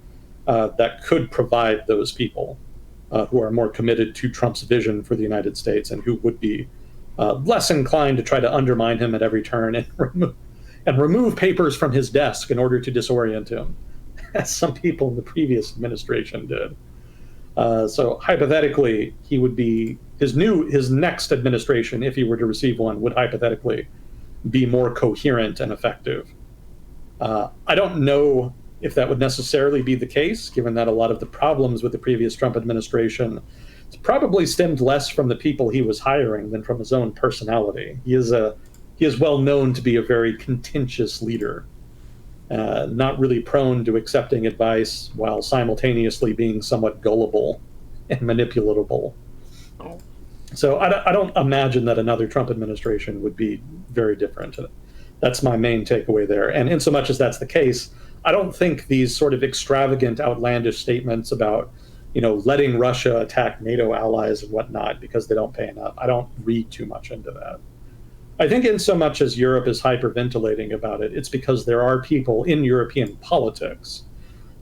that could provide those people who are more committed to Trump's vision for the United States and who would be less inclined to try to undermine him at every turn and remove papers from his desk in order to disorient him, as some people in the previous administration did. So hypothetically, he would be his next administration, if he were to receive one, would hypothetically be more coherent and effective. I don't know if that would necessarily be the case, given that a lot of the problems with the previous Trump administration probably stemmed less from the people he was hiring than from his own personality. He is well known to be a very contentious leader. Not really prone to accepting advice while simultaneously being somewhat gullible and manipulatable. So I don't imagine that another Trump administration would be very different. That's my main takeaway there. And in so much as that's the case, I don't think these sort of extravagant, outlandish statements about, letting Russia attack NATO allies and whatnot because they don't pay enough, I don't read too much into that. I think in so much as Europe is hyperventilating about it, it's because there are people in European politics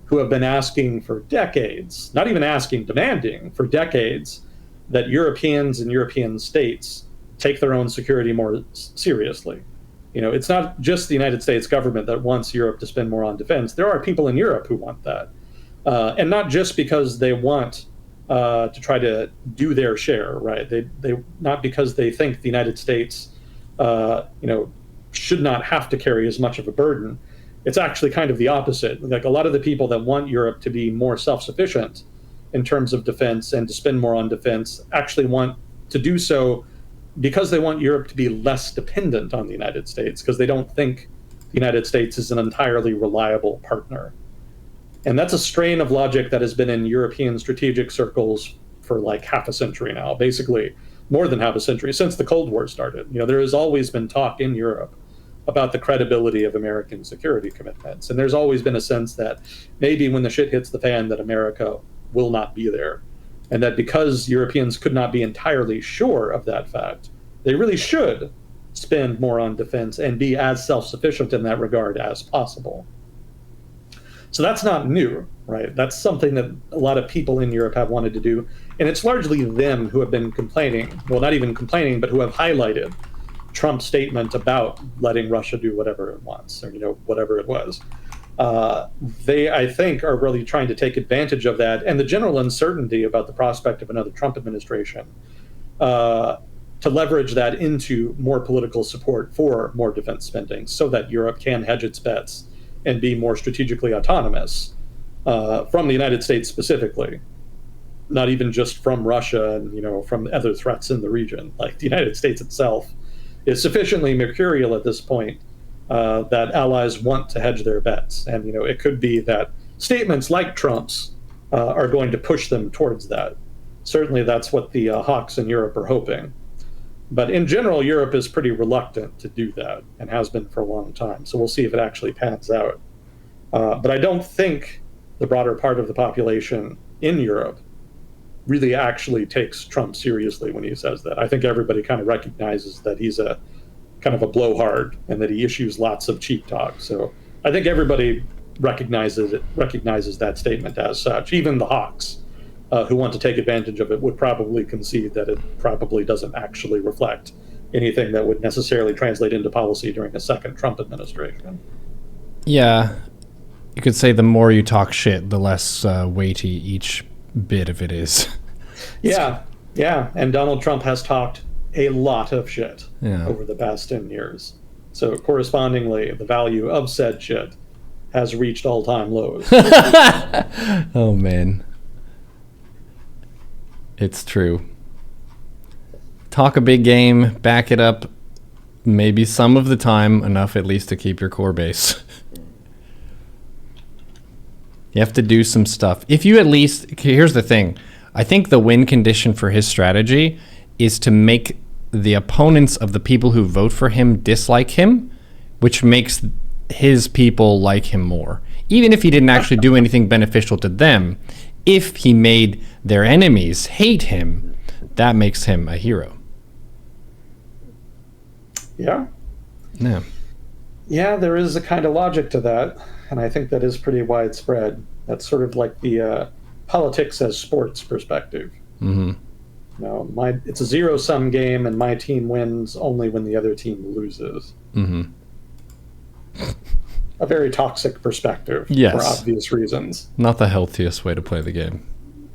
who have been asking for decades, not even asking, demanding for decades, that Europeans and European states take their own security more seriously. It's not just the United States government that wants Europe to spend more on defense. There are people in Europe who want that. And not just because they want to try to do their share, right? They not because they think the United States should not have to carry as much of a burden. It's actually kind of the opposite. Like, a lot of the people that want Europe to be more self-sufficient in terms of defense and to spend more on defense actually want to do so because they want Europe to be less dependent on the United States, because they don't think the United States is an entirely reliable partner. And that's a strain of logic that has been in European strategic circles for like half a century now, basically more than half a century, since the Cold War started. There has always been talk in Europe about the credibility of American security commitments. And there's always been a sense that maybe when the shit hits the fan, that America will not be there. And that because Europeans could not be entirely sure of that fact, they really should spend more on defense and be as self-sufficient in that regard as possible. So that's not new, right? That's something that a lot of people in Europe have wanted to do. And it's largely them who have been complaining, well, not even complaining, but who have highlighted Trump's statement about letting Russia do whatever it wants, or, whatever it was. They, I think, are really trying to take advantage of that and the general uncertainty about the prospect of another Trump administration to leverage that into more political support for more defense spending so that Europe can hedge its bets and be more strategically autonomous from the United States specifically, not even just from Russia and from other threats in the region. Like, the United States itself is sufficiently mercurial at this point that allies want to hedge their bets. And it could be that statements like Trump's are going to push them towards that. Certainly that's what the hawks in Europe are hoping. But in general, Europe is pretty reluctant to do that and has been for a long time. So we'll see if it actually pans out. But I don't think the broader part of the population in Europe really actually takes Trump seriously when he says that. I think everybody kind of recognizes that he's a kind of a blowhard and that he issues lots of cheap talk. So I think everybody recognizes that statement as such. Even the hawks who want to take advantage of it would probably concede that it probably doesn't actually reflect anything that would necessarily translate into policy during a second Trump administration. Yeah, you could say the more you talk shit, the less weighty each bit of it is. Yeah, and Donald Trump has talked a lot of shit over the past 10 years. So correspondingly, the value of said shit has reached all-time lows. Oh, man. It's true. Talk a big game, back it up, maybe some of the time, enough at least to keep your core base. You have to do some stuff. If you at least, here's the thing. I think the win condition for his strategy is to make the opponents of the people who vote for him dislike him which makes his people like him more. Even if he didn't actually do anything beneficial to them, if he made their enemies hate him, that makes him a hero. Yeah. Yeah. Yeah, there is a kind of logic to that, and I think that is pretty widespread. That's sort of like the politics as sports perspective. Mm-hmm. It's a zero-sum game, and my team wins only when the other team loses. Mm-hmm. A very toxic perspective, yes, for obvious reasons. Not the healthiest way to play the game.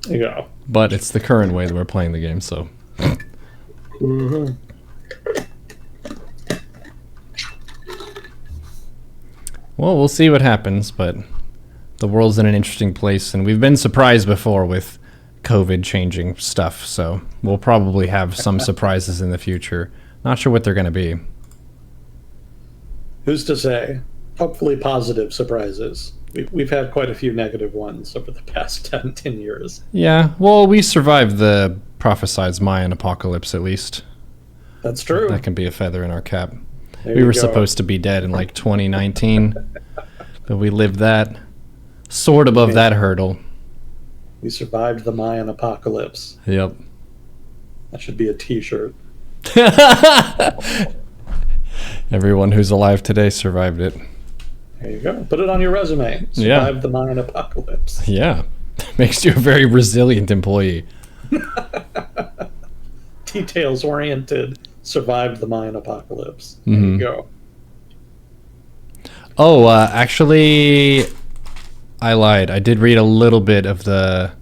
Yeah. But it's the current way that we're playing the game, so. Mm-hmm. Well, we'll see what happens, but the world's in an interesting place, and we've been surprised before with COVID changing stuff, so we'll probably have some surprises in the future. Not sure what they're going to be. Who's to say? Hopefully positive surprises. We've had quite a few negative ones over the past 10 years. Yeah, well, we survived the prophesied Mayan apocalypse, at least. That's true. That can be a feather in our cap. There We you were go. supposed to be dead in like 2019, but we lived that. Soared above that hurdle. We survived the Mayan apocalypse. Yep. That should be a t-shirt. Everyone who's alive today survived it. There you go. Put it on your resume. Yeah. Survived the Mayan apocalypse. Yeah. Makes you a very resilient employee. Details oriented. Survived the Mayan apocalypse. There Mhm. you go. Oh, actually, I lied. I did read a little bit of the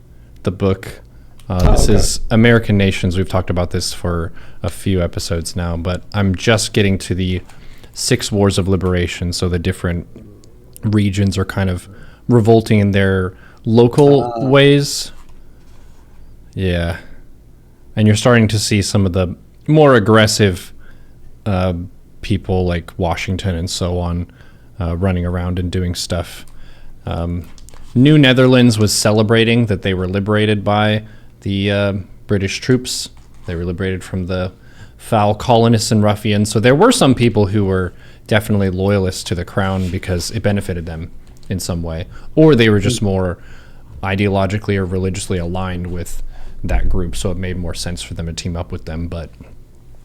book. This okay. is American Nations. We've talked about this for a few episodes now, but I'm just getting to the 6 Wars of Liberation. So the different regions are kind of revolting in their local ways. Yeah. And you're starting to see some of the more aggressive people like Washington and so on running around and doing stuff. New Netherlands was celebrating that they were liberated by the British troops. They were liberated from the foul colonists and ruffians. So there were some people who were definitely loyalists to the crown because it benefited them in some way. Or they were just more ideologically or religiously aligned with that group, so it made more sense for them to team up with them. But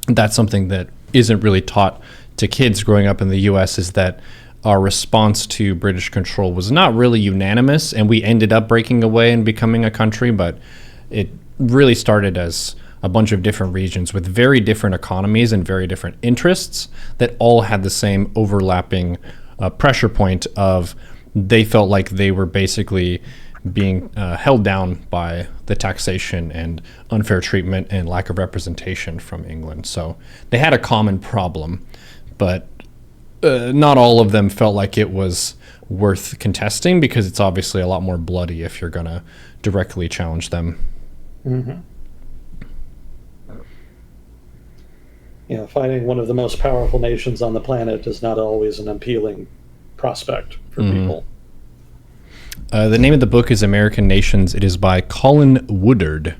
that's something that isn't really taught to kids growing up in the US, is that our response to British control was not really unanimous, and we ended up breaking away and becoming a country, but it really started as a bunch of different regions with very different economies and very different interests that all had the same overlapping pressure point of they felt like they were basically being held down by the taxation and unfair treatment and lack of representation from England. So they had a common problem, but not all of them felt like it was worth contesting, because it's obviously a lot more bloody if you're going to directly challenge them. Mm-hmm. Fighting one of the most powerful nations on the planet is not always an appealing prospect for people. The name of the book is American Nations. It is by Colin Woodard.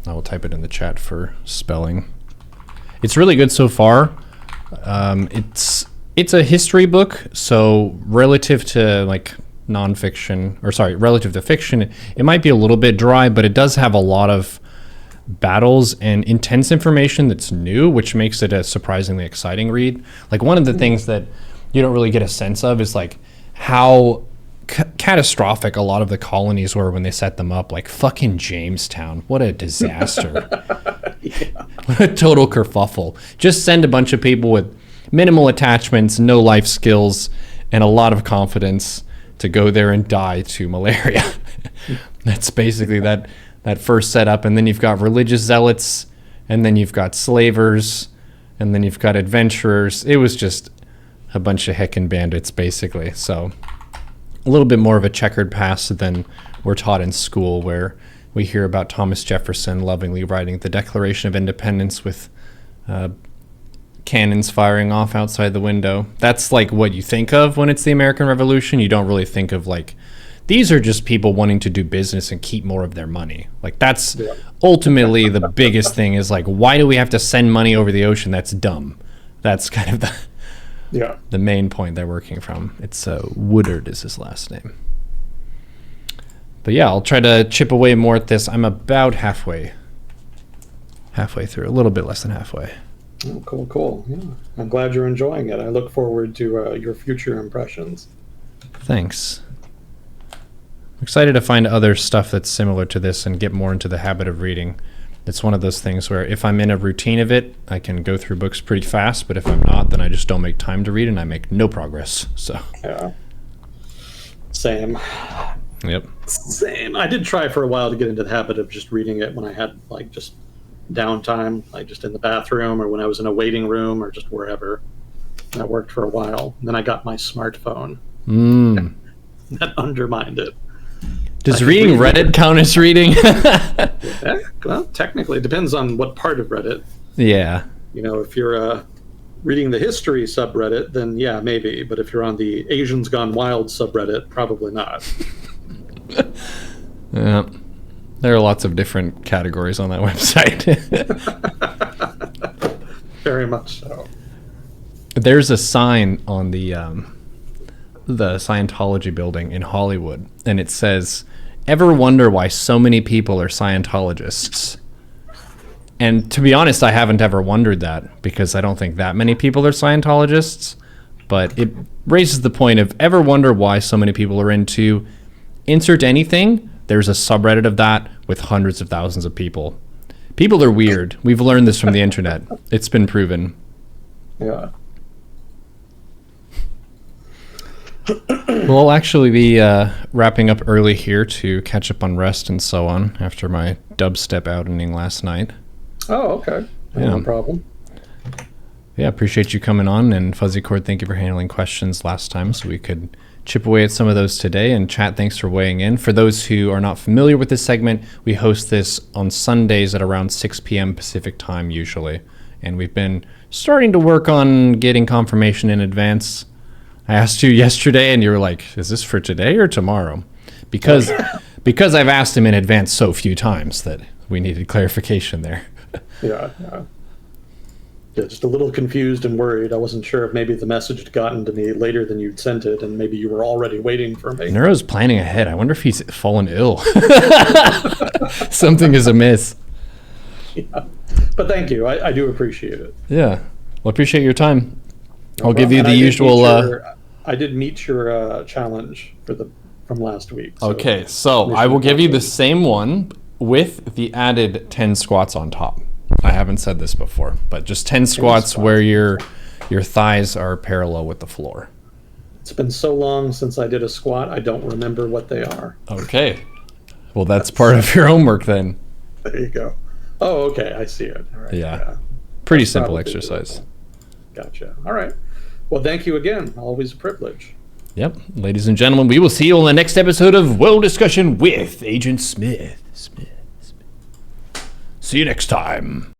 I will type it in the chat for spelling. It's really good so far. It's a history book, so relative to like nonfiction, or sorry, relative to fiction, it might be a little bit dry, but it does have a lot of battles and intense information that's new, which makes it a surprisingly exciting read. Like, one of the things that you don't really get a sense of is like how catastrophic a lot of the colonies were when they set them up. Like fucking Jamestown, what a disaster. What a total kerfuffle. Just send a bunch of people with minimal attachments, no life skills, and a lot of confidence to go there and die to malaria. That's basically that first setup. And then you've got religious zealots, and then you've got slavers, and then you've got adventurers. It was just a bunch of heckin' bandits, basically. So a little bit more of a checkered past than we're taught in school, where we hear about Thomas Jefferson lovingly writing the Declaration of Independence with cannons firing off outside the window. That's like what you think of when it's the American Revolution. You don't really think of like, these are just people wanting to do business and keep more of their money. Like, that's ultimately the biggest thing, is like, why do we have to send money over the ocean? That's dumb. That's kind of Yeah. The main point they're working from. It's Woodard is his last name. But yeah, I'll try to chip away more at this. I'm about halfway through, a little bit less than halfway. Oh, cool. Yeah, I'm glad you're enjoying it. I look forward to your future impressions. Thanks. I'm excited to find other stuff that's similar to this and get more into the habit of reading. It's one of those things where if I'm in a routine of it, I can go through books pretty fast, but if I'm not, then I just don't make time to read and I make no progress. So yeah, same. Yep. Same. I did try for a while to get into the habit of just reading it when I had like just downtime, like just in the bathroom or when I was in a waiting room or just wherever. That worked for a while. And then I got my smartphone. That undermined it. Does reading Reddit count as reading? Yeah, well, technically, it depends on what part of Reddit. Yeah. You know, if you're reading the history subreddit, then yeah, maybe. But if you're on the Asians Gone Wild subreddit, probably not. Yeah. There are lots of different categories on that website. Very much so. There's a sign on the Scientology building in Hollywood, and it says, "Ever wonder why so many people are Scientologists?" And to be honest, I haven't ever wondered that because I don't think that many people are Scientologists. But it raises the point of ever wonder why so many people are into insert anything. There's a subreddit of that with hundreds of thousands of people. People are weird. We've learned this from the internet. It's been proven. Yeah. We'll actually be wrapping up early here to catch up on rest and so on after my dubstep outing last night. Oh, okay. Yeah. No problem. Yeah, appreciate you coming on. And Fuzzy Cord, thank you for handling questions last time so we could chip away at some of those today. And chat, thanks for weighing in. For those who are not familiar with this segment, we host this on Sundays at around 6 p.m. Pacific time usually. And we've been starting to work on getting confirmation in advance. I asked you yesterday and you were like, is this for today or tomorrow? Because I've asked him in advance so few times that we needed clarification there. Yeah. Yeah, just a little confused and worried. I wasn't sure if maybe the message had gotten to me later than you'd sent it, and maybe you were already waiting for me. Neuro's planning ahead. I wonder if he's fallen ill. Something is amiss. Yeah. But thank you. I do appreciate it. Yeah. Well, appreciate your time. No I'll give problem. you And the usual... I did meet your challenge from last week. So okay, so I will give you the same one with the added 10 squats on top. I haven't said this before, but just 10 squats where your thighs are parallel with the floor. It's been so long since I did a squat, I don't remember what they are. Okay. Well, that's part of your homework then. There you go. Oh, okay, I see it. All right. Yeah. Pretty simple exercise. Gotcha. All right. Well, thank you again. Always a privilege. Yep. Ladies and gentlemen, we will see you on the next episode of World Discussion with Agent Smith. See you next time.